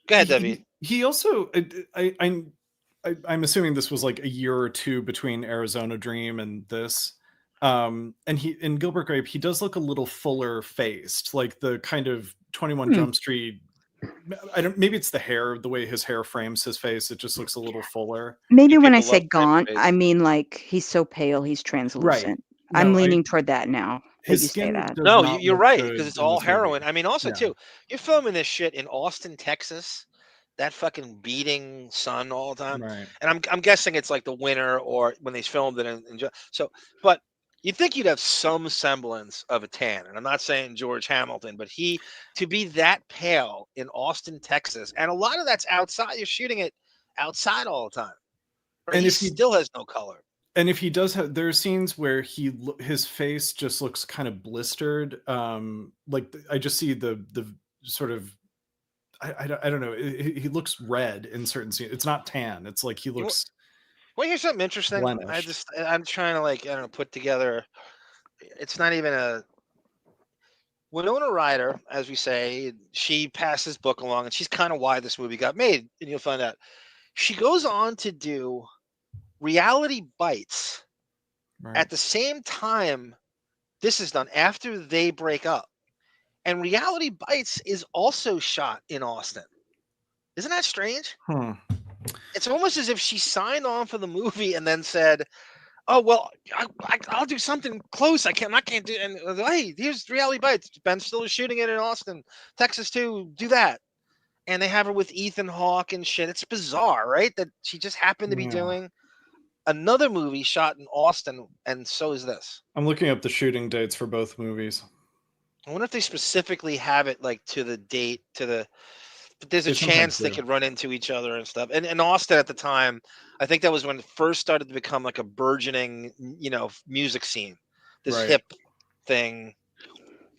Go ahead, Davyd. He also, I'm assuming this was like a year or two between Arizona Dream and this. And in Gilbert Grape, he does look a little fuller faced, like the kind of 21 Jump Street. Maybe it's the hair, the way his hair frames his face. It just looks a little fuller. Maybe when I say gaunt, I mean like he's so pale, he's translucent. Right. No, I'm leaning toward that now. His skin. No, you're right, because it's all heroin. I mean, also too, you're filming this shit in Austin, Texas. That fucking beating sun all the time. Right. And I'm guessing it's like the winter or when they filmed it but you'd think you'd have some semblance of a tan. And I'm not saying George Hamilton, but to be that pale in Austin, Texas, and a lot of that's outside. You're shooting it outside all the time. Right? And he still has no color. And if he does have, there are scenes where his face just looks kind of blistered. Like I just see the sort of, I don't know. He looks red in certain scenes. It's not tan. It's like he looks. Well, here's something interesting. blemished. I'm trying to like, I don't know, put together. It's not even a. Winona Ryder, as we say, she passed this book along, and she's kind of why this movie got made. And you'll find out she goes on to do Reality Bites at the same time this is done, after they break up. And Reality Bites is also shot in Austin. Isn't that strange? It's almost as if she signed on for the movie and then said, "Oh well, I'll do something close. I can't do." And hey, here's Reality Bites. Ben Stiller's shooting it in Austin, Texas too. Do that. And they have her with Ethan Hawke and shit. It's bizarre, right? That she just happened to be doing another movie shot in Austin, and so is this. I'm looking up the shooting dates for both movies. I wonder if they specifically have it like to the date, but there's a chance they could run into each other and stuff. And Austin at the time, I think that was when it first started to become like a burgeoning, music scene. This hip thing.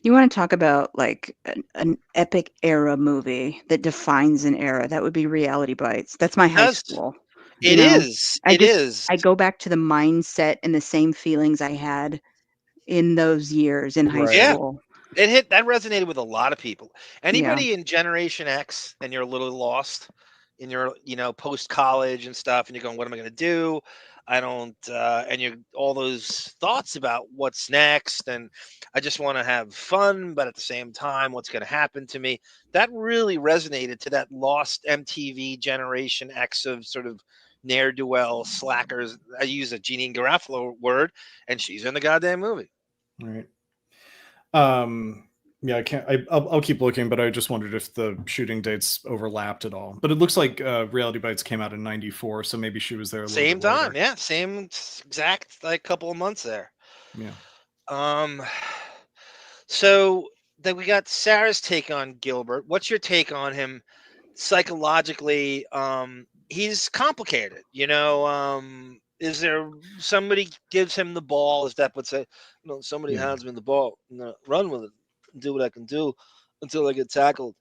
You want to talk about like an epic era movie that defines an era? That would be Reality Bites. That's my high school. It is. I go back to the mindset and the same feelings I had in those years in high school. That resonated with a lot of people. Anybody in Generation X, and you're a little lost in your, post college and stuff, and you're going, what am I going to do? I don't, and you're all those thoughts about what's next, and I just want to have fun, but at the same time, what's going to happen to me? That really resonated to that lost MTV Generation X of sort of ne'er-do-well slackers. I use a Jeanine Garofalo word, and she's in the goddamn movie. Right. Yeah, I can't. I'll keep looking, but I just wondered if the shooting dates overlapped at all. But it looks like Reality Bites came out in '94, so maybe she was there. Same time, yeah, same exact like couple of months there. Yeah. So then we got Sarah's take on Gilbert. What's your take on him psychologically? He's complicated, Is there somebody gives him the ball, as Depp would say? Somebody hands me the ball, run with it, do what I can do until I get tackled.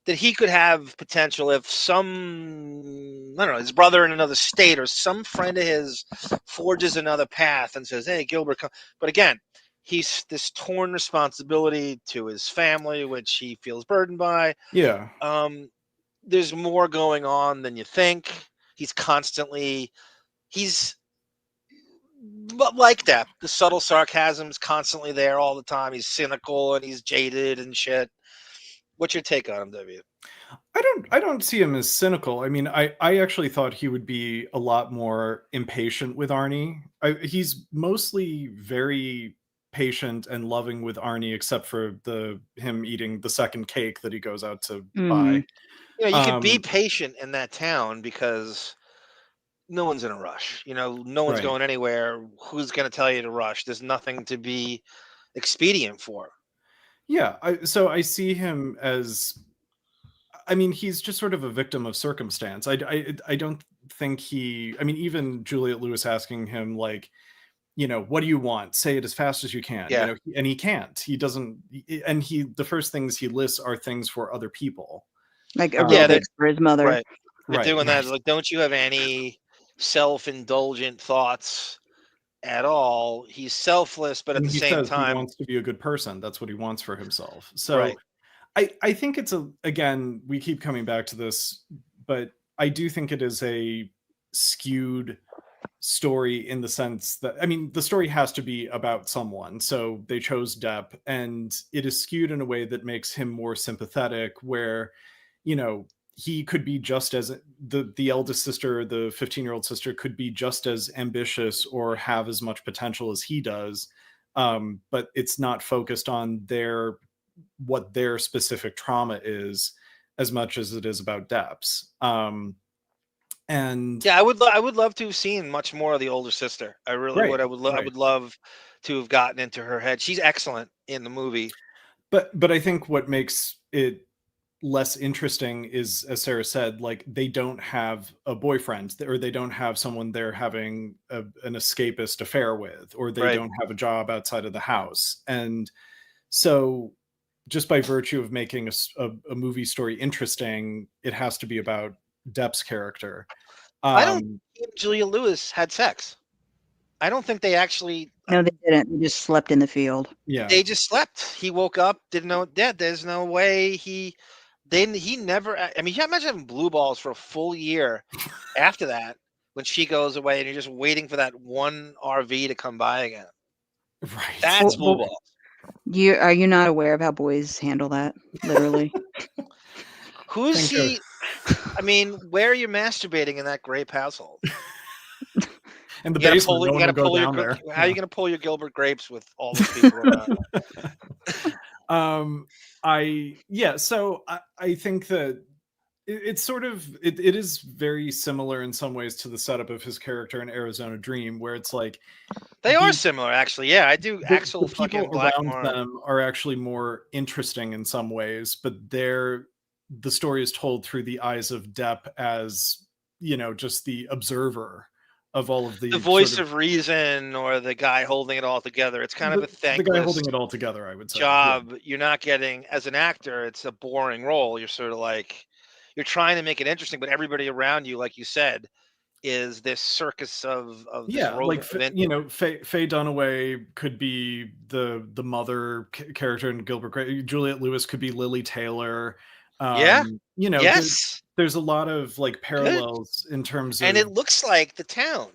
That he could have potential if his brother in another state or some friend of his forges another path and says, "Hey, Gilbert, come." But again, he's this torn responsibility to his family, which he feels burdened by. Yeah. There's more going on than you think. But like that, the subtle sarcasm's constantly there all the time. He's cynical and he's jaded and shit. What's your take on him, Davyd? I don't see him as cynical. I mean, I actually thought he would be a lot more impatient with Arnie. He's mostly very patient and loving with Arnie, except for him eating the second cake that he goes out to buy. Yeah, you can be patient in that town because no one's in a rush. No one's going anywhere. Who's going to tell you to rush? There's nothing to be expedient for. Yeah, so I see him as, I mean, he's just sort of a victim of circumstance. I don't think even Juliette Lewis asking him, like, what do you want? Say it as fast as you can. Yeah. And he can't. He doesn't. And the first things he lists are things for other people. Like aerobics for his mother. Right. They're doing that. Like, don't you have any self-indulgent thoughts at all? He's selfless, but at the same time, he wants to be a good person. That's what he wants for himself. So I think it's again, we keep coming back to this, but I do think it is a skewed story in the sense that, the story has to be about someone. So they chose Depp, and it is skewed in a way that makes him more sympathetic, where, he could be just as the eldest sister, the 15-year-old sister, could be just as ambitious or have as much potential as he does. But it's not focused on what their specific trauma is as much as it is about Depp's. And yeah, I would love to have seen much more of the older sister. I really would. I would love to have gotten into her head. She's excellent in the movie. But I think what makes it less interesting is, as Sarah said, like they don't have a boyfriend, or they don't have someone they're having an escapist affair with, or they don't have a job outside of the house. And so just by virtue of making a movie story interesting, it has to be about Depp's character. I don't think Julia Lewis had sex. I don't think they actually. No, they didn't. They just slept in the field. Yeah, they just slept. He woke up, didn't know. Yeah, there's no way he never. I mean, you imagine having blue balls for a full year after that, when she goes away, and you're just waiting for that one RV to come by again. Right. That's blue balls. Are you not aware of how boys handle that? Literally. Who's he? I mean, where are you masturbating in that Grape household? And the basement, no one will go down there. How are you going to pull your Gilbert Grapes with all those people around? So I think that it's sort of it is very similar in some ways to the setup of his character in Arizona Dream, where it's like they are similar, actually. Yeah, I do. Axel, the people around them are actually more interesting in some ways, but the story is told through the eyes of Depp as, you know, just the observer of all of the voice of reason, or the guy holding it all together. It's kind of a thankless the guy holding it all together, I would say. Job. Yeah. You're not getting, as an actor, it's a boring role. You're sort of like, you're trying to make it interesting, but everybody around you, like you said, is this circus of like, you know, Faye Dunaway could be the mother character in Gilbert Grape. Juliette Lewis could be Lily Taylor. You know, there's a lot of like parallels in terms of, and it looks like the town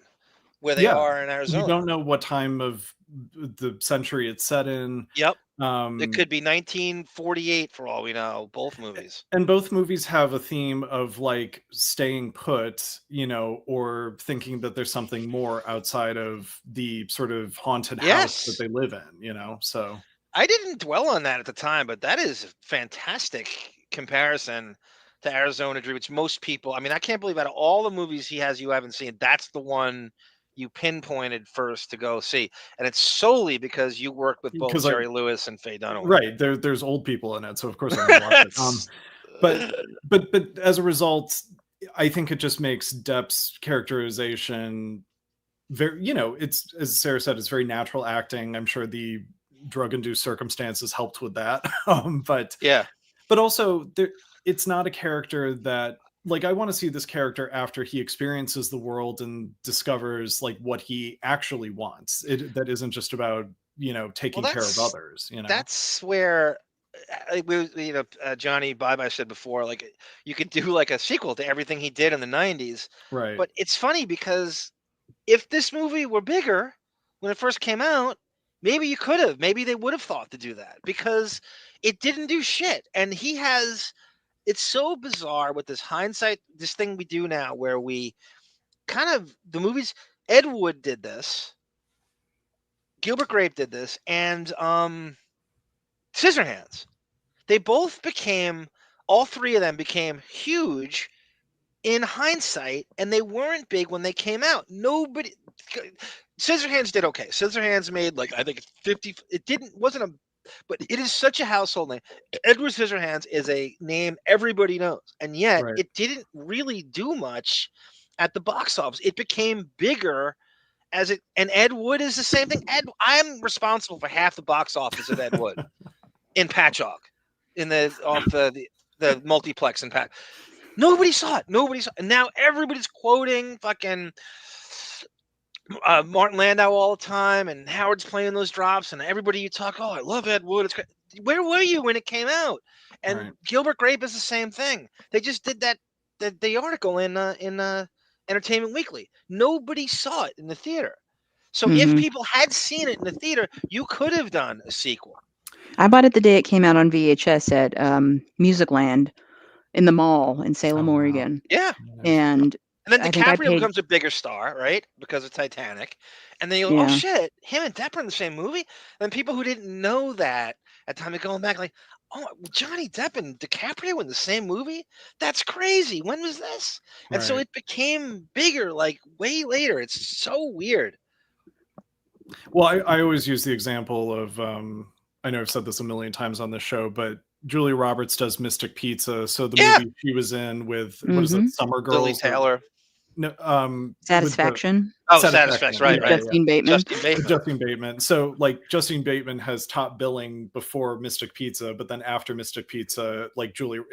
where they are in Arizona. You don't know what time of the century it's set in. Yep. It could be 1948 for all we know, both movies. And both movies have a theme of like staying put, you know, or thinking that there's something more outside of the sort of haunted house that they live in, you know. So I didn't dwell on that at the time, but that is a fantastic comparison to Arizona Dream, which most people, I mean, I can't believe out of all the movies he has you haven't seen, that's the one you pinpointed first to go see. And it's solely because you work with both Jerry Lewis and Faye Dunaway. Right. There's old people in it, so of course I'm gonna watch it. But as a result, I think it just makes Depp's characterization very, you know, it's, as Sarah said, it's very natural acting. I'm sure the drug-induced circumstances helped with that. But also it's not a character that, like, I want to see this character after he experiences the world and discovers like what he actually wants. That isn't just about, you know, taking care of others. You know, that's where Johnny Bye said before, like, you could do like a sequel to everything he did in the 90s. Right. But it's funny because if this movie were bigger when it first came out, maybe you could have. Maybe they would have thought to do that, because it didn't do shit. And he has. It's so bizarre with this hindsight, this thing we do now where we kind of, the movies, Ed Wood did this, Gilbert Grape did this, and Scissorhands. They both became, all three of them became huge in hindsight, and they weren't big when they came out. Nobody, Scissorhands did okay. Scissorhands made like, I think 50, but it is such a household name. Edward Scissorhands is a name everybody knows, and yet it didn't really do much at the box office. It became bigger as it, and Ed Wood is the same thing. I'm responsible for half the box office of Ed Wood in Patchogue, in the multiplex in Patchogue. Nobody saw it. And now everybody's quoting fucking Martin Landau all the time, and Howard's playing those drops, and everybody you talk, oh, I love Ed Wood. It's great. Where were you when it came out? And Gilbert Grape is the same thing. They just did the article in Entertainment Weekly. Nobody saw it in the theater. So if people had seen it in the theater, you could have done a sequel. I bought it the day it came out on VHS at Musicland in the mall in Salem, Oregon. Yeah. And then DiCaprio becomes a bigger star, right? Because of Titanic. And then you go, oh shit, him and Depp are in the same movie? And people who didn't know that at the time of going back, like, oh, Johnny Depp and DiCaprio in the same movie? That's crazy. When was this? And so it became bigger, like, way later. It's so weird. Well, I always use the example of, I know I've said this a million times on this show, but Julia Roberts does Mystic Pizza. So the movie she was in with what is it, Summer Girls? Lily Taylor. No, Satisfaction. Satisfaction. Right. Justine Bateman. Justine Bateman. So like Justine Bateman has top billing before Mystic Pizza, but then after Mystic Pizza, like Julia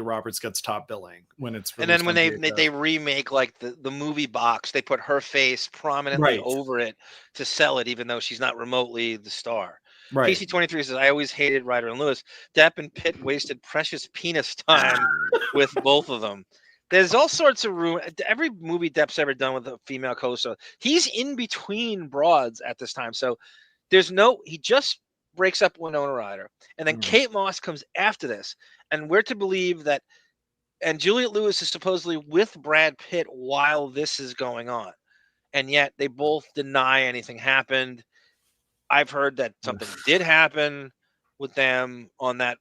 Roberts gets top billing when it's released. And then when they remake like the movie box, they put her face prominently over it to sell it, even though she's not remotely the star. Right. PC23 says, I always hated Ryder and Lewis. Depp and Pitt wasted precious penis time with both of them. There's all sorts of room. Every movie Depp's ever done with a female co-star, he's in between broads at this time. So he just breaks up Winona Ryder. And then Kate Moss comes after this. And we're to believe that, and Juliette Lewis is supposedly with Brad Pitt while this is going on. And yet they both deny anything happened. I've heard that something did happen with them on that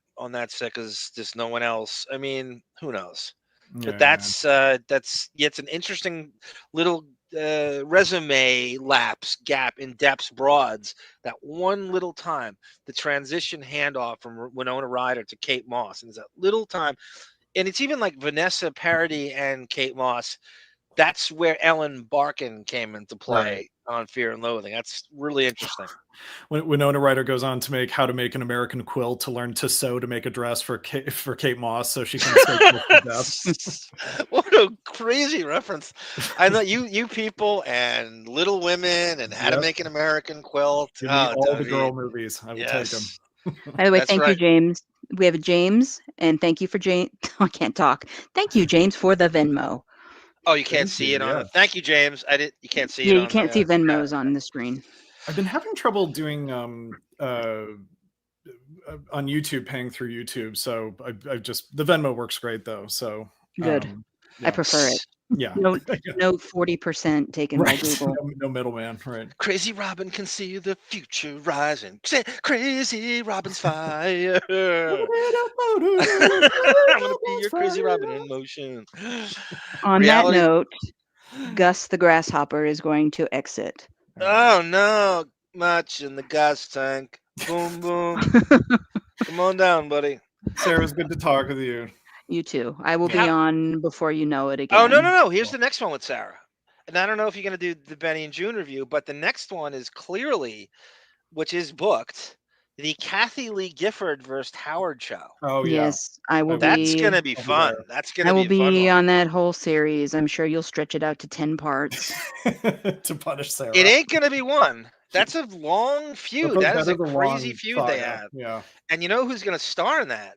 set because there's no one else. I mean, who knows? But that's it's an interesting little resume gap in Depp's broads. That one little time, the transition handoff from Winona Ryder to Kate Moss, and there's that little time, and it's even like Vanessa Paradis and Kate Moss. That's where Ellen Barkin came into play on Fear and Loathing. That's really interesting. When Winona Ryder goes on to make How to Make an American Quilt to learn to sew to make a dress for Kate Moss so she can sew. What a crazy reference. I know you people and Little Women and How to Make an American Quilt. All the girl movies. I will take them. By the way, thank you, James. We have a James, and thank you for James. I can't talk. Thank you, James, for the Venmo. Oh, you can't see it on. Thank you, James. You can't see it. Yeah, you can't see Venmos on the screen. I've been having trouble doing on YouTube, paying through YouTube. So I just the Venmo works great though. So good. I prefer it. Yeah. No 40% taken by Google. No middleman. Right. Crazy Robin can see the future rising. Crazy Robin's fire. I'm gonna be your Crazy Robin in motion. On that note, Gus the Grasshopper is going to exit. Oh no! Much in the gas tank. Boom boom. Come on down, buddy. Sarah, it was good to talk with you. You too. I will be on before you know it again. Oh, no. Here's the next one with Sarah. And I don't know if you're going to do the Benny and June review, but the next one is clearly, which is booked, the Kathy Lee Gifford versus Howard show. Oh, yeah. Yes, I will That's going to be fun. That's going to be I will be on that whole series. I'm sure you'll stretch it out to 10 parts. To punish Sarah. It ain't going to be one. That's a long feud. That is a crazy feud they have. Yeah. And you know who's going to star in that?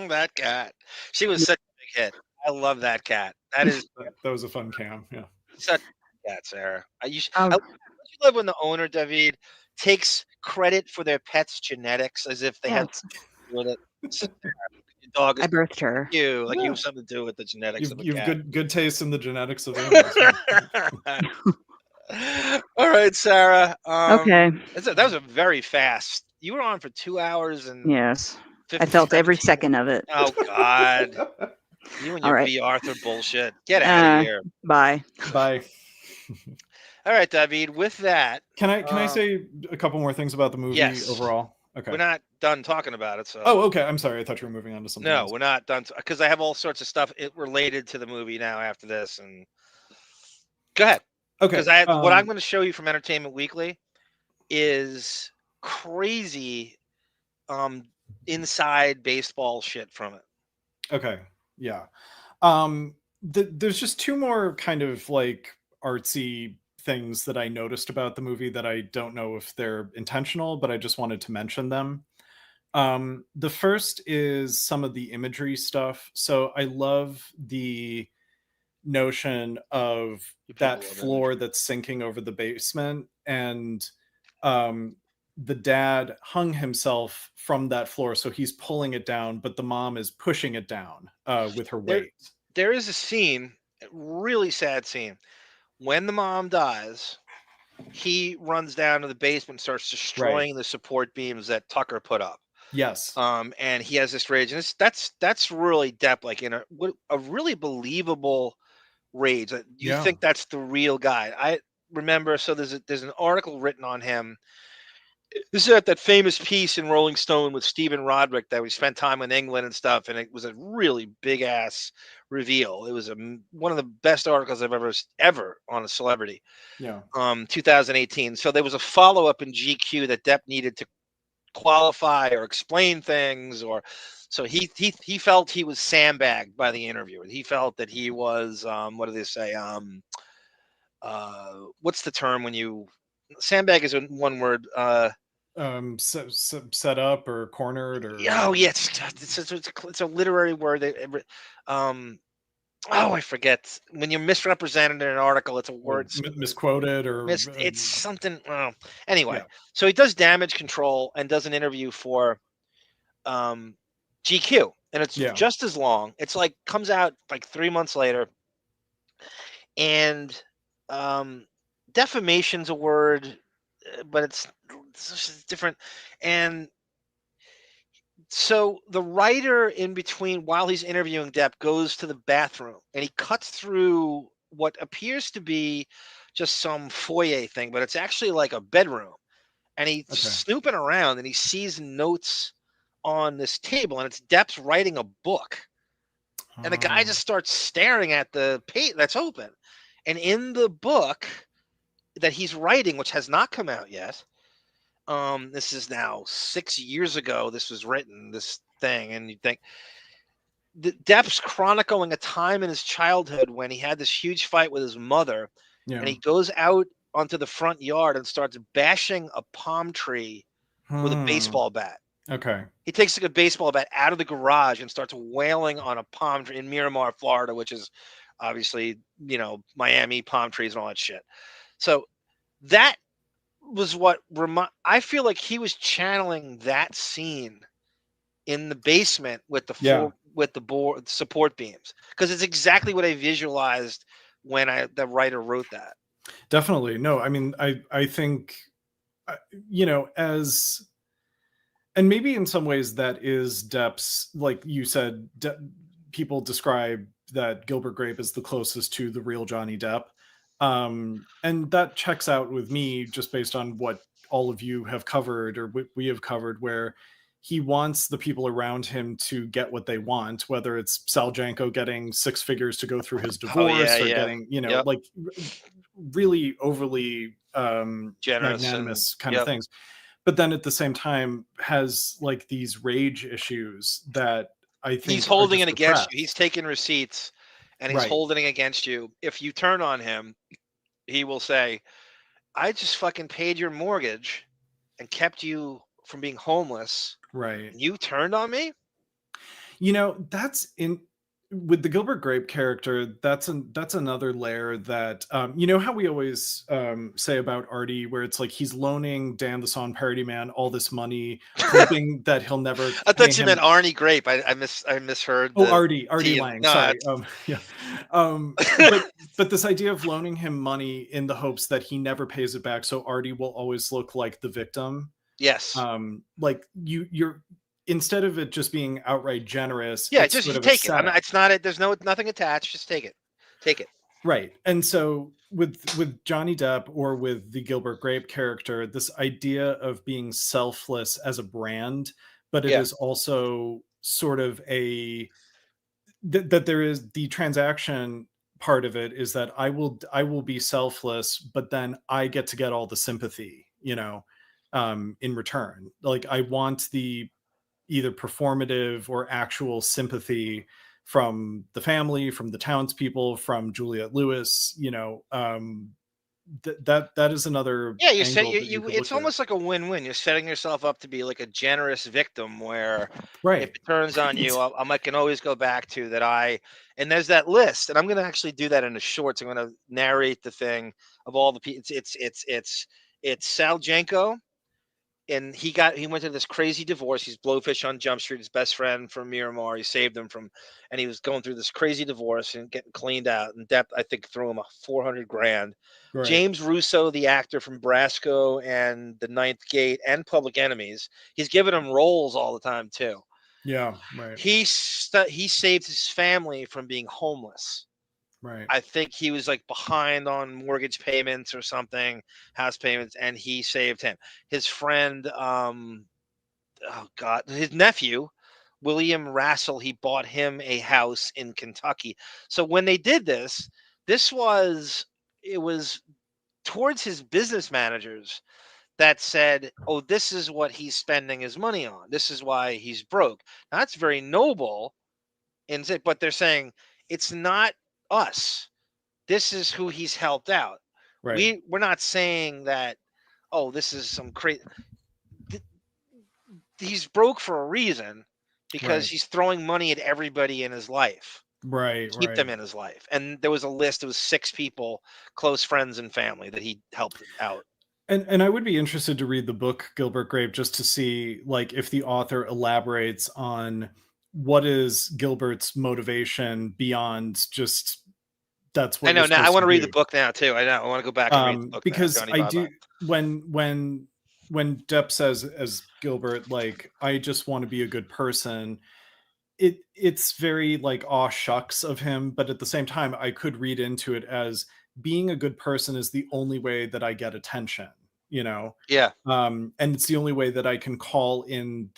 That cat. She was such a big hit. I love that cat. That was a fun cam. Yeah. Such a cat, Sarah. You love when the owner, Davyd, takes credit for their pet's genetics as if they had something to do with it. Dog I birthed her. You have something to do with the genetics of the cat. You've good taste in the genetics of animals. All right, Sarah. Okay. That was a very fast. You were on for 2 hours and yes. I felt every second of it. Oh God. You and your B. Arthur bullshit. Get out of here. Bye. Bye. All right, Davyd. With that, can I say a couple more things about the movie overall? Okay. We're not done talking about it. So. Oh, okay. I'm sorry. I thought you were moving on to something else. We're not done because I have all sorts of stuff related to the movie now after this. And go ahead. Okay. Because what I'm going to show you from Entertainment Weekly is crazy inside baseball shit from it. Okay. Yeah. There's just two more kind of like artsy things that I noticed about the movie that I don't know if they're intentional, but I just wanted to mention them. The first is some of the imagery stuff. So I love the notion of that floor that's sinking over the basement, and the dad hung himself from that floor, so he's pulling it down, but the mom is pushing it down with her weight. There is a scene, a really sad scene, when the mom dies. He runs down to the basement and starts destroying the support beams that Tucker put up. Yes. And he has this rage, and that's really Depp, like in a really believable rage. You think that's the real guy. remember, so there's an article written on him. This is at that famous piece in Rolling Stone with Stephen Roderick that we spent time in England and stuff, and it was a really big ass reveal. It was one of the best articles I've ever on a celebrity. Yeah. 2018. So there was a follow up in GQ that Depp needed to qualify or explain things, or so he felt he was sandbagged by the interviewer. He felt that he was what do they say? What's the term when you sandbag is one word? Set up or cornered or oh yeah, it's a literary word. I forget when you're misrepresented in an article. It's a word misquoted or it's something. Anyway, so he does damage control and does an interview for GQ, and it's just as long. It's like comes out like 3 months later, and defamation's a word, but it's different. And so the writer in between, while he's interviewing Depp, goes to the bathroom and he cuts through what appears to be just some foyer thing, but it's actually like a bedroom. And he's snooping around and he sees notes on this table, and it's Depp's writing a book. And the guy just starts staring at the page that's open. And in the book that he's writing, which has not come out yet, this is now 6 years ago, this was written, this thing, and you think Depp's chronicling a time in his childhood when he had this huge fight with his mother, and he goes out onto the front yard and starts bashing a palm tree with a baseball bat. Okay. He takes like a baseball bat out of the garage and starts wailing on a palm tree in Miramar, Florida, which is obviously, Miami, palm trees and all that shit. So that was what I feel like he was channeling that scene in the basement with the board support beams, because it's exactly what I visualized when the writer wrote that. Definitely. No, I mean, I think, and maybe in some ways that is Depp's, like you said, people describe that Gilbert Grape is the closest to the real Johnny Depp. And that checks out with me just based on what all of you have covered or we have covered, where he wants the people around him to get what they want, whether it's Sal Janko getting 6 figures to go through his divorce or getting, like really overly generous magnanimous kind of things. But then at the same time has like these rage issues that I think he's holding it against you. He's taking receipts and he's holding it against you. If you turn on him, he will say, I just fucking paid your mortgage and kept you from being homeless. Right. You turned on me? That's with the Gilbert Grape character, that's another layer that, how we always say about Artie, where it's like he's loaning Dan the Song Parody Man all this money, hoping that he'll never. I thought you meant Arnie Grape. I misheard. Artie Lang. No, sorry. But this idea of loaning him money in the hopes that he never pays it back, so Artie will always look like the victim. Yes. Like you're. Instead of it just being outright generous, just take it. It's not. There's nothing attached. Just take it. Right. And so with Johnny Depp or with the Gilbert Grape character, this idea of being selfless as a brand, but it is also sort of that there is the transaction part of it is that I will be selfless, but then I get to get all the sympathy, in return. Like I want the either performative or actual sympathy from the family, from the townspeople, from Juliette Lewis, that is another. Yeah, it's almost like a win-win. You're setting yourself up to be like a generous victim where if it turns on you, I can always go back to that. And there's that list, and I'm going to actually do that in the shorts. I'm going to narrate the thing of all the people. It's Sal Janko. And he went to this crazy divorce. He's Blowfish on Jump Street, his best friend from Miramar. He saved him and he was going through this crazy divorce and getting cleaned out. And Depp, I think, threw him $400,000. Right. James Russo, the actor from Brasco and The Ninth Gate and Public Enemies, he's giving him roles all the time too. Yeah, right. He saved his family from being homeless. Right. I think he was like behind on mortgage payments or something, house payments, and he saved him. His friend, his nephew, William Rassel, he bought him a house in Kentucky. So when they did this, it was towards his business managers that said, "Oh, this is what he's spending his money on. This is why he's broke." Now, that's very noble, but they're saying it's not us. This is who he's helped out. Right. We're not saying that, oh, this is some crazy. He's broke for a reason because he's throwing money at everybody in his life. Right. Keep them in his life. And there was a list. It was 6 people, close friends and family, that he helped out. And I would be interested to read the book Gilbert Grape just to see like if the author elaborates on what is Gilbert's motivation beyond just that's what I know. Now I want to read the do. book now too. I know. I want to go back and read the book because now, I do when Depp says as Gilbert, like, I just want to be a good person, it's very like aw shucks of him, but at the same time I could read into it as being a good person is the only way that I get attention, you know? Yeah. And it's the only way that I can call in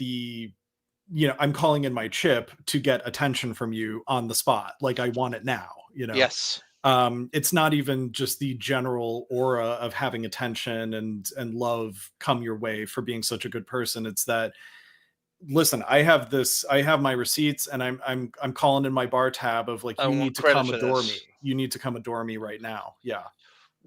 I'm calling in my chip to get attention from you on the spot. Like I want it now, you know? Yes. It's not even just the general aura of having attention and love come your way for being such a good person. It's that, listen, I have my receipts and I'm calling in my bar tab of like, you need to come adore me. You need to come adore me right now. Yeah.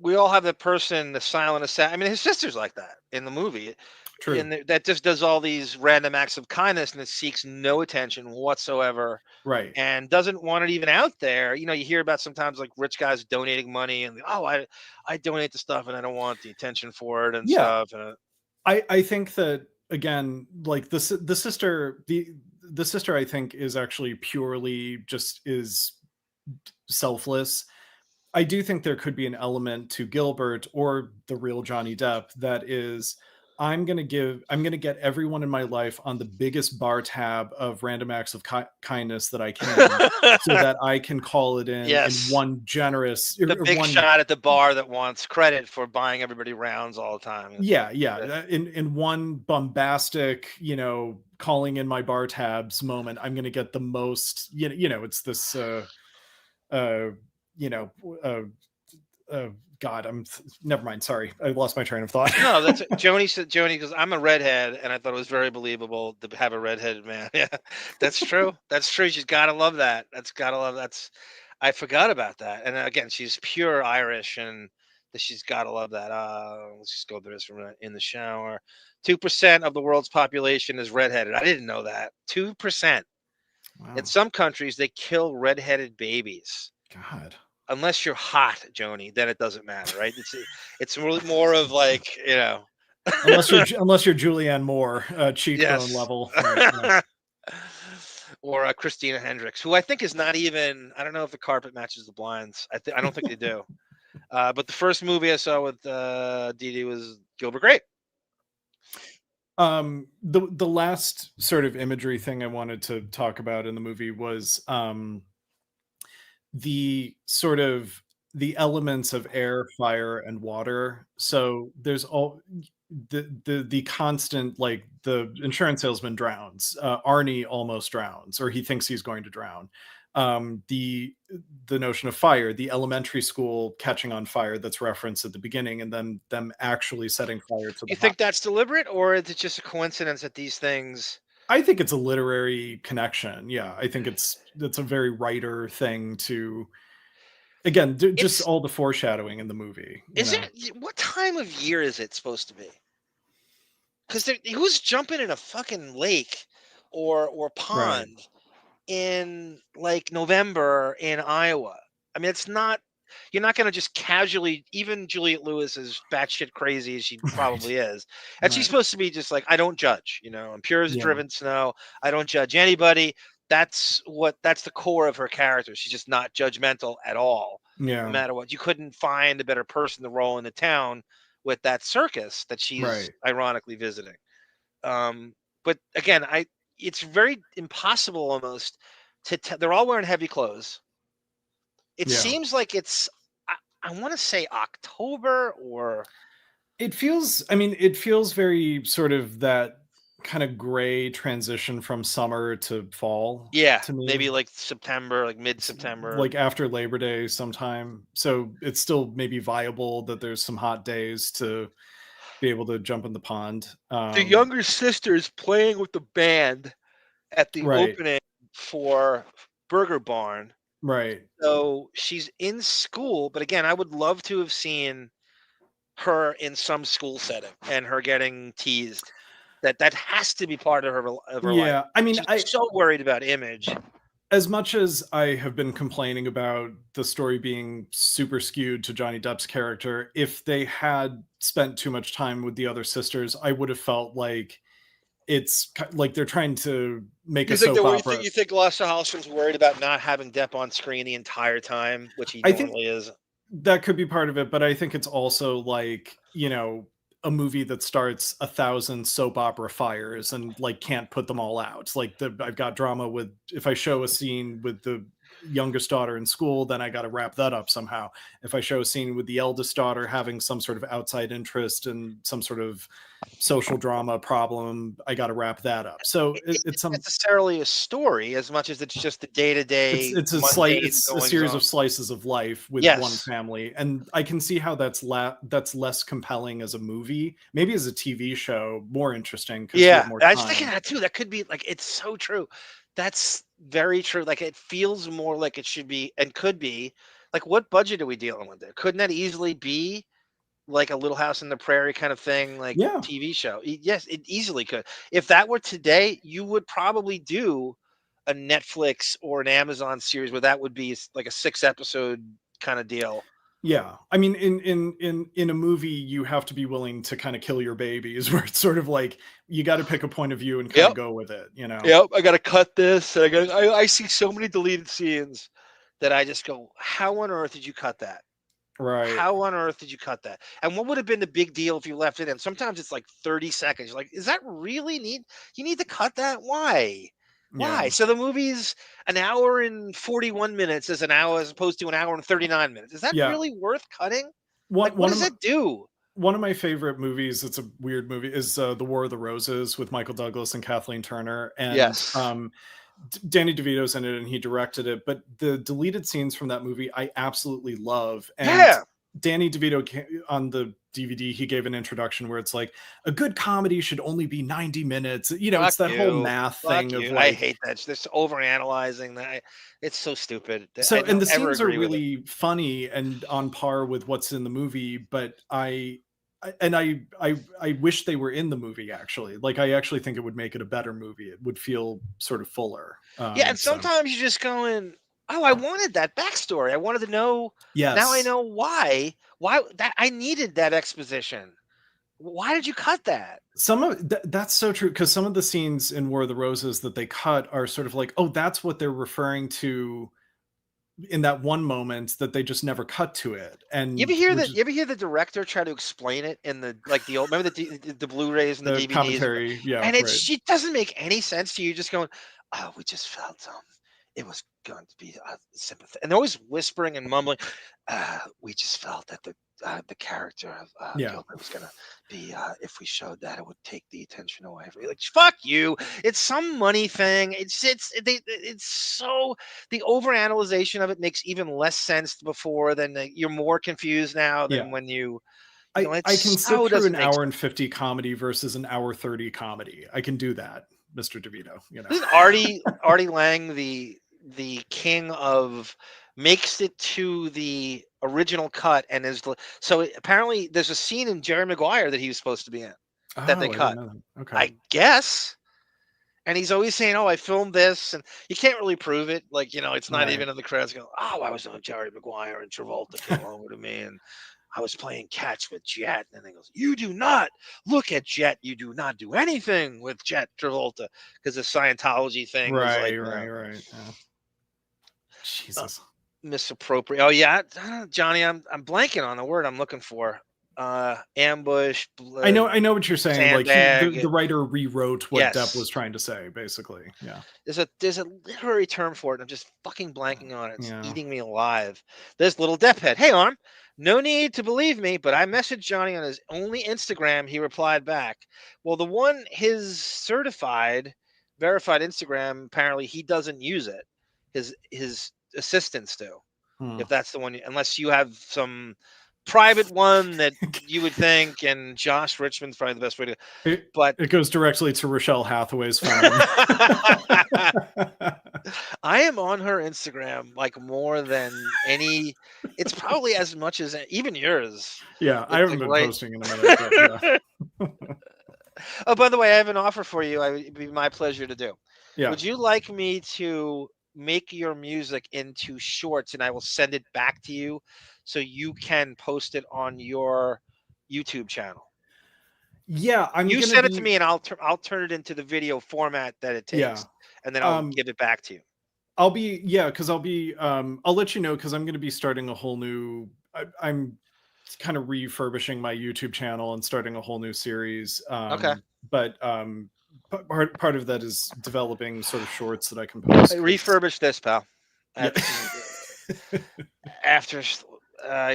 We all have that person, the silent assassin. I mean, his sister's like that in the movie. True. And that just does all these random acts of kindness and it seeks no attention whatsoever. Right. And doesn't want it even out there. You know, you hear about sometimes like rich guys donating money and I donate the stuff and I don't want the attention for it and stuff. And I think that again, like the sister, the sister I think is actually purely just is selfless. I do think there could be an element to Gilbert or the real Johnny Depp that is, I'm going to get everyone in my life on the biggest bar tab of random acts of kindness that I can so that I can call it in one generous, the big shot at the bar that wants credit for buying everybody rounds all the time. Yeah. In one bombastic, calling in my bar tabs moment, I'm going to get the most, it's this, God, never mind. Sorry. I lost my train of thought. No, that's Joni goes, I'm a redhead. And I thought it was very believable to have a redheaded man. Yeah, that's true. That's true. She's got to love that. I forgot about that. And again, she's pure Irish and she's got to love that. Let's just go through this from in the shower. 2% of the world's population is redheaded. I didn't know that. 2%. Wow. In some countries, they kill redheaded babies. God. Unless you're hot, Joni, then it doesn't matter, right? It's really more of like, unless you're Julianne Moore, cheekbone level, right, or Christina Hendricks, who I think is not even. I don't know if the carpet matches the blinds. I don't think they do. But the first movie I saw with Dee was Gilbert Grape. The last sort of imagery thing I wanted to talk about in the movie was the sort of the elements of air, fire, and water. So there's all the constant, like the insurance salesman drowns, Arnie almost drowns, or he thinks he's going to drown. The notion of fire, the elementary school catching on fire that's referenced at the beginning, and then them actually setting fire to the You think that's deliberate, or is it just a coincidence that these things? I think it's a literary connection. Yeah, I think it's a very writer thing to, again, just all the foreshadowing in the movie. What time of year is it supposed to be? Because who's jumping in a fucking lake or pond in like November in Iowa? I mean, it's not. You're not going to just casually, even Juliette Lewis is batshit crazy as she probably is. And she's supposed to be just like, I don't judge, I'm pure as driven snow. I don't judge anybody. That's the core of her character. She's just not judgmental at all. Yeah. No matter what. You couldn't find a better person to roll in the town with that circus that she's ironically visiting. But again, it's very impossible almost they're all wearing heavy clothes. It seems like it's, I want to say October or. It feels, I mean, it feels very sort of that kind of gray transition from summer to fall. Yeah, to me. maybe like September, like mid-September. Like after Labor Day sometime. So it's still maybe viable that there's some hot days to be able to jump in the pond. The younger sister's playing with the band at the opening for Burger Barn. Right. So she's in school, but again, I would love to have seen her in some school setting and her getting teased. That has to be part of her life. I mean, I'm so worried about image. As much as I have been complaining about the story being super skewed to Johnny Depp's character, if they had spent too much time with the other sisters, I would have felt like it's like they're trying to make a soap opera. You think Lasse Hallstrom's worried about not having Depp on screen the entire time, which he normally is? That could be part of it, but I think it's also like, you know, a movie that starts 1,000 soap opera fires and like can't put them all out. Like I've got drama with, if I show a scene with the youngest daughter in school, then I got to wrap that up somehow. If I show a scene with the eldest daughter having some sort of outside interest and some sort of social drama problem, I got to wrap that up. So it's not necessarily a story as much as it's just the day-to-day. It's a series of slices of life with one family, and I can see how that's less compelling as a movie. Maybe as a TV show, more interesting. Yeah, I was thinking that too. That could be like, it's so true. That's very true. Like it feels more like it should be and could be. Like, what budget are we dealing with there? Couldn't that easily be like a Little House on the Prairie kind of thing, like TV show? Yes, it easily could. If that were today, you would probably do a Netflix or an Amazon series where that would be like a 6-episode kind of deal. Yeah, I mean, in a movie, you have to be willing to kind of kill your babies, where it's sort of like you got to pick a point of view and kind of go with it, you know. Yep, I got to cut this. I see so many deleted scenes that I just go, how on earth did you cut that? Right. How on earth did you cut that? And what would have been the big deal if you left it in? Sometimes it's like 30 seconds. You're like, is that really you need to cut that? Why? Why? Yeah. So the movie's an hour and 41 minutes as opposed to an hour and 39 minutes. Is that really worth cutting? What does that do? One of my favorite movies, it's a weird movie, is The War of the Roses with Michael Douglas and Kathleen Turner. And Danny DeVito's in it and he directed it, but the deleted scenes from that movie I absolutely love. And Danny DeVito, on the DVD, he gave an introduction where it's like, a good comedy should only be 90 minutes. You know, it's that whole math thing of like, I hate that. This overanalyzing that. It's so stupid. So, and the scenes are really funny and on par with what's in the movie, but I wish they were in the movie, actually. Like, I actually think it would make it a better movie. It would feel sort of fuller. And sometimes you're just going, oh, I wanted that backstory. I wanted to know. Yes. Now I know why. Why that I needed that exposition. Why did you cut that? Some of that's so true, because some of the scenes in War of the Roses that they cut are sort of like, oh, that's what they're referring to in that one moment that they just never cut to it. And you ever hear the director try to explain it in the old, remember the Blu-rays and the DVDs commentary, and it doesn't make any sense to you. Just going, oh, we just felt it was going to be sympathetic, and they're always whispering and mumbling. We just felt that the character of Gilbert was going to be, if we showed that, it would take the attention away from you. Like, fuck you! It's some money thing. It's so, the overanalyzation of it makes even less sense before. You're more confused now than when you. I can sit through an hour and 50 comedy versus an hour 30 comedy. I can do that, Mr. DeVito. You know, isn't Artie Lang the king of makes it to the original cut and so apparently there's a scene in Jerry Maguire that he was supposed to be in that they cut. Okay. I guess. And he's always saying, oh, I filmed this, and you can't really prove it. Like, you know, it's not even in the credits. Go, oh, I was on Jerry Maguire and Travolta came over to me and I was playing catch with Jet. And then he goes, you do not look at Jet. You do not do anything with Jet Travolta, because the Scientology thing. Right. Yeah. Jesus. Misappropriate. Oh yeah, Johnny, I'm blanking on the word I'm looking for. ambush. I know what you're saying. Like sandbag. the writer rewrote what Yes. Depp was trying to say, basically. Yeah. There's a literary term for it. I'm just fucking blanking on it. It's Yeah. eating me alive. This little Depp head. Hey, Arm. No need to believe me, but I messaged Johnny on his only Instagram. He replied back. Well, the one, his certified, verified Instagram, apparently he doesn't use it. His assistants do. If that's the one, unless you have some private one that you would think, and Josh Richmond's probably the best way to. But it goes directly to Rochelle Hathaway's phone. I am on her Instagram like more than any. It's probably as much as even yours. Yeah, I haven't been posting in a minute. But yeah. Oh, by the way, I have an offer for you. It'd be my pleasure to do. Yeah. Would you like me to make your music into shorts, and I will send it back to you so you can post it on your YouTube channel? Yeah, you send it to me, and I'll turn it into the video format that it takes, and then I'll give it back to you. I'll be I'll let you know, because I'm going to be starting a whole new. I'm kind of refurbishing my YouTube channel and starting a whole new series. Okay, but part of that is developing sort of shorts that I can post. Refurbish this, pal. After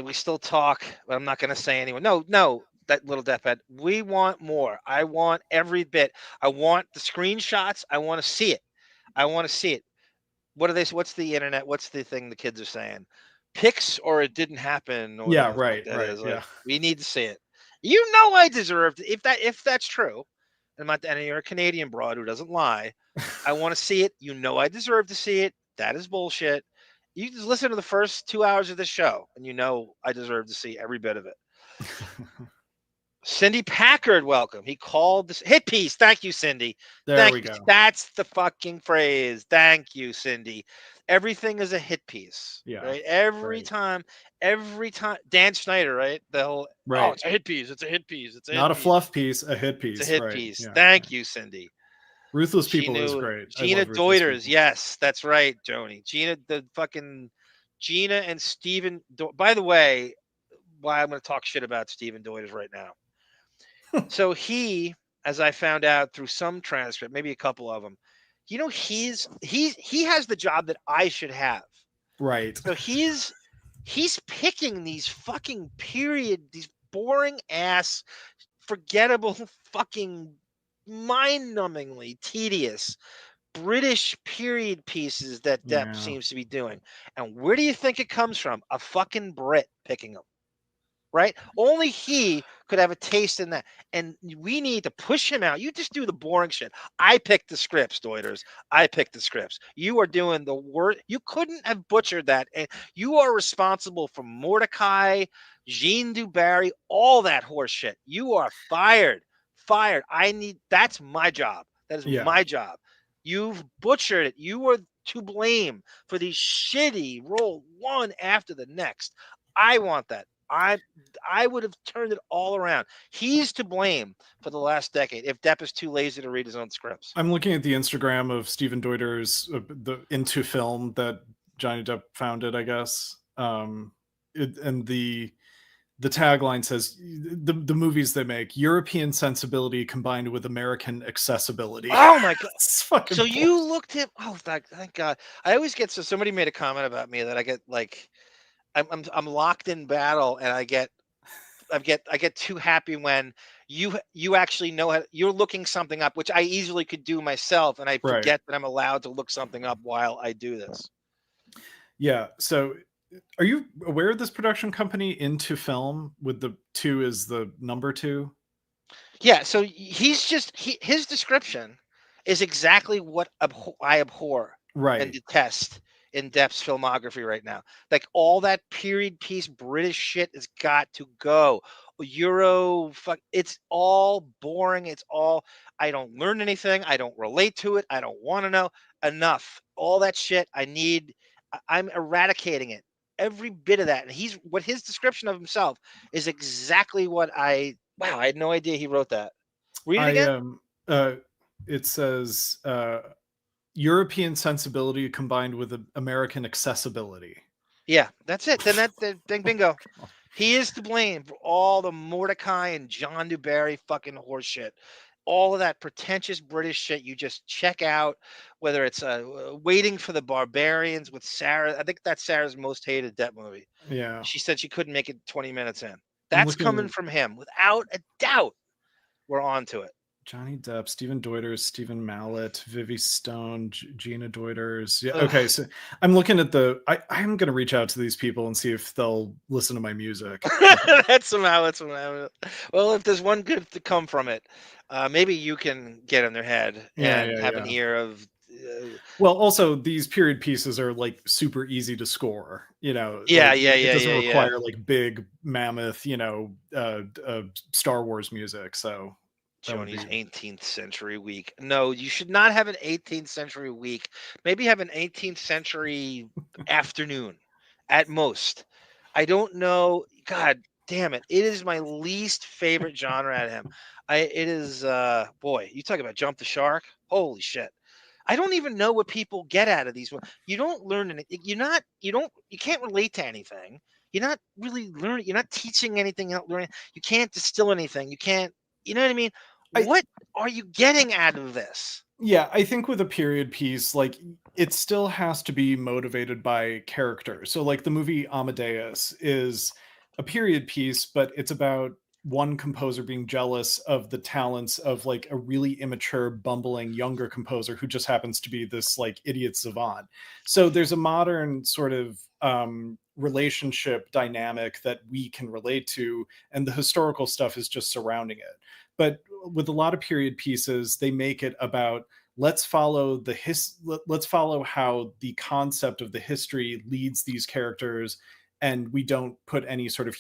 we still talk, but I'm not going to say anyone. No, that little Depp head. We want more. I want every bit. I want the screenshots. I want to see it. I want to see it. What are they? What's the internet? What's the thing the kids are saying? Pics or it didn't happen. Or yeah, right. We need to see it. You know, I deserved if that's true. And you're a Canadian broad who doesn't lie. I want to see it. You know, I deserve to see it. That is bullshit. You just listen to the first 2 hours of the show, and you know I deserve to see every bit of it. Cindy Packard, welcome. He called this hit piece. Thank you, Cindy. There we go. That's the fucking phrase. Thank you, Cindy. Everything is a hit piece. Yeah. Right. Every time. Dan Schneider, right? The whole. Right. Oh, it's a hit piece. It's a hit piece. It's not a fluff piece. A hit piece. It's a hit piece. Yeah. Thank you, Cindy. Ruthless People is great. Gina Deuters. Yes, that's right, Joni. Gina and Stephen. By the way, I'm going to talk shit about Stephen Deuters right now. So he, as I found out through some transcript, maybe a couple of them, you know, he has the job that I should have. Right. So he's picking these fucking these boring ass, forgettable, fucking mind-numbingly tedious British period pieces that Depp seems to be doing. And where do you think it comes from? A fucking Brit picking them. Right? Only he could have a taste in that. And we need to push him out. You just do the boring shit. I picked the scripts, Deuters. I picked the scripts. You are doing the worst. You couldn't have butchered that. And you are responsible for Mordecai, Jean Dubarry, all that horse shit. You are fired. Fired. That's my job. That is my job. You've butchered it. You are to blame for these shitty roll one after the next. I want that. I would have turned it all around. He's to blame for the last decade if Depp is too lazy to read his own scripts. I'm looking at the Instagram of Stephen Deuter's the Into Film that Johnny Depp founded, I guess. And the tagline says the movies they make, European sensibility combined with American accessibility. Oh my god! So bullshit. You looked at thank God. I always get somebody made a comment about me that I get like. I'm locked in battle, and I get too happy when you actually know how you're looking something up, which I easily could do myself, and I forget that I'm allowed to look something up while I do this. Yeah. So, are you aware of this production company, Into Film, with the 2 is the number 2? Yeah. So his description is exactly what I abhor and detest in Depp's filmography right now. Like all that period piece British shit has got to go. It's all boring. It's all, I don't learn anything. I don't relate to it. I don't want to know. Enough. All that shit I'm eradicating it. Every bit of that. And his description of himself is exactly what I had no idea he wrote that. Read it again. It says, European sensibility combined with American accessibility. Yeah, that's it. Then bingo. He is to blame for all the Mordecai and John Newberry fucking horseshit. All of that pretentious British shit you just check out, whether it's Waiting for the Barbarians with Sara. I think that's Sarah's most hated Depp movie. Yeah. She said she couldn't make it 20 minutes in. That's coming from him. Without a doubt, we're on to it. Johnny Depp, Stephen Deuters, Stephen Mallet, Vivi Stone, Gina Deuters. Yeah. Okay. So I'm looking at I'm going to reach out to these people and see if they'll listen to my music. That's somehow. Well, if there's one good to come from it, maybe you can get in their head and have an ear of. Well, also these period pieces are like super easy to score. You know. It doesn't require like big mammoth, Star Wars music. So. Joni's 18th century week. No, you should not have an 18th century week. Maybe have an 18th century afternoon at most. I don't know. God damn it. It is my least favorite genre at him. It is boy, you talk about jump the shark. Holy shit. I don't even know what people get out of these. You don't learn anything. You can't relate to anything. You're not really learning. You're not teaching anything. You're not learning. You can't distill anything. You can't, you know what I mean? What are you getting out of this? Yeah, I think with a period piece, like it still has to be motivated by character. So like the movie Amadeus is a period piece, but it's about one composer being jealous of the talents of like a really immature, bumbling younger composer who just happens to be this like idiot savant. So there's a modern sort of relationship dynamic that we can relate to, and the historical stuff is just surrounding it. But with a lot of period pieces, they make it about let's follow how the concept of the history leads these characters, and we don't put any sort of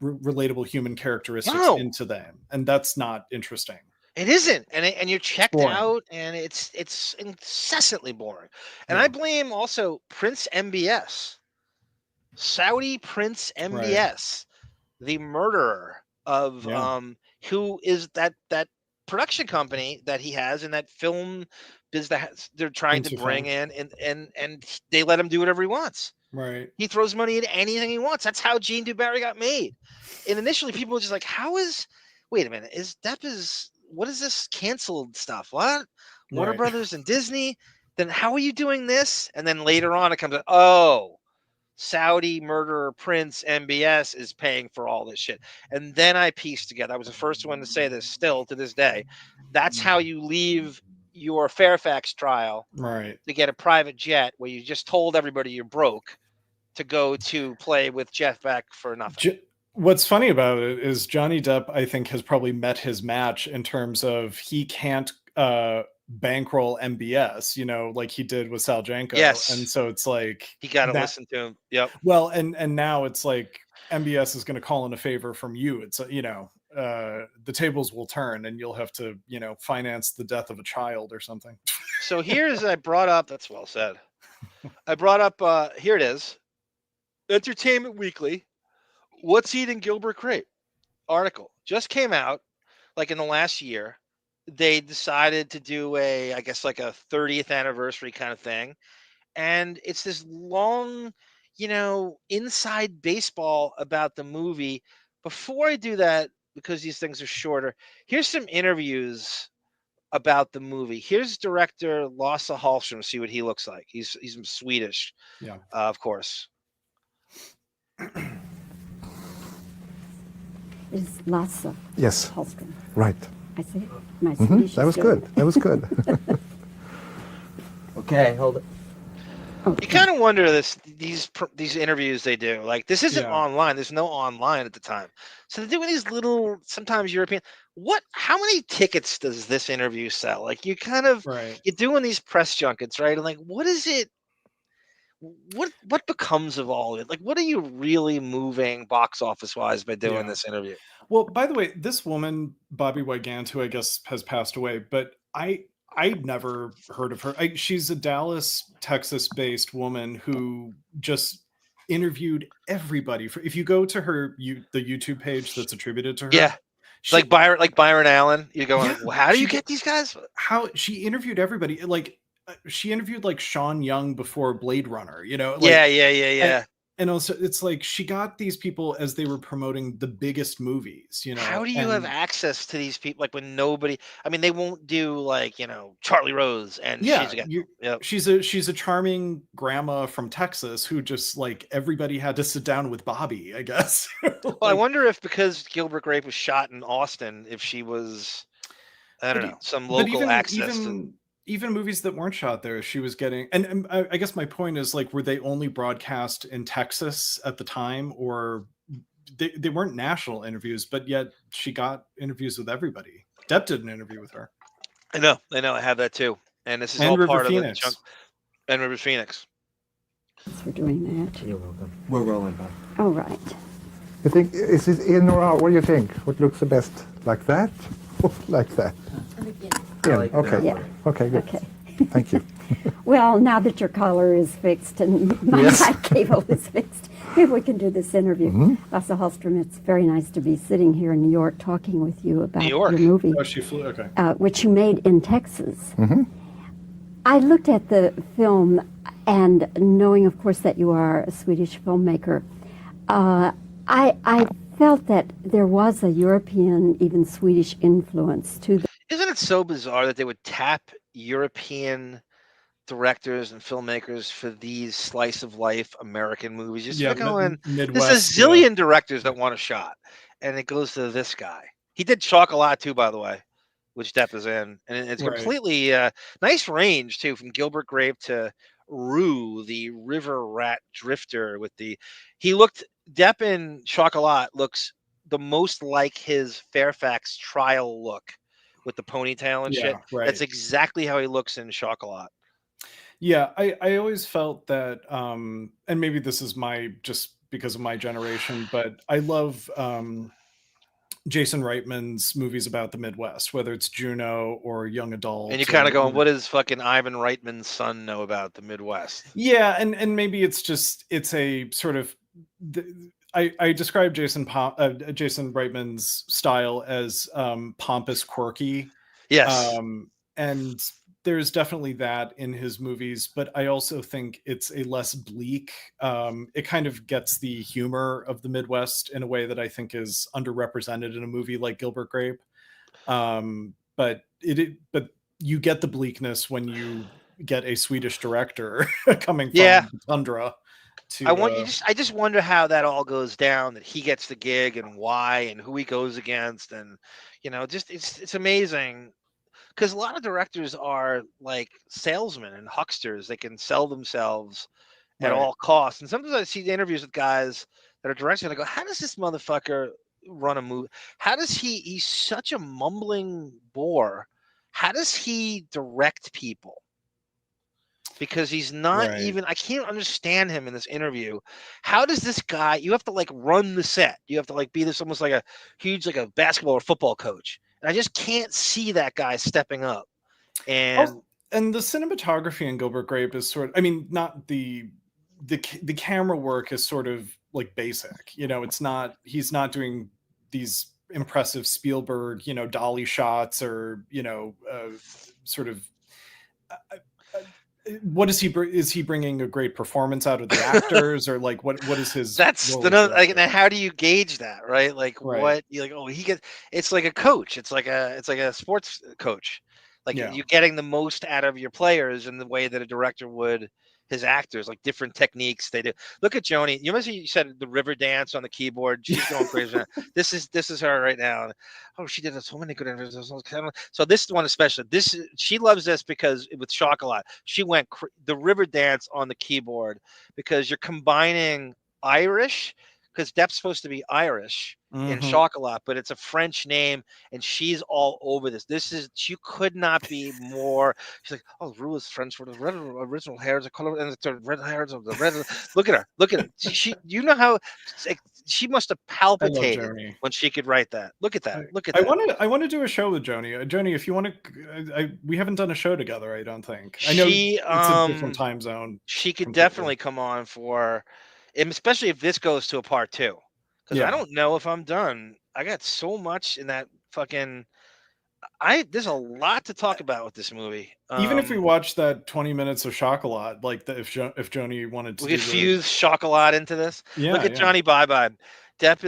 relatable human characteristics into them, and that's not interesting. It isn't, and you're checked out, and it's incessantly boring. And I blame also Prince MBS, Saudi Prince MBS, the murderer of who is that production company that he has in that film business they're trying to bring in, and they let him do whatever he wants. Right. He throws money at anything he wants. That's how Jean Dubarry got made. And initially people were just like, wait a minute, what is this canceled stuff? What? Warner Brothers and Disney? Then how are you doing this? And then later on it comes out, Saudi murderer Prince MBS is paying for all this shit. And then I pieced together. I was the first one to say this still to this day. That's how you leave your Fairfax trial to get a private jet where you just told everybody you're broke to go to play with Jeff Beck for nothing. What's funny about it is Johnny Depp, I think, has probably met his match in terms of he can't bankroll MBS, like he did with Sal Janko. Yes. And so it's like he got to listen to him. Yep. Well, and now it's like MBS is going to call in a favor from you. It's the tables will turn, and you'll have to finance the death of a child or something. So I brought up, that's well said. I brought up here it is, Entertainment Weekly, What's Eating Gilbert Grape article just came out like in the last year. They decided to do a 30th anniversary kind of thing. And it's this long, inside baseball about the movie. Before I do that, because these things are shorter, here's some interviews about the movie. Here's director Lasse Hallstrom. See what he looks like. He's Swedish, of course. It's Lasse. Yes. Hallstrom. Right. I see. My Swedish That was good. That was good. Okay, hold it. You kind of wonder these interviews they do. Like, this isn't online. There's no online at the time. So they're doing these little, sometimes European. How many tickets does this interview sell? Like, you kind of, you're doing these press junkets, right? And like, what is it? What becomes of all of it? Like, what are you really moving box office wise by doing this interview? Well, by the way, this woman, Bobbie Wygant, who I guess has passed away, but I'd never heard of her. She's a Dallas, Texas-based woman who just interviewed everybody. If you go to the YouTube page that's attributed to her, like Byron Allen, you're going, well, how do you get these guys? How she interviewed everybody? Like she interviewed like Sean Young before Blade Runner, Yeah. And also, it's like she got these people as they were promoting the biggest movies, How do you have access to these people? Like when nobody, I mean, they won't do like, Charlie Rose and she's a charming grandma from Texas who just like everybody had to sit down with Bobbie, I guess. Well, I wonder if because Gilbert Grape was shot in Austin, if she was, I don't know, some local access. Even movies that weren't shot there, she was getting, and I guess my point is like, were they only broadcast in Texas at the time, or they weren't national interviews, but yet she got interviews with everybody. Depp did an interview with her. I know, I have that too. And this is all River part Phoenix. of the chunk. And River Phoenix. Thanks for doing that. You're welcome. We're rolling, Bob. All right. You think, is it in or out? What do you think? What looks the best? Like that? Or like that? Yeah, like okay. that. Yeah. Okay, good. Okay. Thank you. Well, now that your collar is fixed and my mic cable is fixed, maybe we can do this interview. Lasse Hallstrom, it's very nice to be sitting here in New York talking with you about your movie. Oh, she flew. Okay. Which you made in Texas. I looked at the film, and knowing, of course, that you are a Swedish filmmaker, I felt that there was a European, even Swedish influence to the. Isn't it so bizarre that they would tap European directors and filmmakers for these slice of life American movies? Just going, there's a zillion directors that want a shot, and it goes to this guy. He did Chocolat too, by the way, which Depp is in, and it's completely nice range too, from Gilbert Grape to Rue, the river rat drifter. Depp in Chocolat looks the most like his Fairfax trial look with the ponytail and shit. Right. That's exactly how he looks in Chocolat. Yeah, I always felt that, and maybe this is just because of my generation, but I love Jason Reitman's movies about the Midwest, whether it's Juno or Young Adult. And you're kind of going, what does fucking Ivan Reitman's son know about the Midwest? Yeah, and maybe it's a sort of, I describe Jason Reitman's style as pompous, quirky. Yes. And there's definitely that in his movies, but I also think it's a less bleak. It kind of gets the humor of the Midwest in a way that I think is underrepresented in a movie like Gilbert Grape. But you get the bleakness when you get a Swedish director coming from the tundra. I just wonder how that all goes down, that he gets the gig and why and who he goes against, and it's amazing. Because a lot of directors are like salesmen and hucksters. They can sell themselves at all costs. And sometimes I see the interviews with guys that are directors, and I go, how does this motherfucker run a movie? How does he's such a mumbling bore. How does he direct people? Because he's not even, I can't understand him in this interview. How does this guy, you have to like run the set. You have to like be this almost like a huge, like a basketball or football coach. And I just can't see that guy stepping up. And the cinematography in Gilbert Grape is sort of, I mean, not the camera work is sort of like basic, it's not, he's not doing these impressive Spielberg, dolly shots or, sort of, what is he bringing a great performance out of the actors, or like what is his? That's now how do you gauge that, right? Like what you like? Oh, it's like a coach. It's like a sports coach. Like you're getting the most out of your players in the way that a director would his actors, like different techniques they do. Look at Joni. You said the river dance on the keyboard. She's going crazy. This is her right now. Oh, she did so many good interviews. So this one especially, she loves this because with Chocolat, she went the river dance on the keyboard, because you're combining Irish, because Depp's supposed to be Irish in Chocolat, but it's a French name, and she's all over this. She could not be more. She's like, oh, Rue is French for the red original hairs, the color, and the red hairs of the red. Look at her. She you know how she must have palpitated when she could write that. Look at that. I want to do a show with Joni. Joni, if you want to, we haven't done a show together, I don't think. I know it's a different time zone. She could definitely come on for. Especially if this goes to a part 2, because I don't know if I'm done. I got so much in that fucking there's a lot to talk about with this movie. Even if we watch that 20 minutes of Chocolat, like if Joni wanted to, we could fuse Chocolat into this. Yeah, look at Johnny Bye. Depp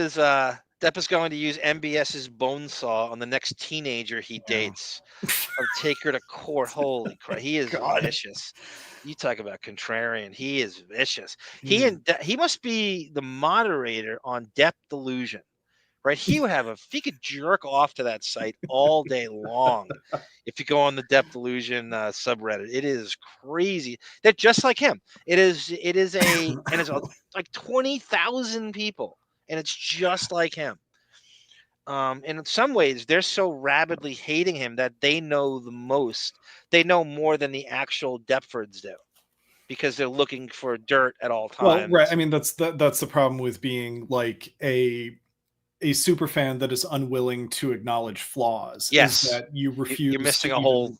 is going to use MBS's bone saw on the next teenager he dates, or take her to court. Holy crap, he is vicious. You talk about contrarian. He is vicious. He must be the moderator on Depp Delusion, right? He would have he could jerk off to that site all day long. If you go on the Depp Delusion subreddit, it is crazy. They're just like him. It is like 20,000 people, and it's just like him. And in some ways, they're so rabidly hating him that they know the most. They know more than the actual Deptfords do, because they're looking for dirt at all times. Well, right. I mean, that's the problem with being like a super fan that is unwilling to acknowledge flaws. Yes, is that you refuse. You're missing a whole.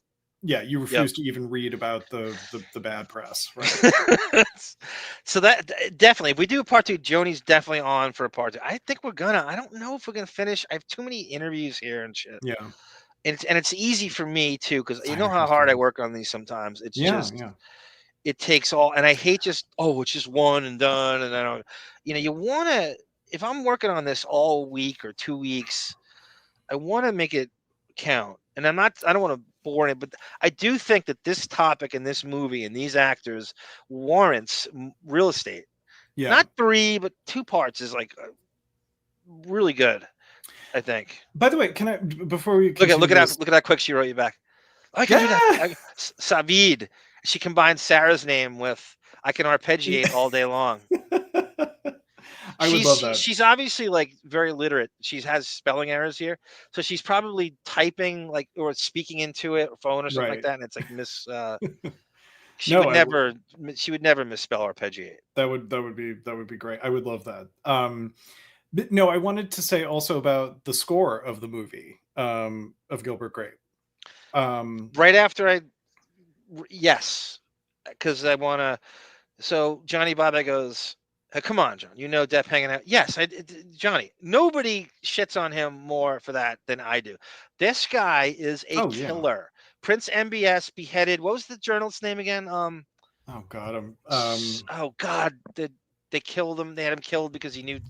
Yeah, you refuse to even read about the bad press, right? So that definitely, if we do a part 2, Joni's definitely on for a part 2. I think we're gonna. I don't know if we're gonna finish. I have too many interviews here and shit. Yeah, and it's easy for me too, because you know how hard I work on these sometimes. It's it takes all, and I hate just it's just one and done, and I don't. You want to. If I'm working on this all week or 2 weeks, I want to make it count. And I don't want to bore it, but I do think that this topic and this movie and these actors warrants real estate. Yeah. Not 3, but 2 parts is like really good, I think. By the way, can I, before we look at how quick she wrote you back. I can do that. Davyd. She combined Sarah's name with I can arpeggiate all day long. I would love that. She's obviously like very literate. She has spelling errors here, so she's probably typing like or speaking into it or phone or something like that, and it's like miss. She would never misspell arpeggiate. That would be great. I would love that. But no, I wanted to say also about the score of the movie of Gilbert Grape. Right after yes, because I want to. So Johnny Bye goes. Come on, John. You know Depp hanging out. Yes, Johnny. Nobody shits on him more for that than I do. This guy is a killer. Yeah. Prince MBS beheaded. What was the journalist's name again? Oh God. Oh God. They killed him. They had him killed because he knew.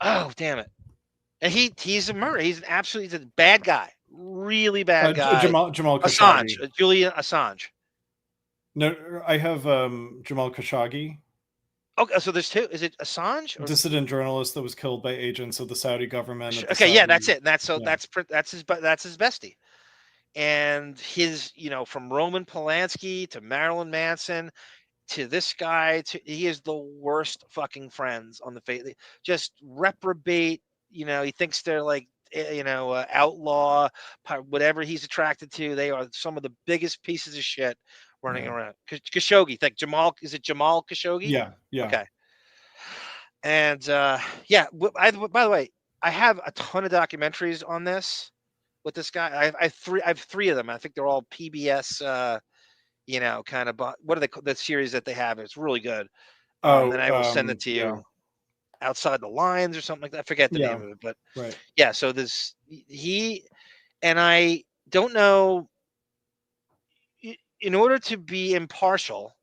Oh damn it. And he's a murderer. He's a bad guy. Really bad guy. Jamal Khashoggi. Assange. Julian Assange. No, I have Jamal Khashoggi. Okay, so there's 2. Is it Assange? Dissident journalist that was killed by agents of the Saudi government. Okay, that's it. That's his bestie. And his, from Roman Polanski to Marilyn Manson to this guy, he is the worst fucking friends on the face. Just reprobate. He thinks they're like, outlaw, whatever he's attracted to. They are some of the biggest pieces of shit running around. Khashoggi, is it Jamal Khashoggi? Yeah. Okay. And by the way, I have a ton of documentaries on this with this guy. I have 3 of them. I think they're all PBS. Kind of. What are the series that they have? It's really good. And I will send it to you. Yeah. Outside the Lines or something like that. I forget the name of it, but yeah. So and I don't know. In order to be impartial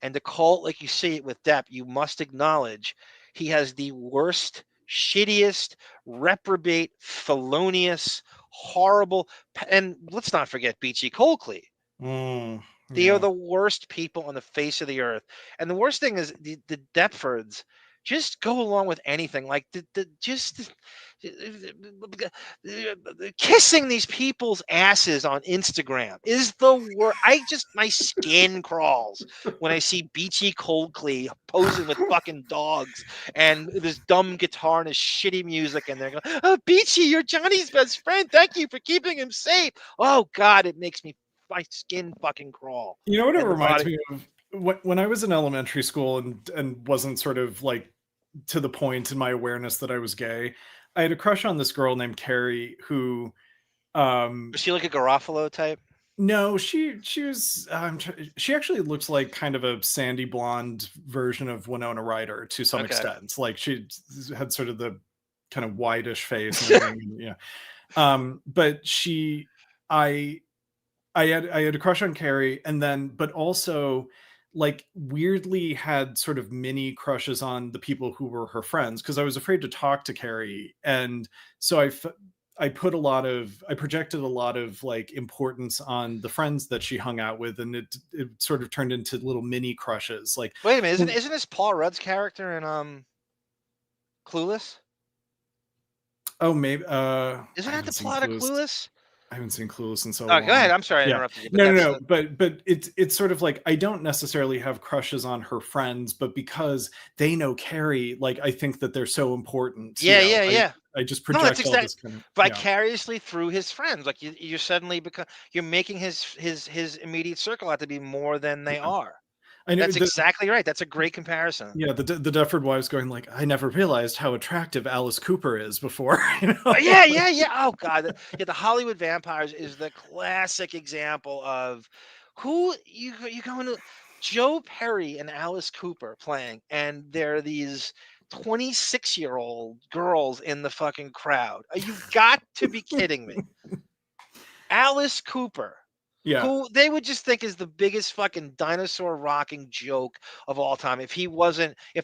and to call it like you see it with Depp, you must acknowledge he has the worst, shittiest, reprobate, felonious, horrible, and let's not forget Beachy Colcley. They are the worst people on the face of the earth. And the worst thing is the Deptfords just go along with anything. Like kissing these people's asses on Instagram is the worst. My skin crawls when I see Beachy Colcley posing with fucking dogs and this dumb guitar and his shitty music, and they're going, "Oh, Beachy, you're Johnny's best friend. Thank you for keeping him safe." Oh God, it makes my skin fucking crawl. You know what it reminds me of? When I was in elementary school and wasn't sort of like to the point in my awareness that I was gay, I had a crush on this girl named Carrie who was she like a Garofalo type? No, she was she actually looks like kind of a sandy blonde version of Winona Ryder to some extent. Like she had sort of the kind of whitish face and everything, but she I had a crush on Carrie, and then, but also like weirdly had sort of mini crushes on the people who were her friends, because I was afraid to talk to Carrie, and so I projected a lot of like importance on the friends that she hung out with, and it sort of turned into little mini crushes. Like, wait a minute, isn't this Paul Rudd's character in Clueless? Oh, maybe. Isn't that the plot of Clueless? I haven't seen Clueless in so long. long. Go ahead. I'm sorry I interrupted you. No. But it's sort of like, I don't necessarily have crushes on her friends, but because they know Carrie, like I think that they're so important. Yeah. I just project all this kind of vicariously through his friends. Like you're suddenly you're making his immediate circle out to be more than they are. I know, that's exactly right. That's a great comparison. Yeah, the Deptford wives going like, I never realized how attractive Alice Cooper is before. Yeah. Oh God, the Hollywood Vampires is the classic example of who you going to Joe Perry and Alice Cooper playing, and there are these 26-year-old girls in the fucking crowd. You've got to be kidding me. Alice Cooper. Yeah. Who they would just think is the biggest fucking dinosaur rocking joke of all time. If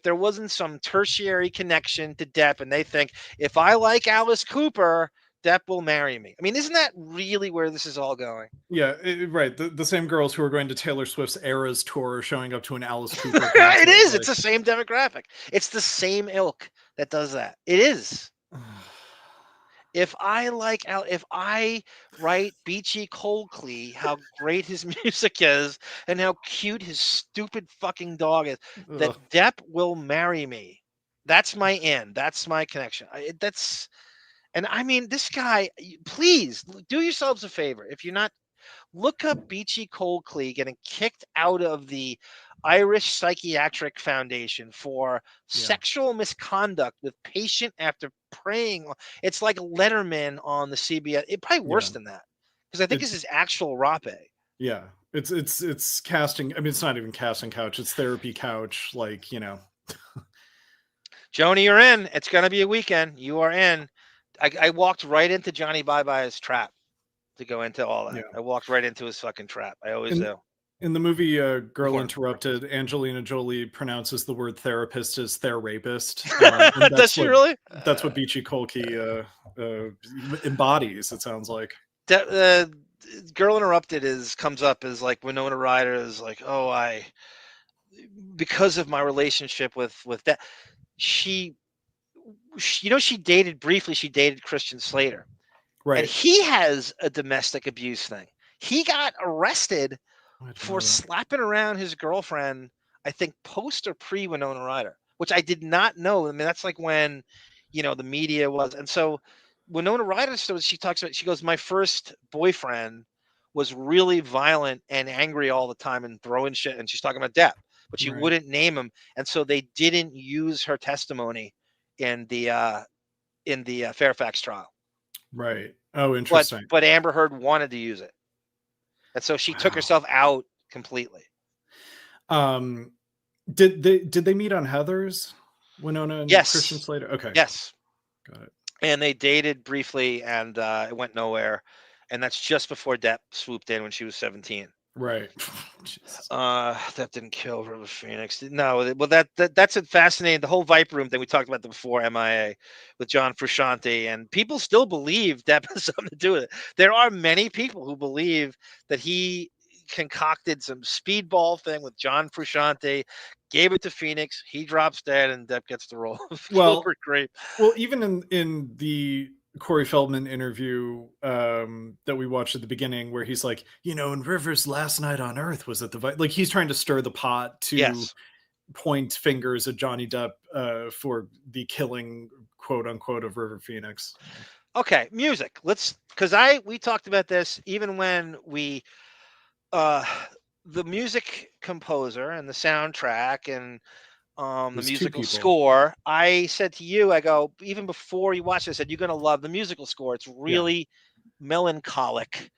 there wasn't some tertiary connection to Depp, and they think, if I like Alice Cooper, Depp will marry me. I mean, isn't that really where this is all going? Yeah, right. The same girls who are going to Taylor Swift's Eras tour are showing up to an Alice Cooper. It is. It's the same demographic. It's the same ilk that does that. It is. If I write Beachy Coldclee, how great his music is and how cute his stupid fucking dog is, that Depp will marry me. That's my in. That's my connection. And I mean, this guy, please do yourselves a favor. If you're not, look up Beachy Coldclee getting kicked out of the Irish Psychiatric Foundation for sexual misconduct with patient after preying. It's like Letterman on the CBS. It's probably worse than that, because I think this is actual rape. Yeah, it's casting. I mean, it's not even casting couch. It's therapy couch. Like, Joni, you're in. It's gonna be a weekend. You are in. I walked right into Johnny Bye-Bye's trap to go into all that. Yeah. I walked right into his fucking trap. I always do. In the movie Girl Interrupted, Angelina Jolie pronounces the word therapist as therapist. Does she really? That's what Beachy Coldclee embodies, it sounds like. Girl Interrupted comes up as like Winona Ryder is like, because of my relationship with that, she dated Christian Slater. Right. And he has a domestic abuse thing. He got arrested for slapping around his girlfriend, I think post or pre Winona Ryder, which I did not know. I mean, that's like when, the media was. And so Winona Ryder, she talks about, she goes, my first boyfriend was really violent and angry all the time and throwing shit. And she's talking about Depp, but she wouldn't name him. And so they didn't use her testimony in the Fairfax trial. Right. Oh, interesting. But Amber Heard wanted to use it. And so she took herself out completely. Did they meet on Heathers? Winona and Christian Slater? Okay. Yes. Got it. And they dated briefly, and it went nowhere. And that's just before Depp swooped in when she was 17. Right. That didn't kill River Phoenix. No, well, that's a fascinating. The whole Viper Room thing we talked about before, MIA, with John Frusciante, and people still believe Depp has something to do with it. There are many people who believe that he concocted some speedball thing with John Frusciante, gave it to Phoenix, he drops dead, and Depp gets the role of Gilbert Grape. Well, even in the Corey Feldman interview that we watched at the beginning, where he's like, and Rivers' last night on Earth was at the like he's trying to stir the pot to point fingers at Johnny Depp for the killing, quote unquote, of River Phoenix. Okay, music. We talked about this even when we the music composer and the soundtrack and the musical score. I said to you, I go, even before you watch this, I said, you're going to love the musical score. It's really melancholic.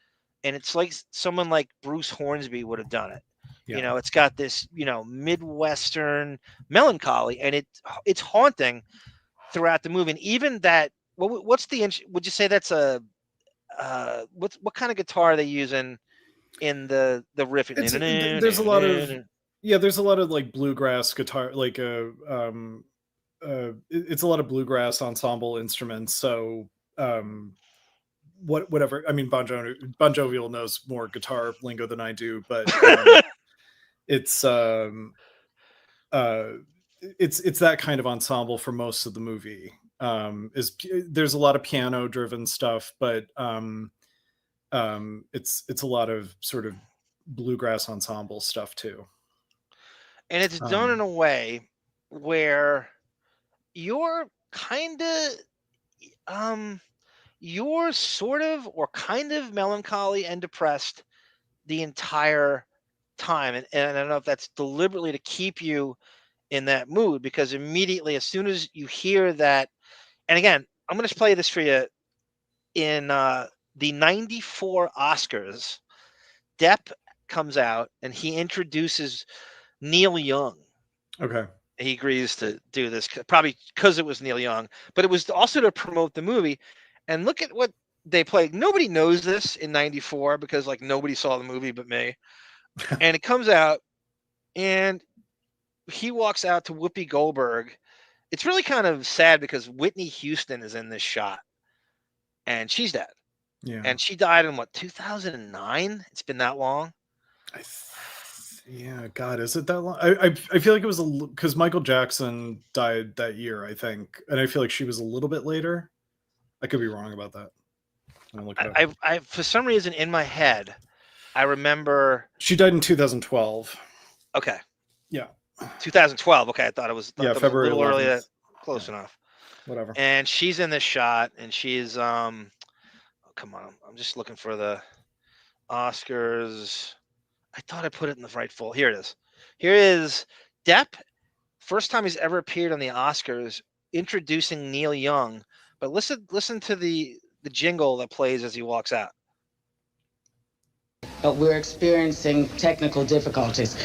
And it's like someone like Bruce Hornsby would have done it. Yeah. It's got this, Midwestern melancholy, and it's haunting throughout the movie. And even that, would you say that's a what kind of guitar are they using in the riff? There's a lot of there's a lot of like bluegrass guitar, like it's a lot of bluegrass ensemble instruments. So whatever. I mean, Bon Jovial knows more guitar lingo than I do, but it's that kind of ensemble for most of the movie. There's a lot of piano driven stuff, but it's a lot of sort of bluegrass ensemble stuff too. And it's done in a way where you're kind of you're sort of or kind of melancholy and depressed the entire time. And I don't know if that's deliberately to keep you in that mood, because immediately as soon as you hear that, and again, I'm going to play this for you. In the 94 Oscars, Depp comes out and he introduces Neil Young. Okay. He agrees to do this, probably because it was Neil Young, but it was also to promote the movie. And look at what they played. Nobody knows this in 94 because like nobody saw the movie but me. And it comes out and he walks out to Whoopi Goldberg. It's really kind of sad because Whitney Houston is in this shot and she's dead. Yeah. And she died in what, 2009? It's been that long. Yeah, God, is it that long? I feel like it was because Michael Jackson died that year, I think, and I feel like she was a little bit later. I could be wrong about that. I for some reason in my head, I remember she died in 2012. Okay. Yeah. 2012. Okay, I thought it was February a little 11th. earlier. Close enough. Whatever. And she's in this shot, and she's oh, come on, I'm just looking for the Oscars. I thought I put it in the right folder. Here it is. Here is Depp, first time he's ever appeared on the Oscars, introducing Neil Young. But listen to the jingle that plays as he walks out. But we're experiencing technical difficulties.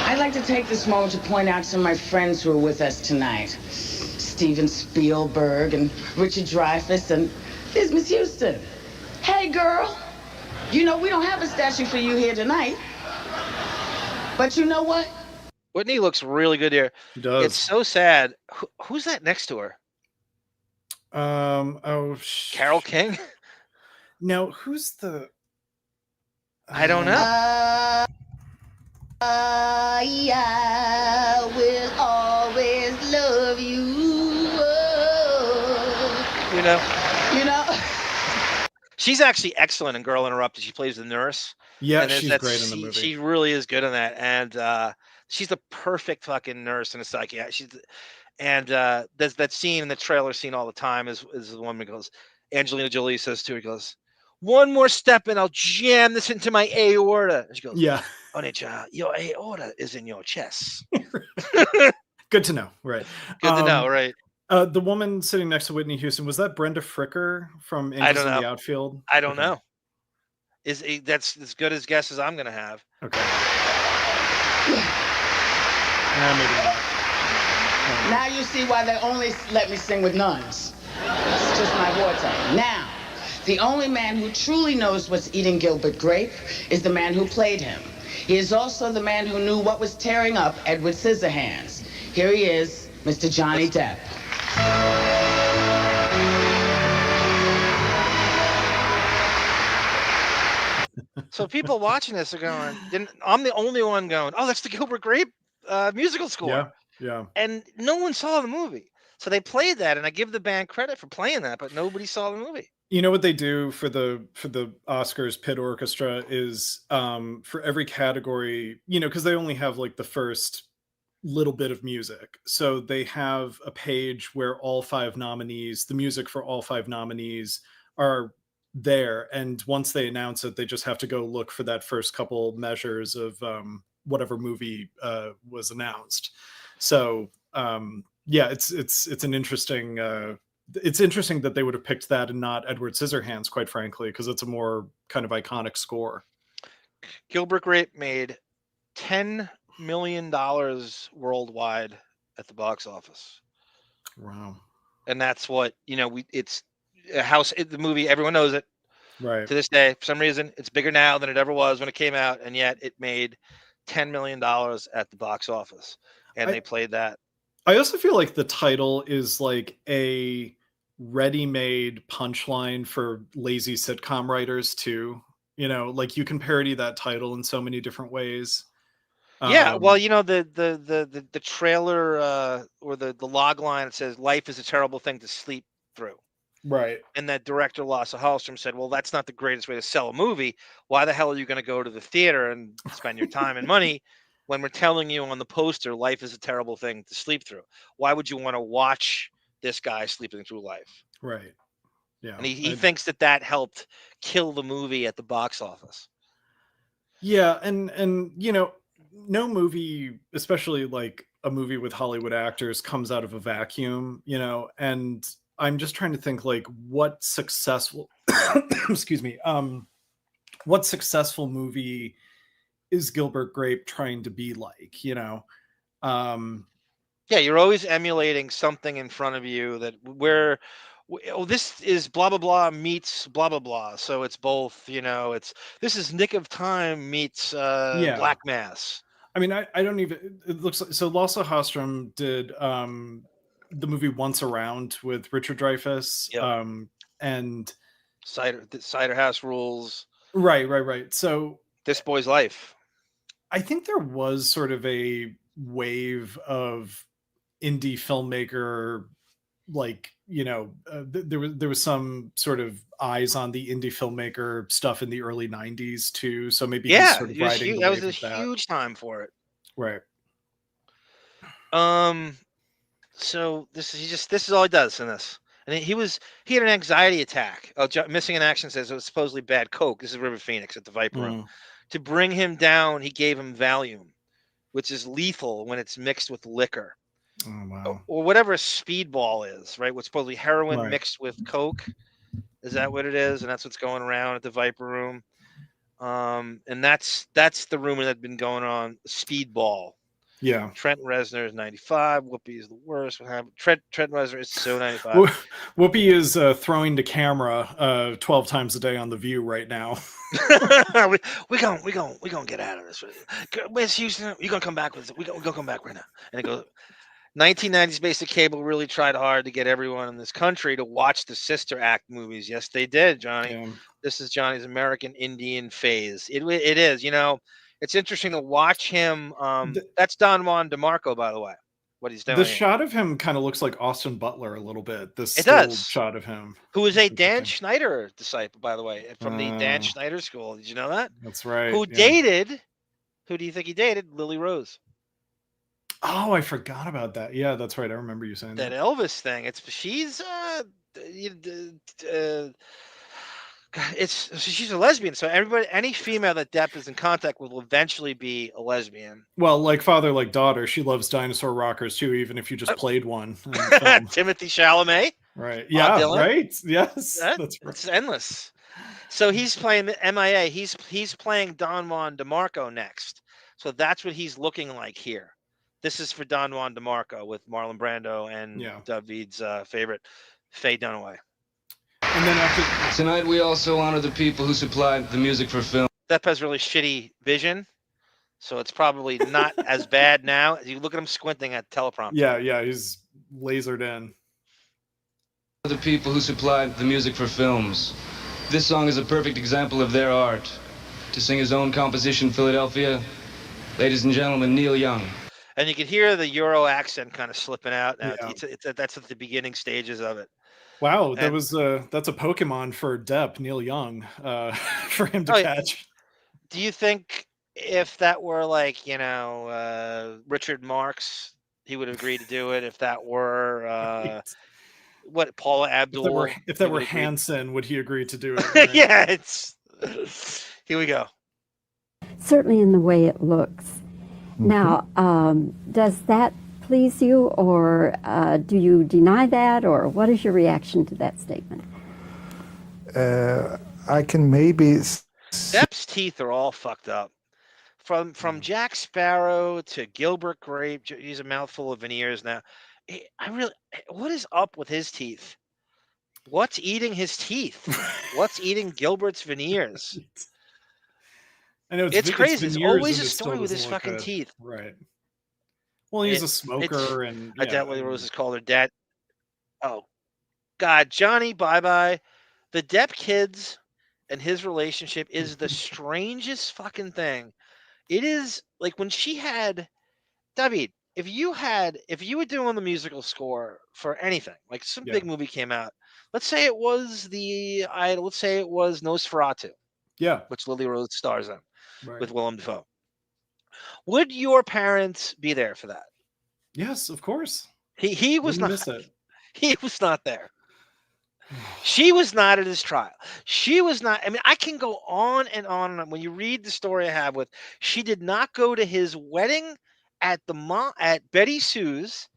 I'd like to take this moment to point out some of my friends who are with us tonight. Steven Spielberg and Richard Dreyfuss, and there's Miss Houston. Hey, girl. You know, we don't have a statue for you here tonight. But you know what? Whitney looks really good here. She does. It's so sad. Who's that next to her? Carole King? No, who's the... I don't know. I will always love you. You know? She's actually excellent in Girl Interrupted. She plays the nurse. Yeah, she's great in the movie. She really is good in that, and she's the perfect fucking nurse and a psychiatrist. There's that scene in the trailer scene all the time is the one that goes, Angelina Jolie says to her, he goes, "One more step and I'll jam this into my aorta." And she goes, "Yeah, Onija, your aorta is in your chest." Good to know, right? Good to know, right? The woman sitting next to Whitney Houston, was that Brenda Fricker from Angels in the Outfield? I don't know. That's as good as guess as I'm gonna have. Okay. Maybe not. Now you see why they only let me sing with nuns. It's just my forte. Now, the only man who truly knows what's eating Gilbert Grape is the man who played him. He is also the man who knew what was tearing up Edward Scissorhands. Here he is, Mr. Johnny Depp. So people watching this are going, I'm the only one going, oh, that's the Gilbert Grape musical score. Yeah, yeah. And no one saw the movie. So they played that, and I give the band credit for playing that, but nobody saw the movie. You know what they do for the Oscars Pit Orchestra is for every category, because they only have like the first little bit of music. So they have a page where all 5 nominees, the music for all 5 nominees are there. And once they announce it, they just have to go look for that first couple measures of whatever movie was announced. So yeah, it's an interesting, it's interesting that they would have picked that and not Edward Scissorhands, quite frankly, because it's a more kind of iconic score. Gilbert Grape made $10 million worldwide at the box office. Wow. And that's what, it's the movie, everyone knows it. Right. To this day, for some reason, it's bigger now than it ever was when it came out, and yet it made $10 million at the box office, and they played that. I also feel like the title is like a ready-made punchline for lazy sitcom writers too. You know, like you can parody that title in so many different ways. Yeah, well, you know, the trailer or the log line, it says life is a terrible thing to sleep through. Right. And that director Lasse Hallstrom said, well, that's not the greatest way to sell a movie. Why the hell are you going to go to the theater and spend your time and money when we're telling you on the poster life is a terrible thing to sleep through? Why would you want to watch this guy sleeping through life? Right. Yeah. And he thinks that helped kill the movie at the box office. Yeah, and you know, no movie, especially like a movie with Hollywood actors, comes out of a vacuum, you know, and I'm just trying to think like what successful excuse me, what successful movie is Gilbert Grape trying to be like, you know? Yeah, you're always emulating something in front of you that this is blah blah blah meets blah blah blah. So it's both, you know, this is Nick of Time meets Black Mass. I mean, I don't even, it looks like, so Lasse Hallstrom did the movie Once Around with Richard Dreyfuss. Yep. And Cider House Rules. Right. So This Boy's Life. I think there was sort of a wave of indie filmmaker, like, you know, there was some sort of eyes on the indie filmmaker stuff in the early 90s too. So maybe he's sort of riding that was a huge time for it. Right. So this is all he does in this. And he had an anxiety attack. Missing in Action says it was supposedly bad coke. This is River Phoenix at the Viper Room. To bring him down, he gave him Valium, which is lethal when it's mixed with liquor. Oh, wow. Or whatever a speedball is, right? What's supposedly heroin mixed with coke. Is that what it is? And that's what's going around at the Viper Room. And that's the rumor that's been going on. Speedball. Yeah. Trent Reznor is 95. Whoopi is the worst. What happened? Trent Reznor is so 95. Whoopi is throwing the camera 12 times a day on The View right now. we gonna get out of this. Where's Houston? You gonna come back with us? We gonna come back right now. And it goes. 1990s basic cable really tried hard to get everyone in this country to watch the Sister Act movies. Yes, they did, Johnny. Yeah. This is Johnny's American Indian phase. It is, you know. It's interesting to watch him. That's Don Juan DeMarco, by the way. What he's doing. The shot of him kind of looks like Austin Butler a little bit. It does. Shot of him, who is a Dan Schneider disciple, by the way, from the Dan Schneider School. Did you know that? That's right. Who dated? Who do you think he dated? Lily Rose. Oh, I forgot about that. Yeah, that's right. I remember you saying that. That Elvis thing. She's a lesbian. So any female that Depp is in contact with will eventually be a lesbian. Well, like father, like daughter. She loves dinosaur rockers too, even if you just played one. Timothy Chalamet. Right. Yeah. Right. Yes. That's right. It's endless. So he's playing MIA. He's playing Don Juan DeMarco next. So that's what he's looking like here. This is for Don Juan DeMarco with Marlon Brando and Davyd's favorite, Faye Dunaway. And then Tonight we also honor the people who supplied the music for film. Depp has really shitty vision, so it's probably not as bad now. You look at him squinting at the teleprompter. Yeah, he's lasered in. The people who supplied the music for films. This song is a perfect example of their art. To sing his own composition, Philadelphia, ladies and gentlemen, Neil Young. And you can hear the Euro accent kind of slipping out now. Yeah. That's at the beginning stages of it. Wow, that's a Pokemon for Depp, Neil Young, for him to catch. Do you think if that were like, you know, Richard Marx, he would agree to do it? If that were what Paula Abdul? If that were Hanson, would he agree to do it? Right? Yeah, here we go. Certainly in the way it looks. Mm-hmm. Now, does that please you, or do you deny that, or what is your reaction to that statement? I can maybe... Depp's teeth are all fucked up. From Jack Sparrow to Gilbert Grape, he's a mouthful of veneers now. What is up with his teeth? What's eating his teeth? What's eating Gilbert's veneers? I know It's crazy. There's always a and it still story with his doesn't look fucking good. teeth. Right. Well, he's a smoker, and Deathly Roses called her dad. Oh, God, Johnny, bye-bye. The Depp kids and his relationship is the strangest fucking thing. It is like when she had Davyd. If you were doing the musical score for anything, like some big movie came out, let's say it was Nosferatu, which Lily Rose stars in with Willem Dafoe. Would your parents be there for that? Yes, of course. He was Wouldn't not. miss it. He was not there. She was not at his trial. She was not. I mean, I can go on and on and on. When you read the story I have with, she did not go to his wedding at Betty Sue's.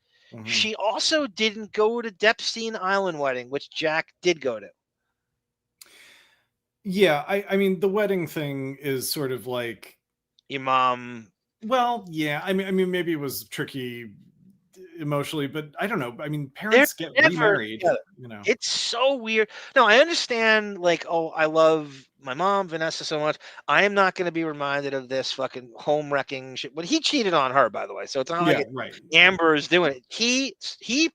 She also didn't go to Deppstein Island wedding, which Jack did go to. Yeah, I mean, the wedding thing is sort of like your mom. Well, yeah, I mean, maybe it was tricky emotionally, but I don't know. I mean, parents get remarried. You know, it's so weird. No, I understand. Like, oh, I love my mom, Vanessa, so much. I am not going to be reminded of this fucking home wrecking shit. But he cheated on her, by the way. So it's not like Amber is doing it. He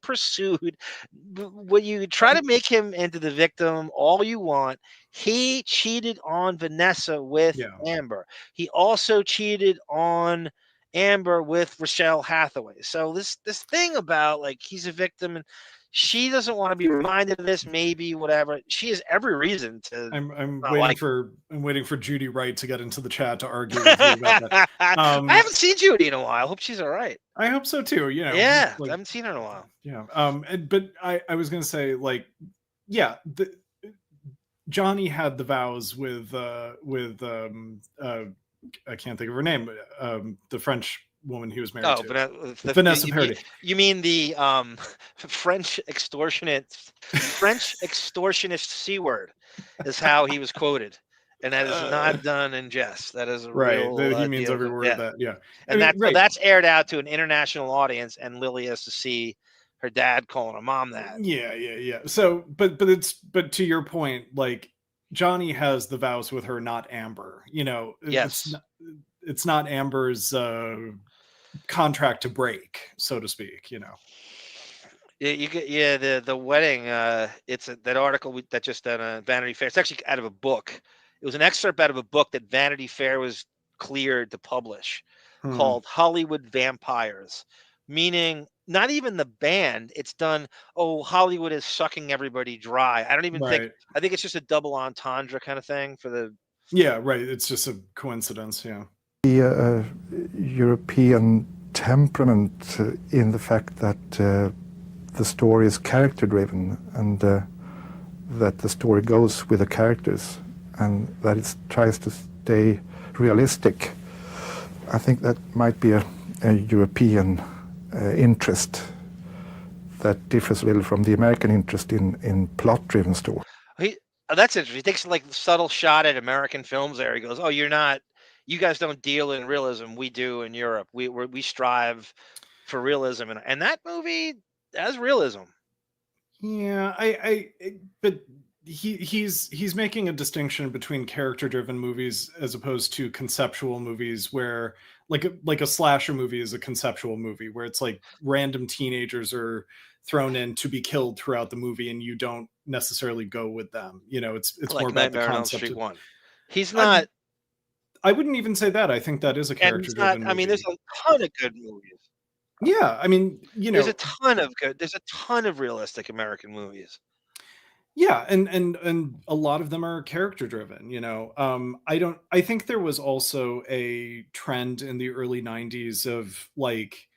pursued. When you try to make him into the victim, all you want. He cheated on Vanessa with Amber. He also cheated on Amber with Rochelle Hathaway. So this thing about like he's a victim and she doesn't want to be reminded of this, maybe whatever. She has every reason to. I'm waiting for Judy Wright to get into the chat to argue with you about that. I haven't seen Judy in a while. I hope she's all right. I hope so too. You know, yeah, I haven't seen her in a while. Yeah. But I was gonna say like, yeah, Johnny had the vows with I can't think of her name. The French woman he was married to. Vanessa Paradis. You mean the French extortionist C word is how he was quoted, and that is not done in jest. That is a real. He means every word of that. Yeah, and that's aired out to an international audience, and Lily has to see her dad calling her mom that. Yeah. So, but to your point, like. Johnny has the vows with her, not Amber. You know, it's not Amber's contract to break, so to speak. You know. Yeah, the wedding. It's that article that just done Vanity Fair. It's actually out of a book. It was an excerpt out of a book that Vanity Fair was cleared to publish, called "Hollywood Vampires," meaning. Not even the band. It's done. Oh, Hollywood is sucking everybody dry. I don't even think. I think it's just a double entendre kind of thing for the. Yeah, right. It's just a coincidence. Yeah. The European temperament in the fact that the story is character-driven and that the story goes with the characters and that it tries to stay realistic. I think that might be a European. Interest that differs a little from the American interest in plot-driven story. That's interesting. He takes like the subtle shot at American films there. He goes, "Oh, you guys don't deal in realism. We do in Europe. We strive for realism." And that movie has realism. Yeah, but he's making a distinction between character-driven movies as opposed to conceptual movies where. Like a slasher movie is a conceptual movie where it's like random teenagers are thrown in to be killed throughout the movie and you don't necessarily go with them. You know, it's like more about the Nightmare on Elm concept. Street 1. He's not. I wouldn't even say that. I think that is a character-driven movie. I mean, there's a ton of good movies. Yeah, I mean, you know, there's a ton of realistic American movies. Yeah, and a lot of them are character driven, you know. I think there was also a trend in the early 90s of like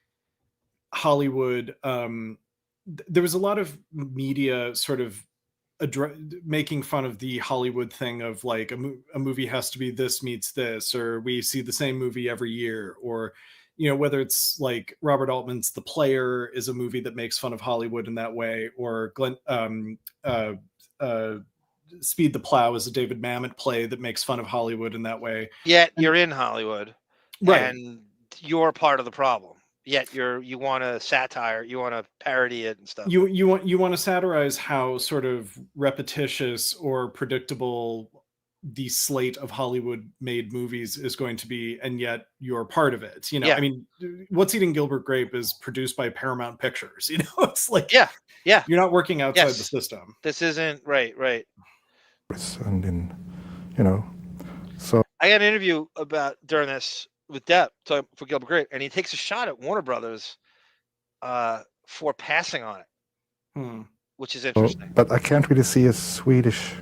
Hollywood. There was a lot of media sort of making fun of the Hollywood thing of like a movie has to be this meets this, or we see the same movie every year, or you know, whether it's like Robert Altman's The Player is a movie that makes fun of Hollywood in that way, or Speed the Plow is a David Mamet play that makes fun of Hollywood in that way. Yet you're in Hollywood, right? And you're part of the problem. yet you want to satire, you want to parody it and stuff. You want to satirize how sort of repetitious or predictable the slate of Hollywood-made movies is going to be, and yet you're part of it. You know, Yeah. I mean, What's Eating Gilbert Grape is produced by Paramount Pictures. You know, it's like yeah, you're not working outside the system. This isn't right. And in, you know, so I got an interview during this with Depp for Gilbert Grape, and he takes a shot at Warner Brothers for passing on it, which is interesting. But I can't really see a Swedish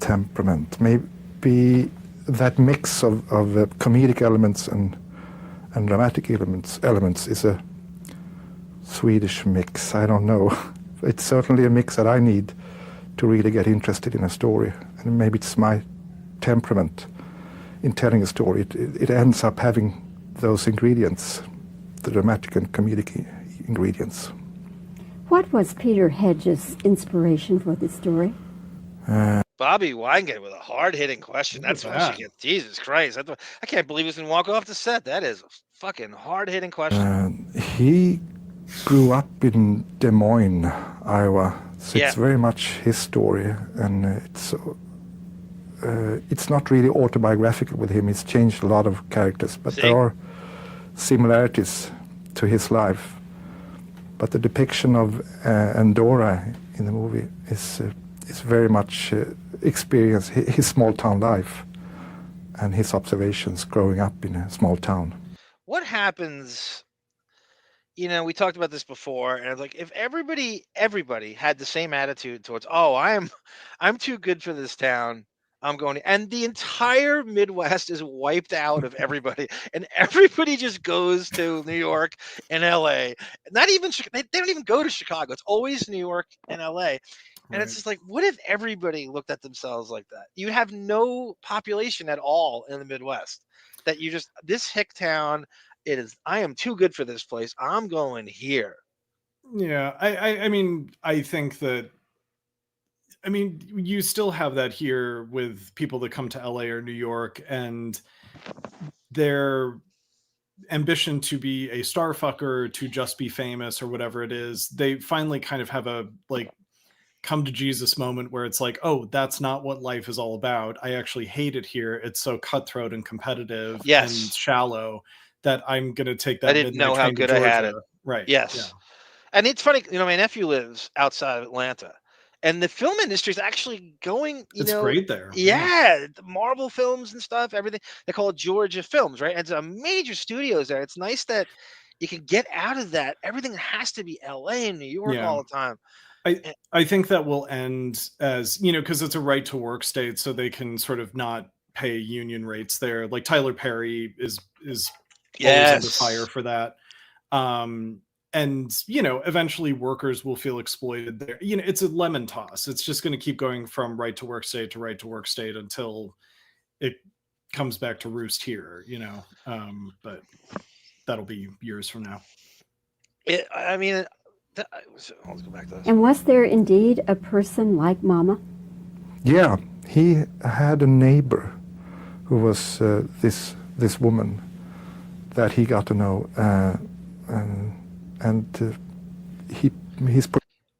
temperament. Maybe that mix of comedic elements and dramatic elements is a Swedish mix. I don't know. It's certainly a mix that I need to really get interested in a story, and maybe it's my temperament in telling a story. It ends up having those ingredients, the dramatic and comedic ingredients. What was Peter Hedges' inspiration for this story? Bobbie Wygant with a hard-hitting question. That's why she gets. Jesus Christ! I can't believe he's gonna walk off the set. That is a fucking hard-hitting question. He grew up in Des Moines, Iowa. So it's very much his story, and it's not really autobiographical with him. He's changed a lot of characters, but there are similarities to his life. But the depiction of Andorra in the movie is very much experience his small town life and his observations growing up in a small town. What happens? You know, we talked about this before, and it's like if everybody had the same attitude towards, oh, I'm too good for this town, I'm going, and the entire Midwest is wiped out of everybody, and everybody just goes to New York and LA. Not even they don't even go to Chicago. It's always New York and LA. And it's just like, what if everybody looked at themselves like that? You'd have no population at all in the Midwest. That you just, this hick town, I am too good for this place. I'm going here. Yeah, I mean, I think that, I mean, you still have that here with people that come to LA or New York, and their ambition to be a star fucker, to just be famous or whatever it is, they finally kind of have a like come to Jesus moment where it's like, oh, that's not what life is all about. I actually hate it here. It's so cutthroat and competitive and shallow that I'm going to take that. I didn't know how good I had it. Right. Yes. Yeah. And it's funny, you know, my nephew lives outside of Atlanta, and the film industry is actually going, it's great there. Yeah. The Marvel films and stuff, everything. They call it Georgia Films, right? And it's a major studios there. It's nice that you can get out of that. Everything has to be LA and New York all the time. I think that will end as, you know, because it's a right to work state, so they can sort of not pay union rates there. Like Tyler Perry is always under fire for that. And, you know, eventually workers will feel exploited there. You know, it's a lemon toss. It's just going to keep going from right to work state to right to work state until it comes back to roost here, you know. But that'll be years from now. Let's go back to this. And was there indeed a person like Mama? Yeah, he had a neighbor who was this woman that he got to know, and he's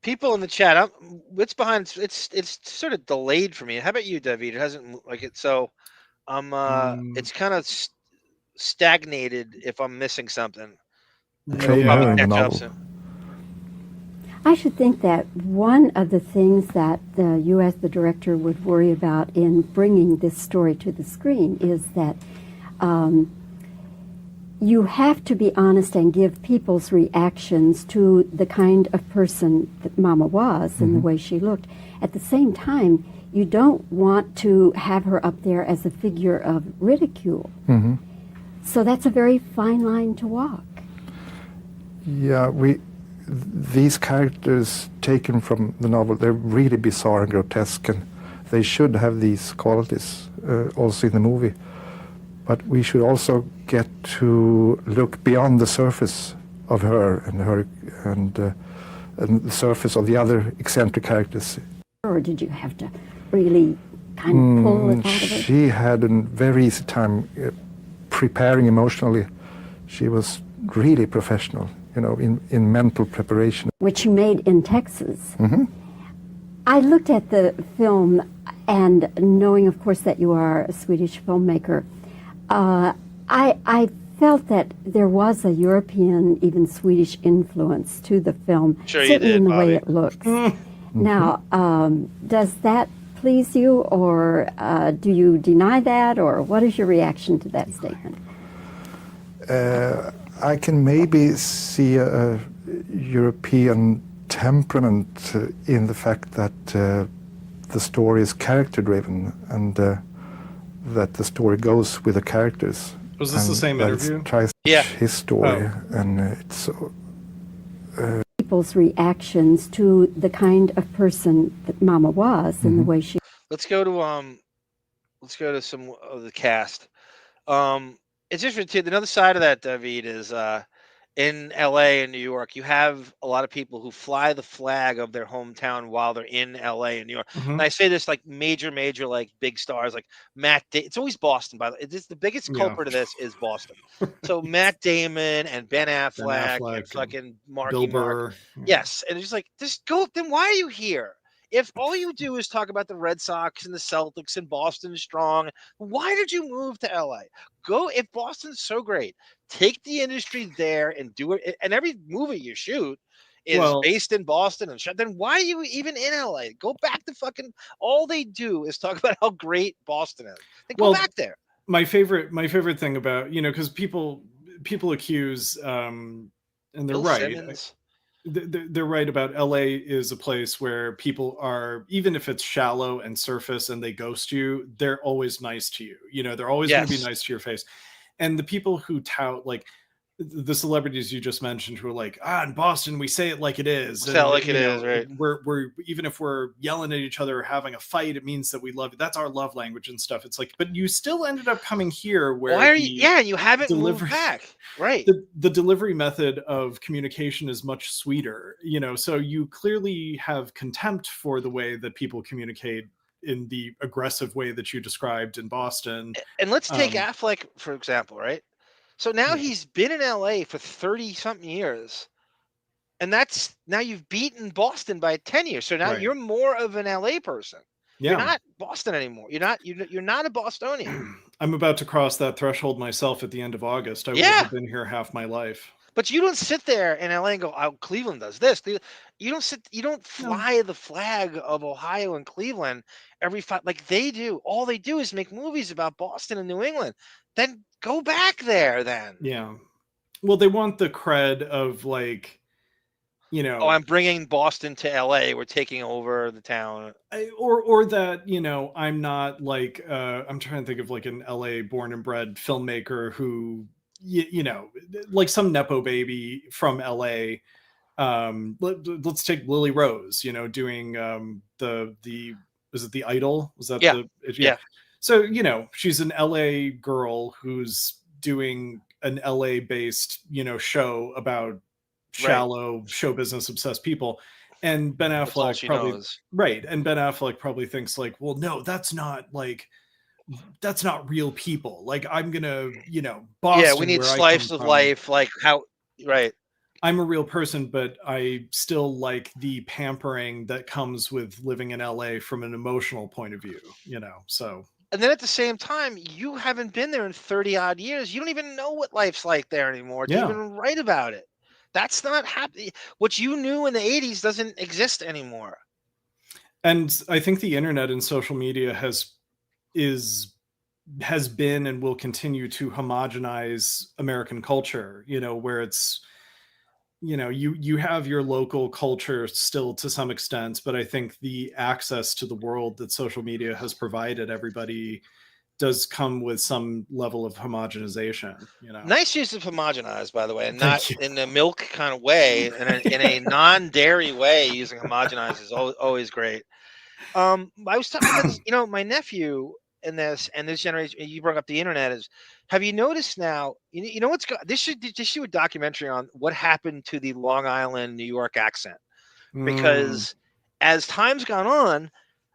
people in the chat. It's behind. It's sort of delayed for me. How about you, Davyd? It hasn't like it. So, it's kind of stagnated. If I'm missing something, I should think that one of the things that you as the director would worry about in bringing this story to the screen is that you have to be honest and give people's reactions to the kind of person that Mama was and the way she looked. At the same time, you don't want to have her up there as a figure of ridicule. So that's a very fine line to walk. Yeah, these characters taken from the novel, they're really bizarre and grotesque, and they should have these qualities also in the movie. But we should also get to look beyond the surface of her and the surface of the other eccentric characters. Or did you have to really kind of pull it out of her? She had a very easy time preparing emotionally she was really professional, in mental preparation. Which you made in Texas. Mm-hmm. I looked at the film, and knowing, of course, that you are a Swedish filmmaker, I felt that there was a European, even Swedish influence to the film, Sure certainly you did, in the Bobbie. way it looks. Now, does that please you, or do you deny that, or what is your reaction to that statement? I can maybe see a European temperament in the fact that the story is character-driven and that the story goes with the characters. Was this the same interview? Tries to Yeah. his story, and it's People's reactions to the kind of person that Mama was and the way she. Let's go to some of the cast. It's interesting too. Another side of that, Davyd, is in LA and New York, you have a lot of people who fly the flag of their hometown while they're in LA and New York. Mhm. And I say this like major, like big stars like it's always Boston, by the way. It's the biggest culprit of this is Boston. So Matt Damon and Ben Affleck and fucking Marky Mark. Yes. And it's just go, then why are you here? If all you do is talk about the Red Sox and the Celtics and Boston is strong, why did you move to LA? Go, if Boston's so great, take the industry there and do it. And every movie you shoot is based in Boston and shut. Then why are you even in LA? Go back to fucking. All they do is talk about how great Boston is. Then go back there. My favorite thing about because people accuse and they're Bill right. Simmons. They're right about LA is a place where people are, even if it's shallow and surface and they ghost you, they're always nice to you. They're always going to be nice to your face. And the people who tout, like the celebrities you just mentioned, who are like, in Boston, we say it like it is. Say it like it is, right? We're even if we're yelling at each other or having a fight, it means that we love it. That's our love language and stuff. It's like, but you still ended up coming here where why are you? Yeah, you haven't moved back, right? The delivery method of communication is much sweeter, so you clearly have contempt for the way that people communicate in the aggressive way that you described in Boston. And let's take Affleck, for example, right? So now he's been in LA for 30-something years. And now you've beaten Boston by 10 years. So now you're more of an LA person. Yeah. You're not Boston anymore. You're not a Bostonian. I'm about to cross that threshold myself at the end of August. I would have been here half my life. But you don't sit there in LA and go, "Oh, Cleveland does this." You don't fly the flag of Ohio and Cleveland every fight like they do. All they do is make movies about Boston and New England. Then go back there then. Yeah. Well, they want the cred of oh, I'm bringing Boston to LA. We're taking over the town. Or that, I'm not like, I'm trying to think of like an LA born and bred filmmaker who, like some Nepo baby from LA. Let's take Lily Rose, doing was it The Idol? Was that yeah. So, she's an LA girl who's doing an LA based, show about shallow show business obsessed people. And Ben Affleck And Ben Affleck probably thinks like, well, no, that's not real people. Like I'm gonna, Boston. Yeah, we need slice of life, like how I'm a real person, but I still like the pampering that comes with living in LA from an emotional point of view, so. And then at the same time, you haven't been there in 30 odd years. You don't even know what life's like there anymore to even write about it. That's not happy. What you knew in the 80s doesn't exist anymore. And I think the internet and social media has been and will continue to homogenize American culture, where it's, you have your local culture still to some extent, but I think the access to the world that social media has provided everybody does come with some level of homogenization. Nice use of homogenize, by the way, and not in a milk kind of way, in a non-dairy way. Using homogenize is always great. I was talking about this, my nephew in this generation. You brought up the internet. Have you noticed now? You know what's this should do a documentary on what happened to the Long Island, New York accent, because as time's gone on,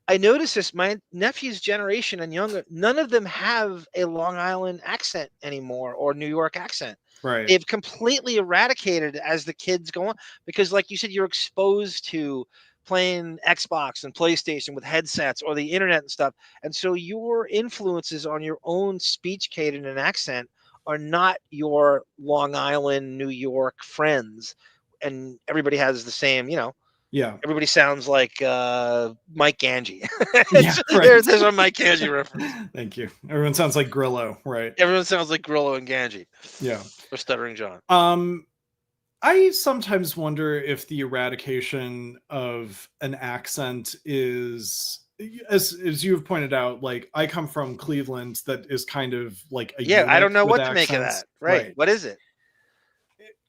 I noticed this. My nephew's generation and younger, none of them have a Long Island accent anymore or New York accent. Right. They've completely eradicated it as the kids go on, because like you said, you're exposed to playing Xbox and PlayStation with headsets or the internet and stuff. And so your influences on your own speech cadence and accent are not your Long Island, New York friends. And everybody has the same, Yeah. Everybody sounds like Mike Ganji. Yeah, right. There's a Mike Ganji reference. Thank you. Everyone sounds like Grillo, right? Everyone sounds like Grillo and Ganji. Yeah. Or Stuttering John. I sometimes wonder if the eradication of an accent is, as you have pointed out, like I come from Cleveland, that is kind of like a I don't know what accents. to make of that. Right. What is it?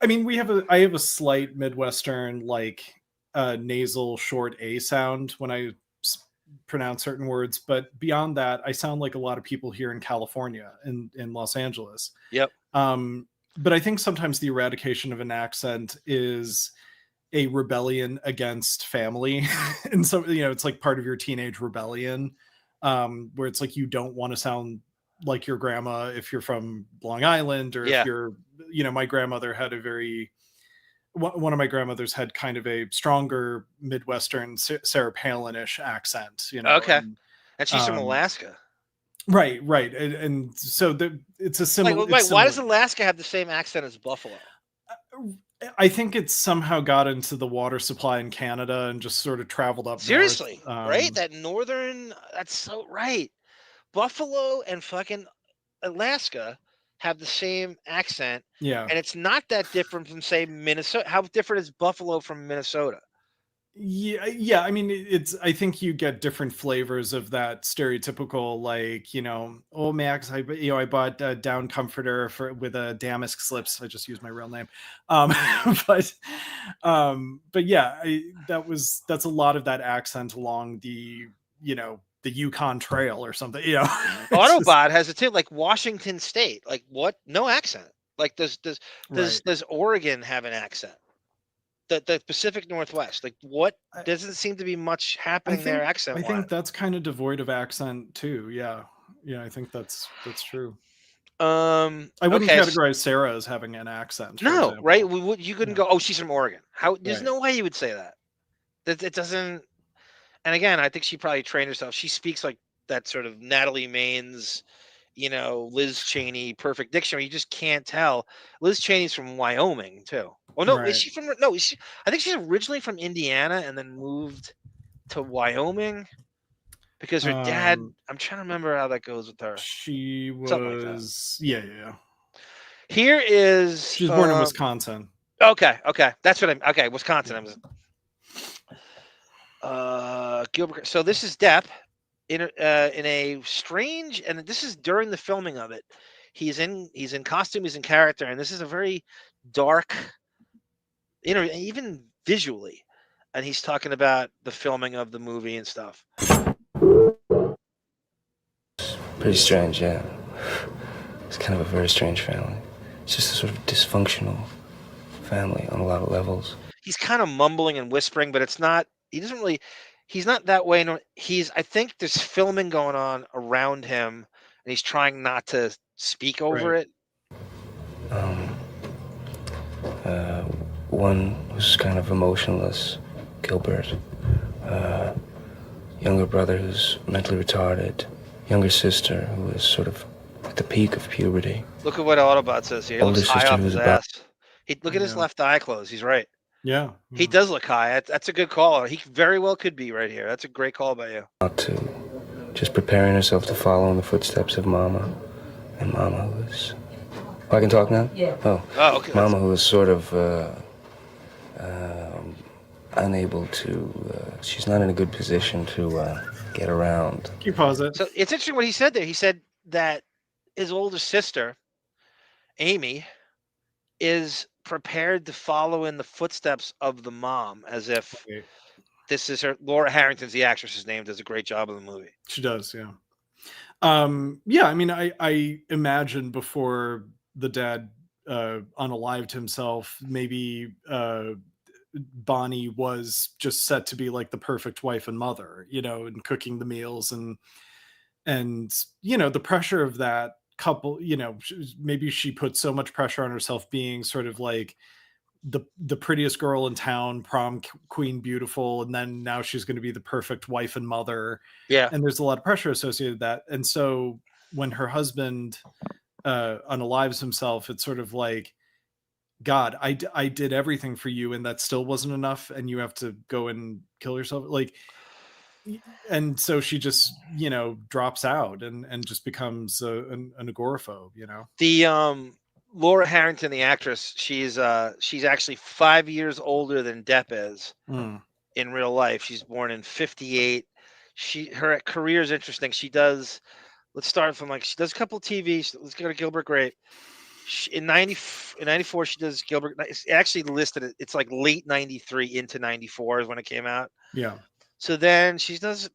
I mean, I have a slight Midwestern like nasal short A sound when I pronounce certain words, but beyond that, I sound like a lot of people here in California, in Los Angeles. Yep. But I think sometimes the eradication of an accent is a rebellion against family. And so, it's like part of your teenage rebellion, where it's like you don't want to sound like your grandma if you're from Long Island, or if you're, my grandmother had one of my grandmothers had kind of a stronger Midwestern Sarah Palin-ish accent, Okay. And she's from Alaska. Right. And so it's a similar. Why does Alaska have the same accent as Buffalo? I think it's somehow got into the water supply in Canada and just sort of traveled up. Seriously, north. Right? That northern, that's so right. Buffalo and fucking Alaska have the same accent. Yeah. And it's not that different from, say, Minnesota. How different is Buffalo from Minnesota? Yeah. I mean, I think you get different flavors of that stereotypical, like, oh, Max, I bought a down comforter with a damask slips. I just used my real name. But yeah, that's a lot of that accent along the Yukon Trail or something, Autobot has it too, like Washington State, like what? No accent. Like does Oregon have an accent? The Pacific Northwest, like what? Doesn't seem to be much happening there accent. I think that's kind of devoid of accent too. Yeah, I think that's true. I wouldn't categorize Sara as having an accent. No, right? You couldn't go, oh, she's from Oregon. How? There's no way you would say that. That it doesn't. And again, I think she probably trained herself. She speaks like that sort of Natalie Maines, Liz Cheney, perfect dictionary. You just can't tell. Liz Cheney's from Wyoming too. Oh no, is she from? No, I think she's originally from Indiana and then moved to Wyoming because her dad. I'm trying to remember how that goes with her. She was, like yeah. Here is. She was born in Wisconsin. Okay, that's what okay, Wisconsin. Gilbert. So this is Depp in a strange, and this is during the filming of it. He's in costume, he's in character, and this is a very dark interview, even visually. And he's talking about the filming of the movie and stuff. Pretty strange, yeah. It's kind of a very strange family. It's just a sort of dysfunctional family on a lot of levels. He's kind of mumbling and whispering, but it's not. He's not that way. No, I think there's filming going on around him, and he's trying not to speak over it. One who's kind of emotionless, Gilbert. Younger brother who's mentally retarded. Younger sister who is sort of at the peak of puberty. Look at what Autobot says here. He looks high off his ass. Look at his left eye closed. He's right. Yeah. He does look high. That's a good call. He very well could be right here. That's a great call by you. Not to just preparing herself to follow in the footsteps of Mama. And Mama was... Oh, I can talk now? Yeah. Oh, okay. Mama who was sort of unable to... she's not in a good position to get around. Can you pause it? So it's interesting what he said there. He said that his older sister, Amy, is prepared to follow in the footsteps of the mom, as if this is her. Laura Harrington's the actress's name, does a great job in the movie. She does, yeah. I mean, I imagine before the dad unalived himself, maybe Bonnie was just set to be like the perfect wife and mother, and cooking the meals and the pressure of that couple, maybe she put so much pressure on herself being sort of like the prettiest girl in town, prom queen, beautiful, and then now she's going to be the perfect wife and mother. Yeah. And there's a lot of pressure associated with that. And so when her husband unalives himself, it's sort of like, God, I did everything for you, and that still wasn't enough, and you have to go and kill yourself. Like, and so she just, drops out and just becomes an agoraphobe, The Laura Harrington, the actress, she's actually 5 years older than Depp is in real life. She's born in 58. Her career is interesting. Let's start from she does a couple of TV. Let's go to Gilbert Grape. In 94, she does Gilbert. It's actually listed. It's like late 93 into 94 is when it came out. Yeah. So then she does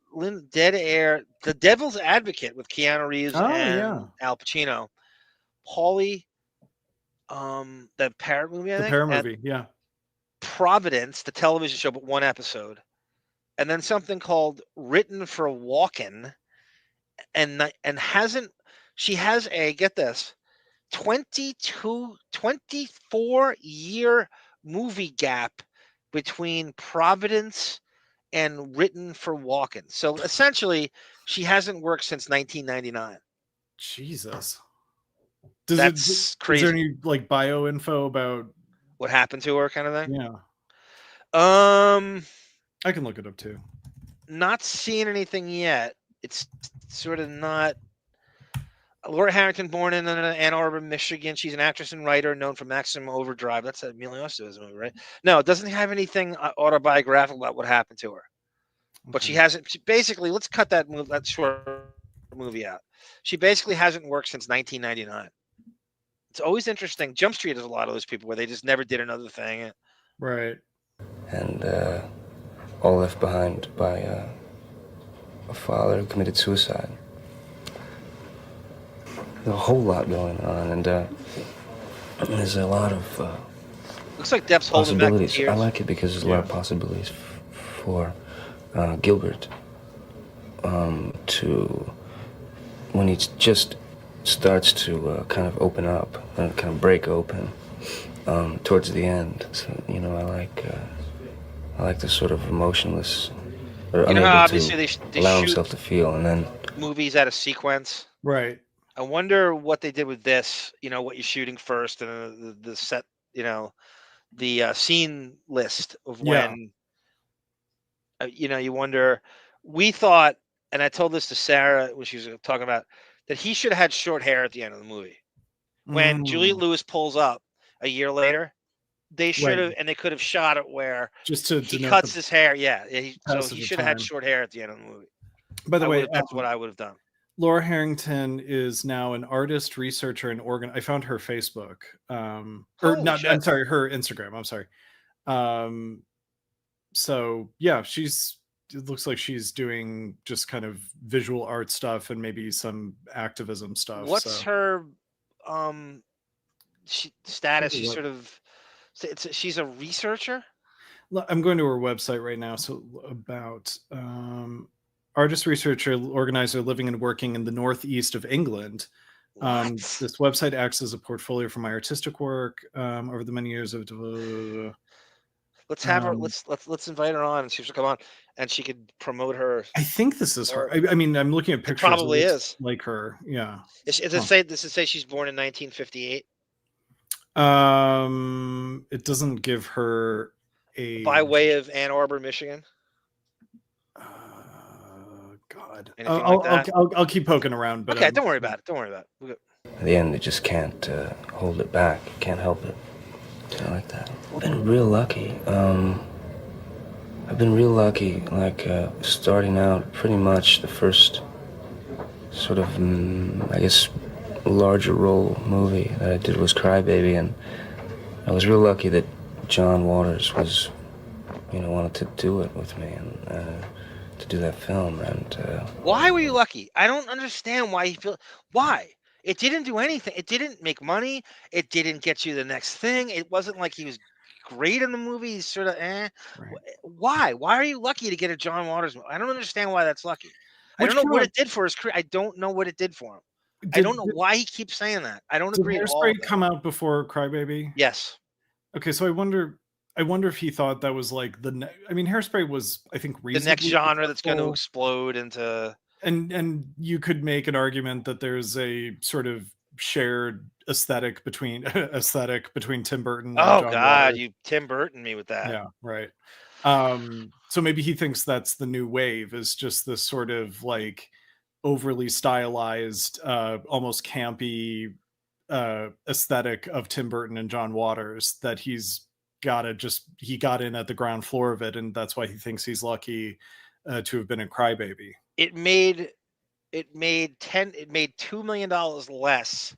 Dead Air, The Devil's Advocate with Keanu Reeves and Al Pacino. Paulie, that parrot movie, I think. The parrot movie, yeah. Providence, the television show, but one episode. And then something called Written for Walken. She has a, get this, 24-year movie gap between Providence and Written for Walken. So essentially, she hasn't worked since 1999. Jesus. That's crazy. Is there any bio info about what happened to her, kind of thing? Yeah. I can look it up too. Not seeing anything yet. It's sort of not. Laura Harrington, born in Ann Arbor, Michigan. She's an actress and writer known for Maximum Overdrive. That's a Emilio Estevez movie, right? No, it doesn't have anything autobiographical about what happened to her. But she hasn't. Basically, let's cut that short movie out. She basically hasn't worked since 1999. It's always interesting. Jump Street has a lot of those people where they just never did another thing. Right. And all left behind by a father who committed suicide. There's a whole lot going on, and there's a lot of looks like Depp's holding back the tears. I like it because there's a lot of possibilities for Gilbert to, when he just starts to kind of open up and kind of break open towards the end. So I like the sort of emotionless, or unable obviously to they allow shoot himself to feel, and then movies out of sequence. Right. I wonder what they did with this. What you're shooting first, and the set. The scene list of when. You wonder. We thought, and I told this to Sara when she was talking about that he should have had short hair at the end of the movie. When Juliette Lewis pulls up a year later, they should have, and they could have shot it where just to he cuts his hair. So he should have had short hair at the end of the movie. By the way, that's what I would have done. Laura Harrington is now an artist, researcher, and I found her Facebook, I'm sorry, her Instagram. I'm sorry. So yeah, it looks like she's doing just kind of visual art stuff and maybe some activism stuff. What's her status? She's sort of, she's a researcher. I'm going to her website right now. So about artist, researcher, organizer, living and working in the northeast of England. This website acts as a portfolio for my artistic work over the many years of. Let's have her. Let's invite her on and see if she'll come on, and she could promote her. I think this is her. I mean, I'm looking at pictures. It probably is like her. Yeah. Does it say she's born in 1958? It doesn't give her a. By way of Ann Arbor, Michigan. God. Like I'll keep poking around. But okay, don't worry about it. Don't worry about it. at the end, you just can't hold it back. You can't help it. Kind of like that. I've been real lucky. Like starting out pretty much the first sort of, I guess, larger role movie that I did was Cry Baby, and I was real lucky that John Waters was, wanted to do it with me and to do that film. And why were you lucky? I don't understand why why. It didn't do anything. It didn't make money. It didn't get you the next thing. It wasn't like he was great in the movie. He's sort of Right. Why? Why are you lucky to get a John Waters movie? I don't understand why that's lucky. I don't know what it did for his career. I don't know what it did for him. I don't know why he keeps saying that. I don't agree at all. Did Hairspray come out before Crybaby? Yes. Okay, so I wonder if he thought that was like I mean, Hairspray was, I think, the next genre that's going to explode into. And you could make an argument that there's a sort of shared aesthetic between Tim Burton and Oh John God, Waters. you Tim Burton me with that. Yeah, right. So maybe he thinks that's the new wave, is just this sort of like overly stylized, almost campy aesthetic of Tim Burton and John Waters that he got in at the ground floor of it, and that's why he thinks he's lucky to have been a Crybaby. It made $2 million less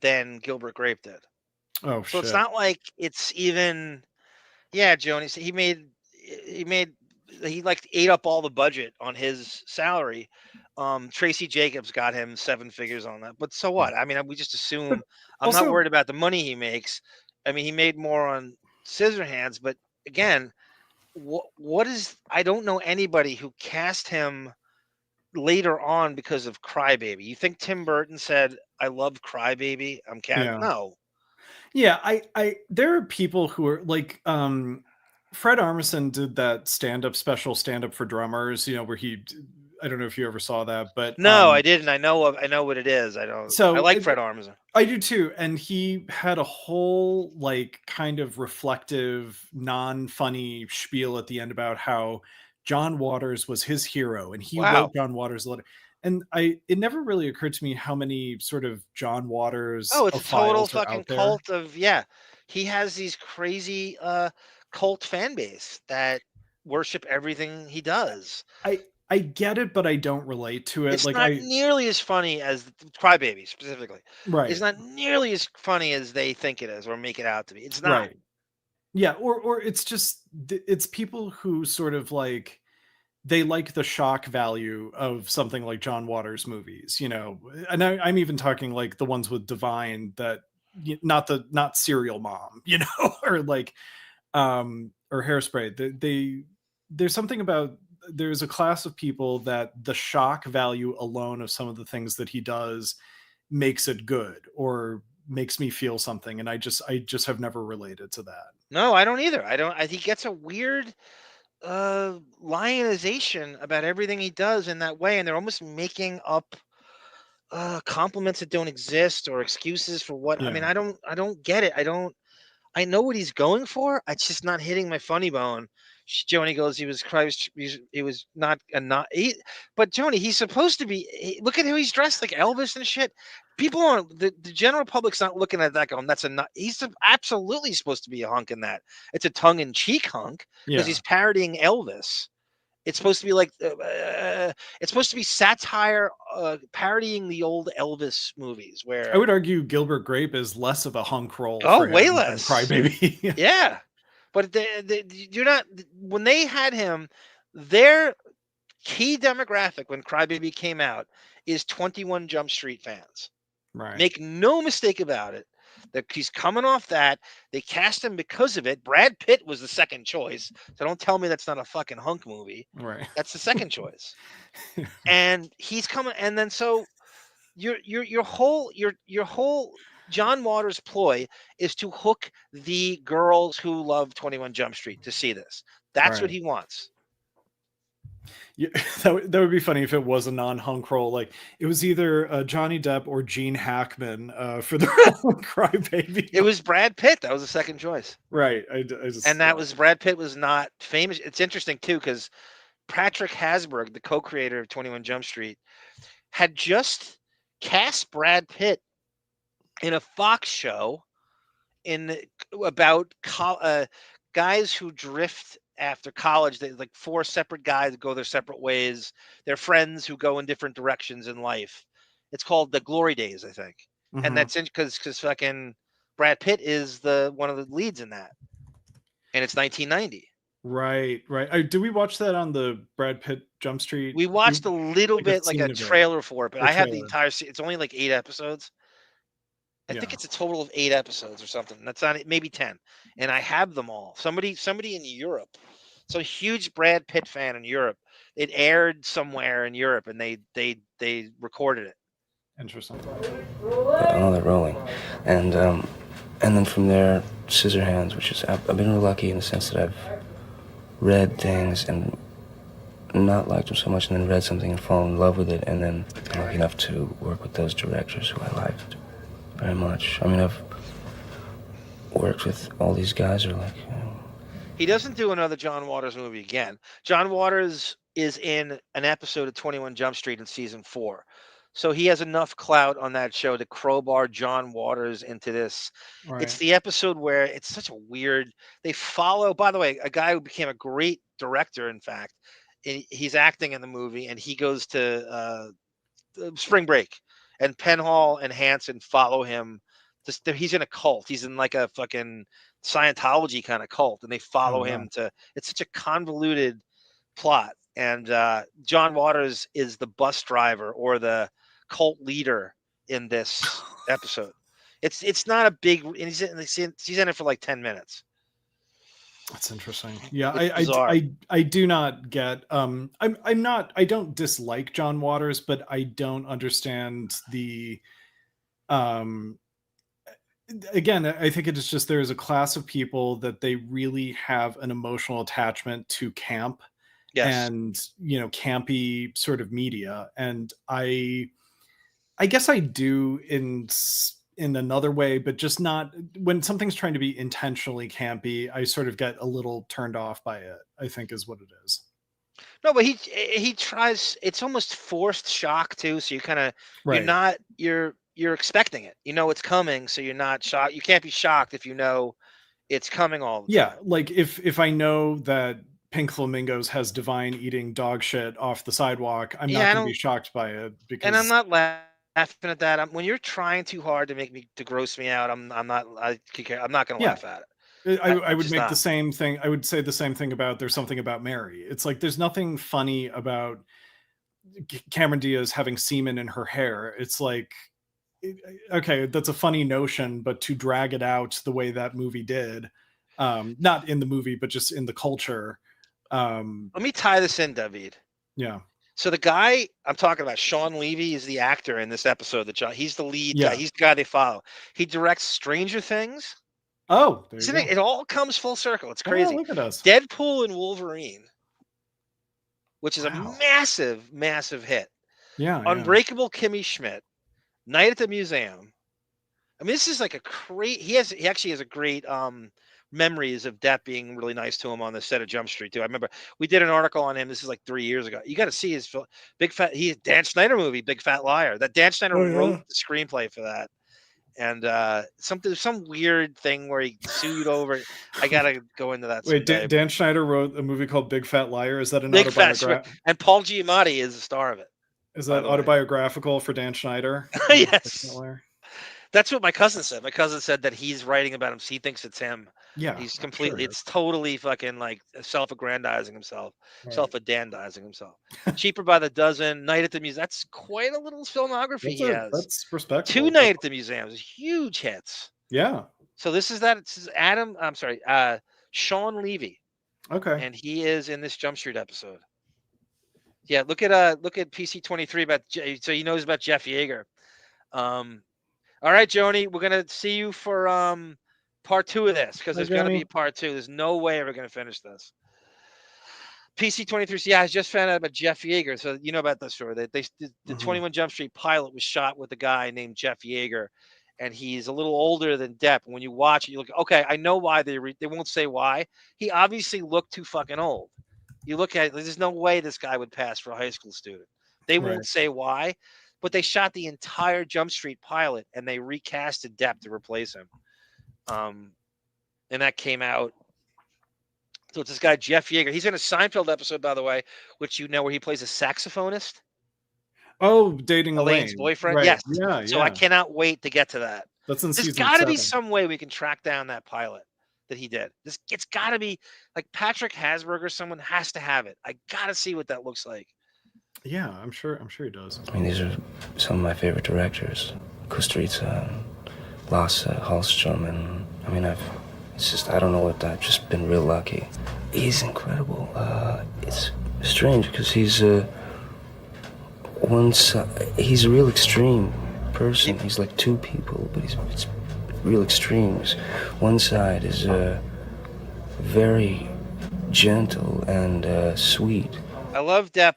than Gilbert Grape did. Oh, so it's not like it's even. Yeah, Joni. He like ate up all the budget on his salary. Tracy Jacobs got him 7 figures on that, but so what? I mean, we just assume. I'm not worried about the money he makes. I mean, he made more on Scissorhands, but again, what is? I don't know anybody who cast him later on because of Crybaby. You think Tim Burton said, "I love Crybaby"? I'm casting. No. Yeah, I there are people who are like Fred Armisen did that stand-up for drummers, where I don't know if you ever saw that, but no, I didn't. I know what it is. I don't. So I like Fred Armisen. I do too, and he had a whole like kind of reflective, non-funny spiel at the end about how John Waters was his hero, and he wrote John Waters' letter. And it never really occurred to me how many sort of John Waters. Oh, it's a total fucking cult of He has these crazy cult fan base that worship everything he does. I get it, but I don't relate to it. It's not nearly as funny as Crybaby specifically. Right. It's not nearly as funny as they think it is or make it out to be. It's not. Right. Yeah, or it's just it's people who sort of like they like the shock value of something like John Waters movies, and I'm even talking like the ones with Divine, that not Serial Mom, or like or Hairspray. There's something about, there's a class of people that the shock value alone of some of the things that he does makes it good or makes me feel something, and I just have never related to that. No, I don't either. I think he gets a weird lionization about everything he does in that way, and they're almost making up compliments that don't exist or excuses for what. I mean, I don't get it. I know what he's going for. It's just not hitting my funny bone. Joni goes, he was not but Joni, he's supposed to be. Look at how he's dressed, like Elvis and shit. People aren't, the general public's not looking at that going, he's absolutely supposed to be a hunk in that. It's a tongue-in-cheek hunk because he's parodying Elvis. It's supposed to be like it's supposed to be satire parodying the old Elvis movies. Where I would argue Gilbert Grape is less of a hunk role. Oh, way less. Crybaby. Yeah, but you're not. When they had him, their key demographic when Crybaby came out is 21 Jump Street fans. Right. Make no mistake about it. That he's coming off that. They cast him because of it. Brad Pitt was the second choice. So don't tell me that's not a fucking hunk movie. Right. That's the second choice. And he's coming. And then so your whole John Waters ploy is to hook the girls who love 21 Jump Street to see this. That's what he wants. Yeah, that would be funny if it was a non-hunk role. Like it was either Johnny Depp or Gene Hackman for the role of Crybaby. It was Brad Pitt. That was the second choice. Right. Was Brad Pitt was not famous. It's interesting too because Patrick Hasburg, the co-creator of 21 Jump Street, had just cast Brad Pitt in a Fox show about guys who drift after college. They like 4 separate guys go their separate ways. They're friends who go in different directions in life. It's called The Glory Days, I think. Mm-hmm. And that's because fucking Brad Pitt is one of the leads in that. And it's 1990. Right. Did we watch that on the Brad Pitt Jump Street? We watched a little bit, like a trailer for it, but I have the entire. It's only like 8 episodes. I think it's a total of 8 episodes or something. That's not it, maybe 10. And I have them all. Somebody in Europe. So a huge Brad Pitt fan in Europe. It aired somewhere in Europe, and they recorded it. Interesting. Oh, they're rolling. And then from there, Scissorhands, which is, I've been real lucky in the sense that I've read things and not liked them so much, and then read something and fallen in love with it, and then been lucky enough to work with those directors who I liked very much. I mean, I've worked with all these guys who are like... He doesn't do another John Waters movie again. John Waters is in an episode of 21 Jump Street in season 4. So he has enough clout on that show to crowbar John Waters into this. Right. It's the episode where it's such a weird... They follow, by the way, a guy who became a great director, in fact. He's acting in the movie, and he goes to spring break. And Penhall and Hansen follow him. He's in a cult. He's in like a fucking Scientology kind of cult, and they follow him to... It's such a convoluted plot. And John Waters is the bus driver or the cult leader in this episode. It's not a big... And he's in it for like 10 minutes. That's interesting. Yeah, I do not get... I don't dislike John Waters, but I don't understand the... Again, I think it is just there's a class of people that they really have an emotional attachment to camp. Yes. And, you know, campy sort of media. And I guess I do in another way, but just not when something's trying to be intentionally campy, I sort of get a little turned off by it, I think is what it is. No, but he tries, it's almost forced shock too. So you kind of, you're expecting it, you know, it's coming. So you're not shocked. You can't be shocked if you know it's coming all the time. Yeah. Like if I know that Pink Flamingos has Divine eating dog shit off the sidewalk, I'm not going to be shocked by it. Because... And I'm not laughing at that. When you're trying too hard to gross me out, I'm not going to laugh at it. I would make the same thing. I would say the same thing about There's Something About Mary. It's like there's nothing funny about Cameron Diaz having semen in her hair. It's like, okay, that's a funny notion, but to drag it out the way that movie did, not in the movie, but just in the culture. Let me tie this in, Davyd. Yeah. So the guy I'm talking about, Sean Levy, is the actor in this episode. He's the lead guy. He's the guy they follow. He directs Stranger Things. Oh, it all comes full circle. It's crazy. Oh, look at us. Deadpool and Wolverine, which is a massive, massive hit. Yeah. Unbreakable Kimmy Schmidt, Night at the Museum. I mean, this is like a great. He actually has a great memories of Depp being really nice to him on the set of Jump Street too. I remember we did an article on him. This is like 3 years ago. You got to see his Dan Schneider movie, Big Fat Liar. That Dan Schneider wrote the screenplay for that. And some weird thing where he sued over. I gotta go into that. Wait, Dan Schneider wrote a movie called Big Fat Liar. Is that an autobiographical? And Paul Giamatti is the star of it. Is that autobiographical for Dan Schneider? Yes. That's what my cousin said. My cousin said that he's writing about him. So he thinks it's him. Yeah. He's completely, it's totally fucking like self-aggrandizing himself, self-aggrandizing himself. Cheaper by the Dozen, Night at the Museum. That's quite a little filmography he has. That's respectable. 2 Night at the Museums, huge hits. Yeah. So this is Sean Levy. Okay. And he is in this Jump Street episode. Yeah, look at PC23 about, so he knows about Jeff Yeager. All right, Joni, we're gonna see you for part 2 of this because there's gonna be part 2. There's no way we're gonna finish this. PC23. Yeah, I just found out about Jeff Yeager. So you know about the story. The 21 Jump Street pilot was shot with a guy named Jeff Yeager, and he's a little older than Depp. When you watch it, you look, okay, I know why they won't say why. He obviously looked too fucking old. You look at it, there's no way this guy would pass for a high school student. They won't say why. But they shot the entire Jump Street pilot and they recasted Depp to replace him. And that came out. So it's this guy, Jeff Yeager. He's in a Seinfeld episode, by the way, which you know where he plays a saxophonist. Oh, dating Elaine's boyfriend. Right. Yes. Yeah, so I cannot wait to get to that. That's in season 7. There's got to be some way we can track down that pilot that he did. It's got to be like Patrick Hasburger. Someone has to have it. I got to see what that looks like. Yeah, I'm sure he does. I mean, these are some of my favorite directors. Kusturica, Lasse Hallstrom, and I mean, I don't know what, I've just been real lucky. He's incredible. It's strange because he's a real extreme, person. He's like two people, but it's real extremes. One side is very gentle and sweet. I love Depp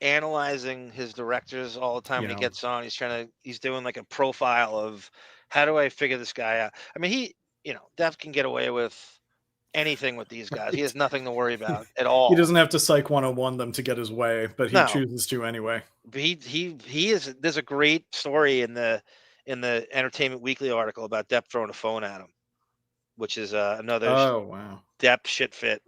analyzing his directors all the time when he gets on. He's doing like a profile of how do I figure this guy out. I mean, Depp can get away with anything with these guys. He has nothing to worry about at all. He doesn't have to Psych 101 them to get his way, but he No. chooses to anyway. But he is. There's a great story in the Entertainment Weekly article about Depp throwing a phone at him, which is another Depp shit fit.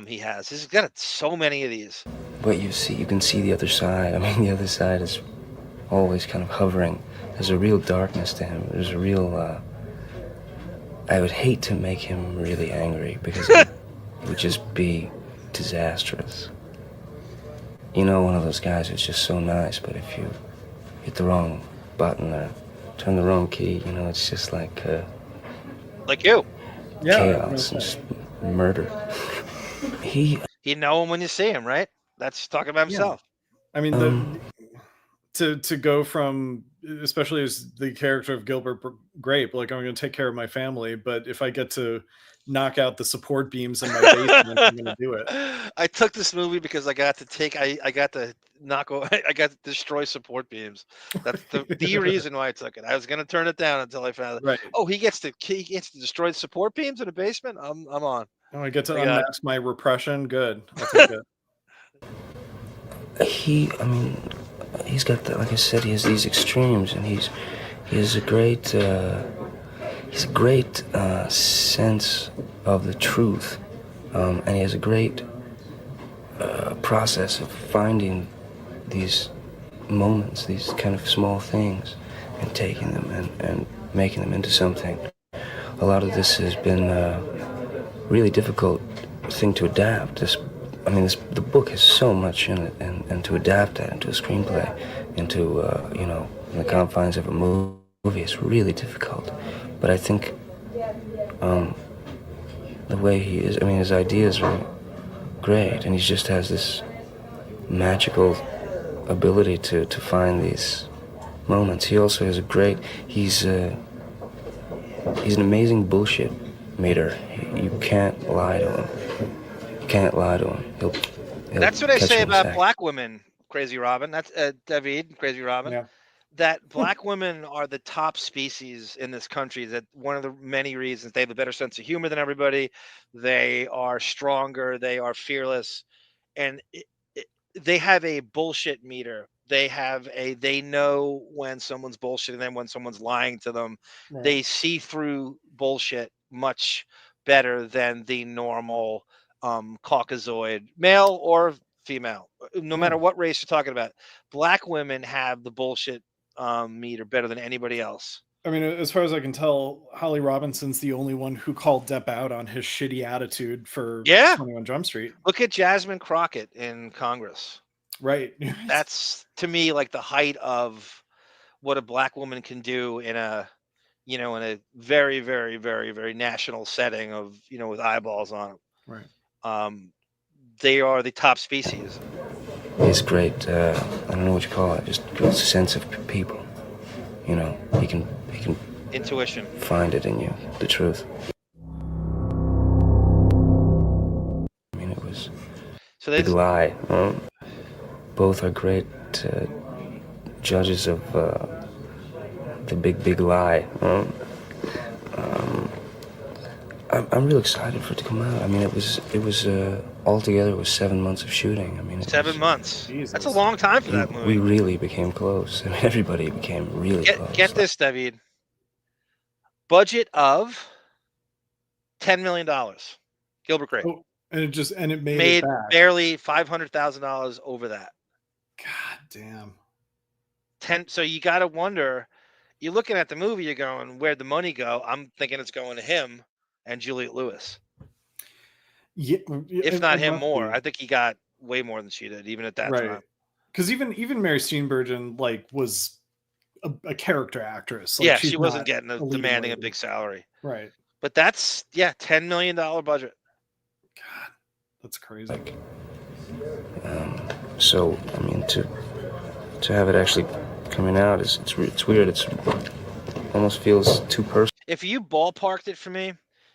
He has. He's got so many of these. But you can see the other side. I mean, the other side is always kind of hovering. There's a real darkness to him. There's a real. I would hate to make him really angry because it would just be disastrous. You know, one of those guys who's just so nice, but if you hit the wrong button or turn the wrong key, it's just like you. Chaos and just murder. You know him when you see him, right? That's talking about himself. I mean, to go from, especially as the character of Gilbert Grape, like, I'm going to take care of my family, but if I get to knock out the support beams in my basement, I'm going to do it. I took this movie because I got to destroy support beams. That's the reason why I took it. I was going to turn it down until I found it. Right. Oh, he gets to destroy the support beams in the basement. I'm on. Oh, I get to unmask my repression. Good. I'll take it. He's got the, like I said, he has these extremes, and he has a great sense of the truth, and he has a great process of finding these moments, these kind of small things, and taking them and making them into something. A lot of this has been really difficult thing to adapt. The book has so much in it, and to adapt that into a screenplay, into in the confines of a movie, is really difficult. But I think the way he is, his ideas are great, and he just has this magical ability to find these moments. He also has he's an amazing bullshit meter. You can't lie to him. Can't lie to him. He'll That's what I say about act. black women, Crazy Robin. That's Davyd, Crazy Robin. Yeah. That black women are the top species in this country. That one of the many reasons they have a better sense of humor than everybody. They are stronger. They are fearless, and they have a bullshit meter. They know when someone's bullshitting them, when someone's lying to them. Right. They see through bullshit much better than the normal Caucasoid, male or female, no matter what race you're talking about. Black women have the bullshit meter better than anybody else. As far as I can tell, Holly Robinson's the only one who called Depp out on his shitty attitude for 21 Jump Street. Look at Jasmine Crockett in Congress. Right. That's, to me, like the height of what a black woman can do in a very, very, very, very national setting of, with eyeballs on them. Right. They are the top species. He's great. I don't know what you call it. Just great sense of people. He can intuition. Find it in you, the truth. It was Big Lie. Both are great judges of the Big Lie. I'm real excited for it to come out. It was altogether it was 7 months of shooting. 7 months. Jesus. That's a long time for that movie. We really became close. Everybody became really close. Get this, Davyd. Budget of $10 million. Gilbert Grape. Oh, and it made it back. Barely $500,000 over that. God damn. So you got to wonder. You're looking at the movie. You're going, where'd the money go? I'm thinking it's going to him and Juliette Lewis. Yeah, if not him more. I think he got way more than she did, even at that time. Because even Mary Steenburgen was a character actress. She wasn't demanding a big salary. Right. But that's $10 million budget. God, that's crazy. To have it actually coming out. It's weird. It's almost feels too personal. If you ballparked it for me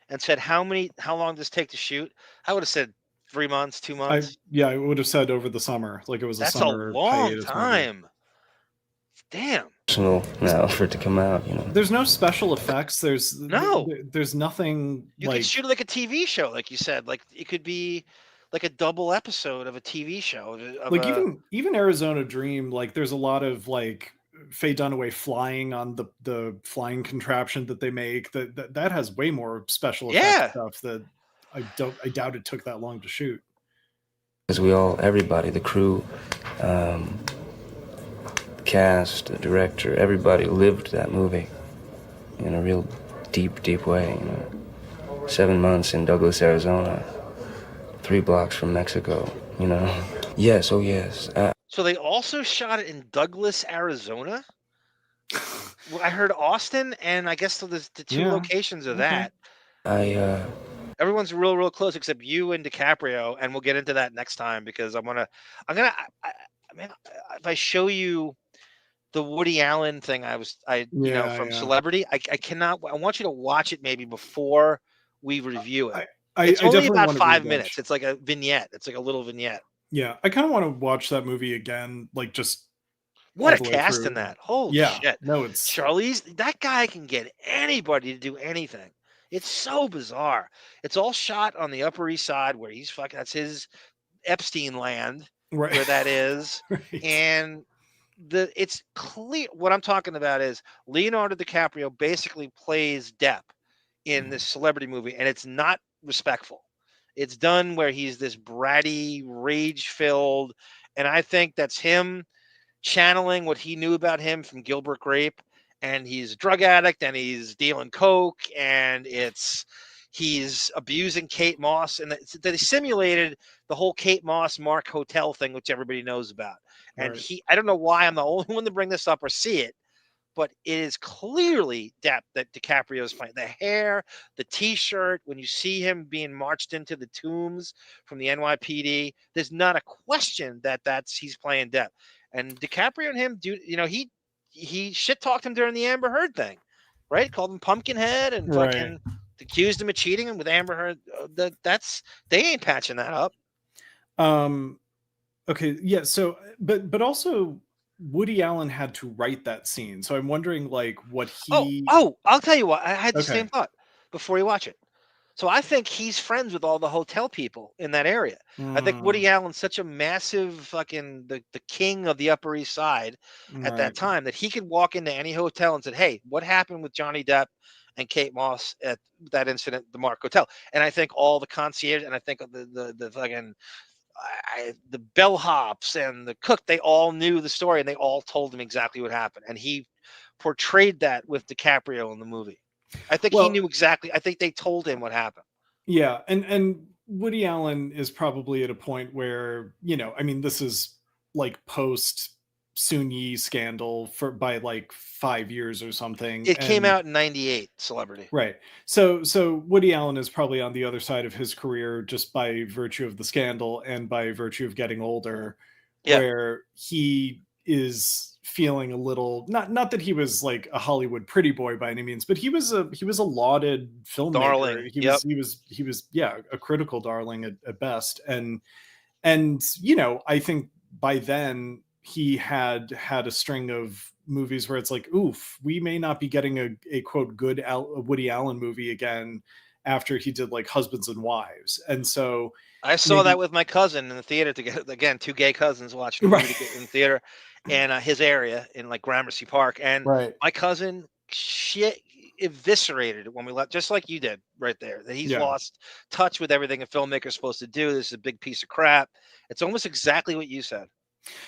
and said how long does this take to shoot, I would have said 3 months, 2 months. I would have said over the summer, like it was That's a summer. a long hiatus time. movie. Damn. Personal now for it to come out, you know. There's no special effects. There's nothing. You could shoot it like a TV show, like you said. Like it could be like a double episode of a TV show. Like even Arizona Dream, like there's a lot of like Faye Dunaway flying on the flying contraption that they make. That has way more special effects stuff that I doubt it took that long to shoot. Because everybody, the crew, cast, the director, everybody lived that movie in a real deep way, you know. 7 months in Douglas, Arizona, 3 blocks from Mexico, you know. Yes, oh yes. So they also shot it in Douglas, Arizona? Well, I heard Austin, and I guess there's the 2 locations of that. Everyone's real close except you and DiCaprio, and we'll get into that next time because I mean, if I show you the Woody Allen thing, from Celebrity, I want you to watch it maybe before we review it. It's only about 5 minutes. It's like a vignette. It's like a little vignette. Yeah, I kind of want to watch that movie again, like just. What a cast in that! Holy shit! No, it's Charlize. That guy can get anybody to do anything. It's so bizarre. It's all shot on the Upper East Side where he's fucking. That's his Epstein land, right. Where that is, right. And it's clear. What I'm talking about is Leonardo DiCaprio basically plays Depp in this Celebrity movie, and it's not respectful. It's done where he's this bratty, rage-filled, and I think that's him channeling what he knew about him from Gilbert Grape, and he's a drug addict and he's dealing coke and he's abusing Kate Moss, and they simulated the whole Kate Moss Mark Hotel thing, which everybody knows about. And right. I don't know why I'm the only one to bring this up or see it, but it is clearly Depp that DiCaprio is playing. The hair, the T-shirt, when you see him being marched into the tombs from the NYPD, there's not a question that he's playing Depp. And DiCaprio and him, he shit talked him during the Amber Heard thing, right? Called him Pumpkinhead and fucking accused him of cheating him with Amber Heard. They ain't patching that up. Okay, yeah. So, but also Woody Allen had to write that scene, so I'm wondering like what he. Oh, I'll tell you what. I had the same thought before you watch it. So I think he's friends with all the hotel people in that area. I think Woody Allen's such a massive fucking the king of the Upper East Side at that time that he could walk into any hotel and said, "Hey, what happened with Johnny Depp and Kate Moss at that incident, the Mark Hotel?" And I think all the concierge and I think the fucking the bellhops and the cook, they all knew the story and they all told him exactly what happened. And he portrayed that with DiCaprio in the movie. I think he knew exactly. I think they told him what happened. Yeah, and Woody Allen is probably at a point where, I mean, this is like post Soon Yi scandal by like 5 years or something. It came out in '98, Celebrity. Right. So Woody Allen is probably on the other side of his career just by virtue of the scandal and by virtue of getting older, where he is feeling a little not that he was like a Hollywood pretty boy by any means, but he was a lauded filmmaker. Darling. He was a critical darling at best. And I think by then he had a string of movies where it's like, oof, we may not be getting a quote good Woody Allen movie again after he did like Husbands and Wives. And so I saw that with my cousin in the theater together. Again, 2 gay cousins watching the movie in the theater in his area in like Gramercy Park. And my cousin shit eviscerated it when we left, just like you did right there, that he's lost touch with everything a filmmaker's supposed to do. This is a big piece of crap. It's almost exactly what you said.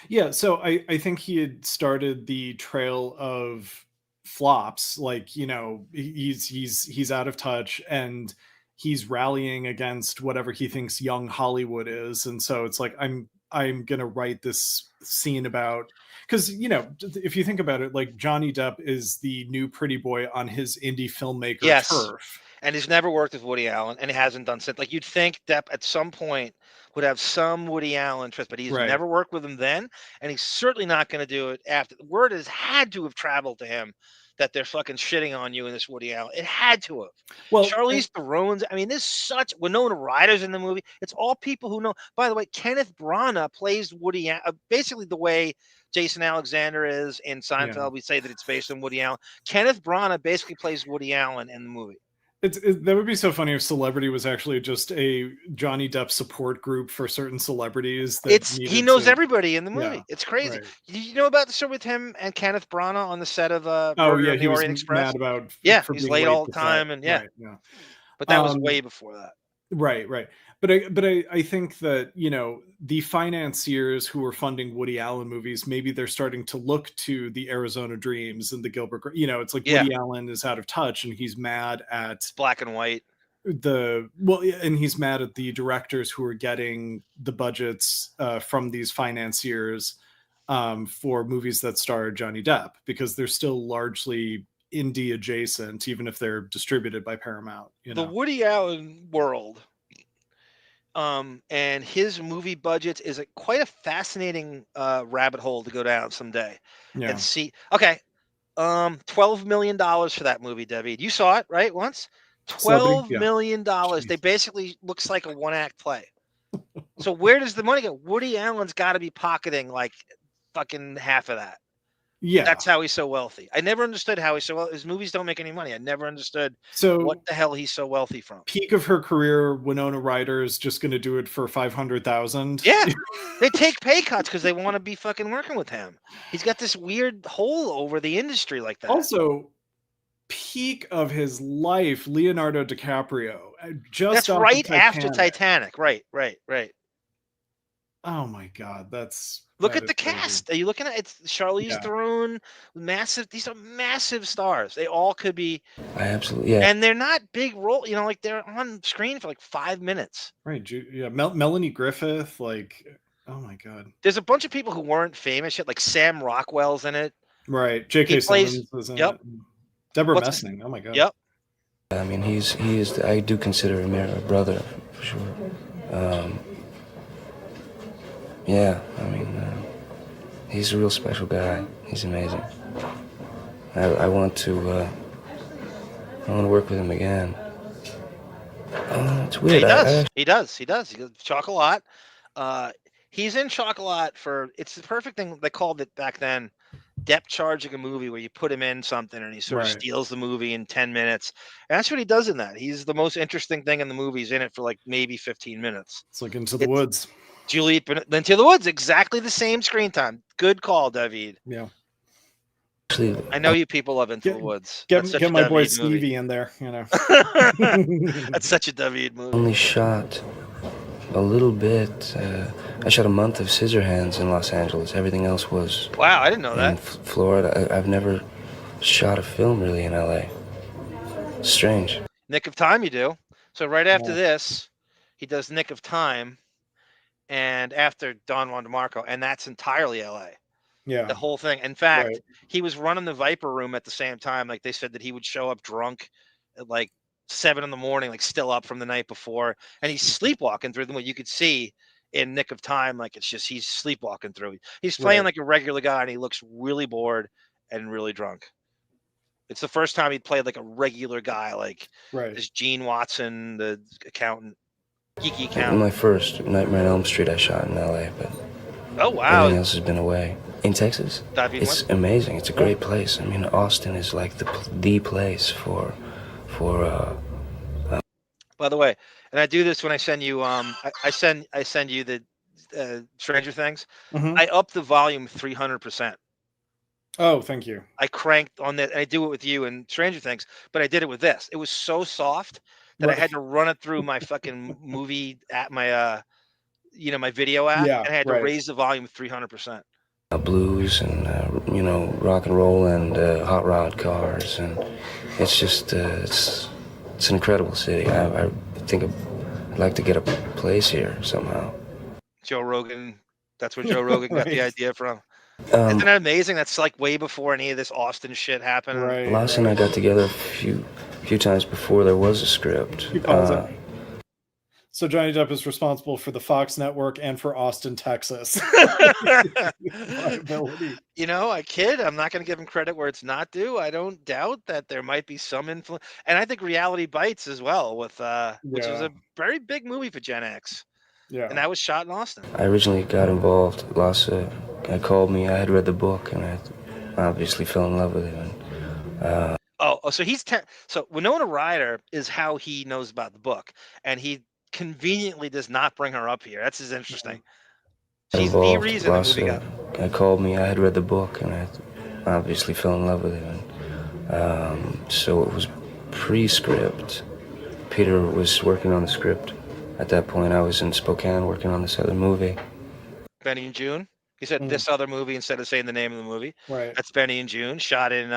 Yeah. So I think he had started the trail of flops, like, he's out of touch and he's rallying against whatever he thinks young Hollywood is. And so it's like, I'm going to write this scene about, because, if you think about it, like Johnny Depp is the new pretty boy on his indie filmmaker turf. And he's never worked with Woody Allen and he hasn't done since. Like you'd think Depp at some point, would have some Woody Allen twist, but he's Right. never worked with him then, and he's certainly not going to do it after. The word has had to have traveled to him that they're fucking shitting on you in this Woody Allen. It had to have. Well, Charlize Theron's. I mean, this such Winona Ryder's in the movie. It's all people who know. By the way, Kenneth Branagh plays Woody Allen, basically the way Jason Alexander is in Seinfeld. Yeah. We say that it's based on Woody Allen. Kenneth Branagh basically plays Woody Allen in the movie. That would be so funny if Celebrity was actually just a Johnny Depp support group for certain celebrities. That He knows everybody in the movie. Yeah, It's crazy. right. Did you know about the story with him and Kenneth Branagh on the set of Oh Murder yeah, on the he was Orient Express? mad about for he's being late all to the time, set. and yeah. Right, yeah. But that was way before that. Right. But I think that, you know, the financiers who are funding Woody Allen movies, maybe they're starting to look to the Arizona Dreams and the Gilbert, you know, it's like Woody Allen is out of touch and he's mad at it's black and white. And he's mad at the directors who are getting the budgets from these financiers for movies that star Johnny Depp, because they're still largely indie adjacent, even if they're distributed by Paramount. You know? The Woody Allen world and his movie budgets is quite a fascinating rabbit hole to go down someday and see. Okay, $12 million for that movie, Davyd. You saw it, right? Once. $12 million. They basically looks like a one-act play. So where does the money go? Woody Allen's got to be pocketing like fucking half of that. Yeah, that's how he's so wealthy. I never understood how he's so wealthy. His movies don't make any money. I never understood what the hell he's so wealthy from. Peak of her career, Winona Ryder is just going to do it for $500,000. Yeah, they take pay cuts because they want to be fucking working with him. He's got this weird hole over the industry like that. Also, peak of his life, Leonardo DiCaprio. That's right after Titanic. Right. Oh my God, Look at the cast. Are you looking at it? It's Charlize Theron, massive. These are massive stars. They all could be. I absolutely, yeah. And they're not big role. You know, like they're on screen for like 5 minutes. Right. Yeah. Melanie Griffith. Like, oh my God. There's a bunch of people who weren't famous yet. Like Sam Rockwell's in it. Right. J.K. Simmons was in it. Deborah Messing. Oh my God. Yep. I mean, he is. I do consider him a brother for sure. Yeah, I mean, he's a real special guy. He's amazing. I want to work with him again. It's weird. He does. He goes Chocolat. He's in Chocolat it's the perfect thing. They called it back then, depth charging a movie, where you put him in something and he sort of steals the movie in 10 minutes. And that's what he does in that. He's the most interesting thing in the movie. He's in it for like maybe 15 minutes. It's like Into the Woods. Juliet Into the Woods, exactly the same screen time. Good call, Davyd. Yeah. I know you people love Into the Woods. Get my boy Stevie in there, you know. That's such a Davyd movie. Only shot a little bit. I shot a month of Scissorhands in Los Angeles. Everything else was wow. I didn't know that. In Florida. I've never shot a film really in LA. Strange. Nick of Time, you do. So right after this, he does Nick of Time. And after Don Juan DeMarco, and that's entirely LA. Yeah. The whole thing. In fact, he was running the Viper Room at the same time. Like they said that he would show up drunk at like 7 in the morning, like still up from the night before. And he's sleepwalking through them. What you could see in Nick of Time, like it's just he's sleepwalking through. He's playing like a regular guy and he looks really bored and really drunk. It's the first time he played like a regular guy, like this Gene Watson, the accountant. Geeky accountant. My first Nightmare on Elm Street I shot in LA, but oh wow, everything else has been away. In Texas, it's amazing. It's a great place. I mean, Austin is like the place for. By the way, and I do this when I send you I send you the Stranger Things. I up the volume 300%. Oh, thank you. I cranked on that. I do it with you and Stranger Things, but I did it with this. It was so soft that I had to run it through my fucking movie at my my video app, and I had to raise the volume 300%. Blues and rock and roll and hot rod cars, and it's just it's an incredible city. I think I'd like to get a place here somehow. Joe Rogan, that's where Joe Rogan got the idea from. Isn't that amazing? That's like way before any of this Austin shit happened. Lasse and I got together a few times before there was a script. So Johnny Depp is responsible for the Fox network and for Austin, Texas. You know, I kid. I'm not going to give him credit where it's not due. I don't doubt that there might be some influence, and I think Reality Bites as well, with which was a very big movie for Gen X. Yeah, and that was shot in Austin. I originally got involved. Lasse called me. I had read the book, and I obviously fell in love with it. And, so so Winona Ryder is how he knows about the book, and he conveniently does not bring her up here. That's interesting. She's the reason the movie got. Called me. I had read the book, and I obviously fell in love with it. And, so it was pre-script. Peter was working on the script. At that point, I was in Spokane working on this other movie. Benny and June. He said this other movie instead of saying the name of the movie. Right. That's Benny and June, shot in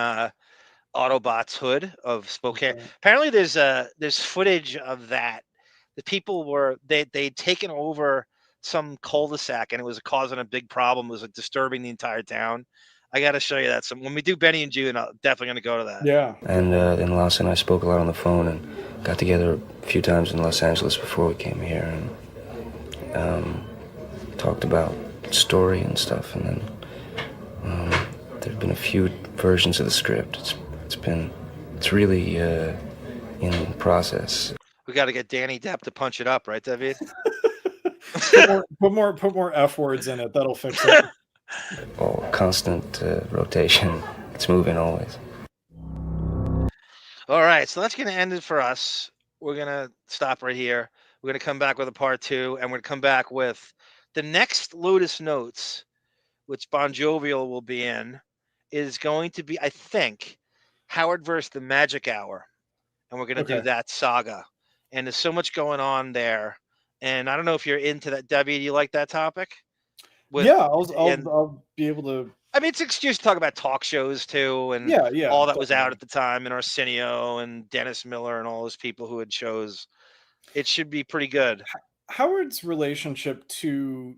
Autobot's hood of Spokane. Okay. Apparently, there's footage of that. The people were they'd taken over some cul-de-sac, and it was causing a big problem. It was disturbing the entire town. I got to show you that. So when we do Benny and June, I'm definitely going to go to that. Yeah. And then Lasse and I spoke a lot on the phone and got together a few times in Los Angeles before we came here and talked about story and stuff. And then there've been a few versions of the script. It's really in process. We got to get Danny Depp to punch it up, right, Davyd? put more F words in it. That'll fix it. Oh, constant rotation. It's moving always. All right, so that's going to end it for us. We're going to stop right here. We're going to come back with a part 2, and we're going to come back with the next Lotus Notes, which Bon Jovial will be in, is going to be, I think, Howard versus the Magic Hour. And we're going to do that saga. And there's so much going on there. And I don't know if you're into that. Debbie, do you like that topic? I'll be able to. I mean, it's an excuse to talk about talk shows too, and all that was out at the time, and Arsenio and Dennis Miller and all those people who had shows. It should be pretty good. Howard's relationship to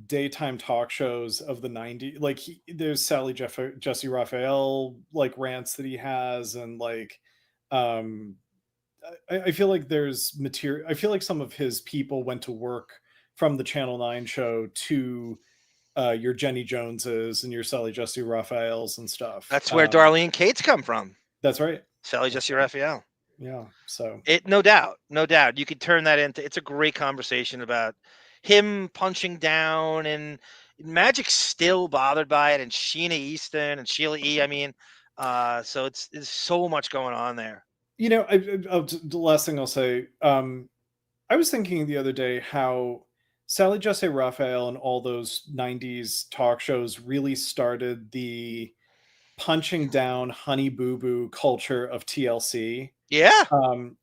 daytime talk shows of the 90s, like there's Sally Jesse Raphael like rants that he has, and like I feel like there's material. I feel like some of his people went to work from the Channel 9 show to your Jenny Joneses and your Sally Jesse Raphaels and stuff. That's where Darlene Cates come from. That's right. Sally Jesse Raphael. Yeah. So no doubt. You could turn that into, it's a great conversation about him punching down, and Magic's still bothered by it, and Sheena Easton and Sheila E. I mean, so it's so much going on there. You know, the last thing I'll say, I was thinking the other day how Sally Jesse Raphael and all those 90s talk shows really started the punching down Honey Boo Boo culture of TLC. Yeah.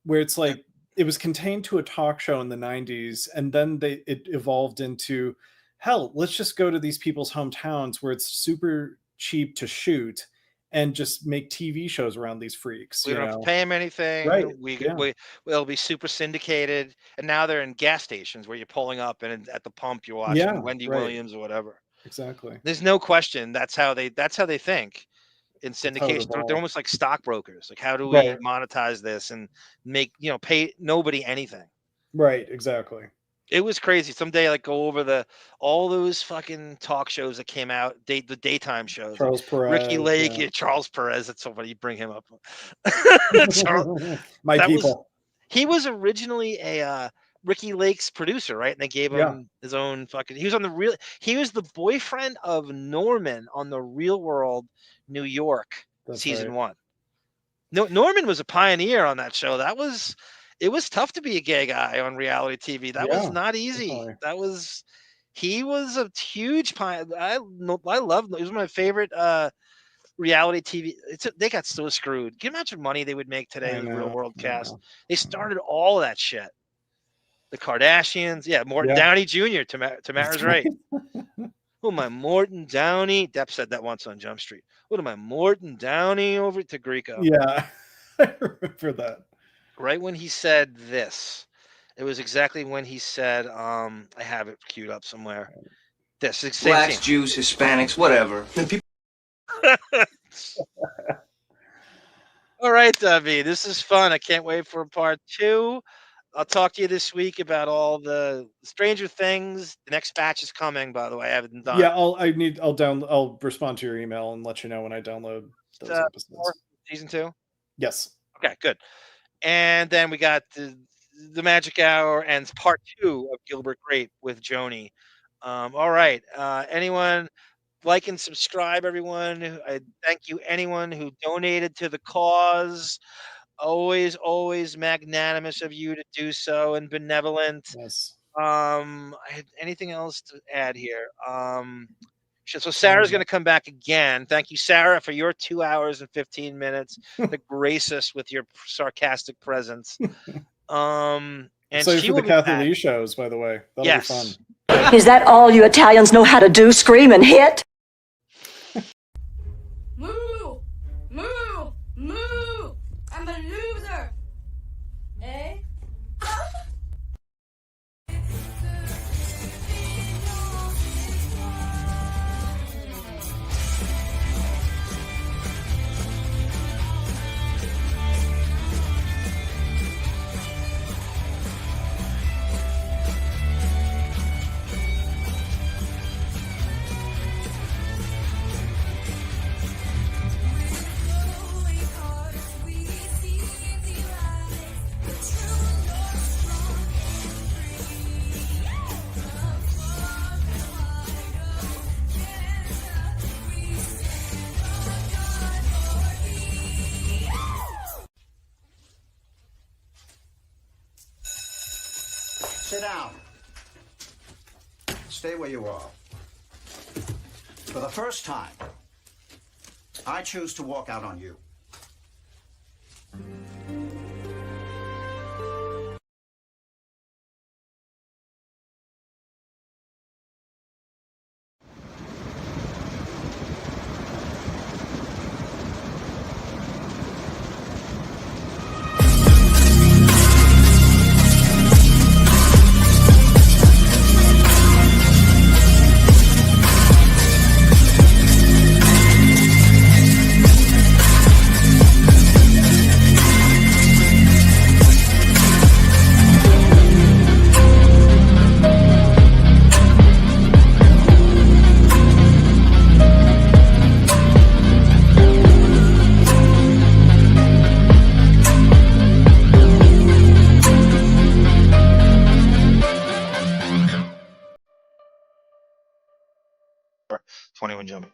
Where it's like, it was contained to a talk show in the 90s, and then it evolved into, hell, let's just go to these people's hometowns where it's super cheap to shoot and just make TV shows around these freaks. We don't have to pay them anything. Right. We'll be super syndicated. And now they're in gas stations where you're pulling up, and at the pump you're watching Wendy Williams or whatever. Exactly. There's no question. That's how they think in syndication. They're almost like stockbrokers. Like, how do we monetize this and make, pay nobody anything? Right. Exactly. It was crazy. Someday, like, go over all those fucking talk shows that came out, the daytime shows. Charles Perez, Ricky Lake, Charles Perez. That's so funny. You bring him up. He was originally a Ricky Lake's producer, right? And they gave him his own fucking. He was the boyfriend of Norman on The Real World New York season 1. No, Norman was a pioneer on that show. It was tough to be a gay guy on reality TV. That was not easy. Definitely. He was a huge pioneer. I love him. He was my favorite reality TV. They got so screwed. Can you imagine money they would make today in the Real World cast? They started all of that shit. The Kardashians. Yeah, Morton Downey Jr. Tamara's right. Who am I, Morton Downey? Depp said that once on Jump Street. What am I, Morton Downey over to Greco? Yeah, I remember that. Right when he said this, it was exactly when he said, I have it queued up somewhere. This blacks, Jews, Hispanics, whatever. All right, Davy, this is fun. I can't wait for part 2. I'll talk to you this week about all the Stranger Things. The next batch is coming, by the way. I haven't done. Yeah, I'll respond to your email and let you know when I download those episodes. Season 2? Yes. Okay, good. And then we got the Magic Hour and part 2 of Gilbert Grape with Joni. All right. Anyone like and subscribe, everyone. I thank you, anyone who donated to the cause. Always magnanimous of you to do so and benevolent. Yes. Anything else to add here? So Sarah's going to come back again. Thank you, Sara, for your 2 hours and 15 minutes to grace us with your sarcastic presence. And so she for will the be Kathy back. Lee shows, by the way. That'll be fun. Is that all you Italians know how to do? Scream and hit? Moo! Moo! Moo! I'm a loser! Eh? Sit down. Stay where you are. For the first time, I choose to walk out on you. $21 jumping.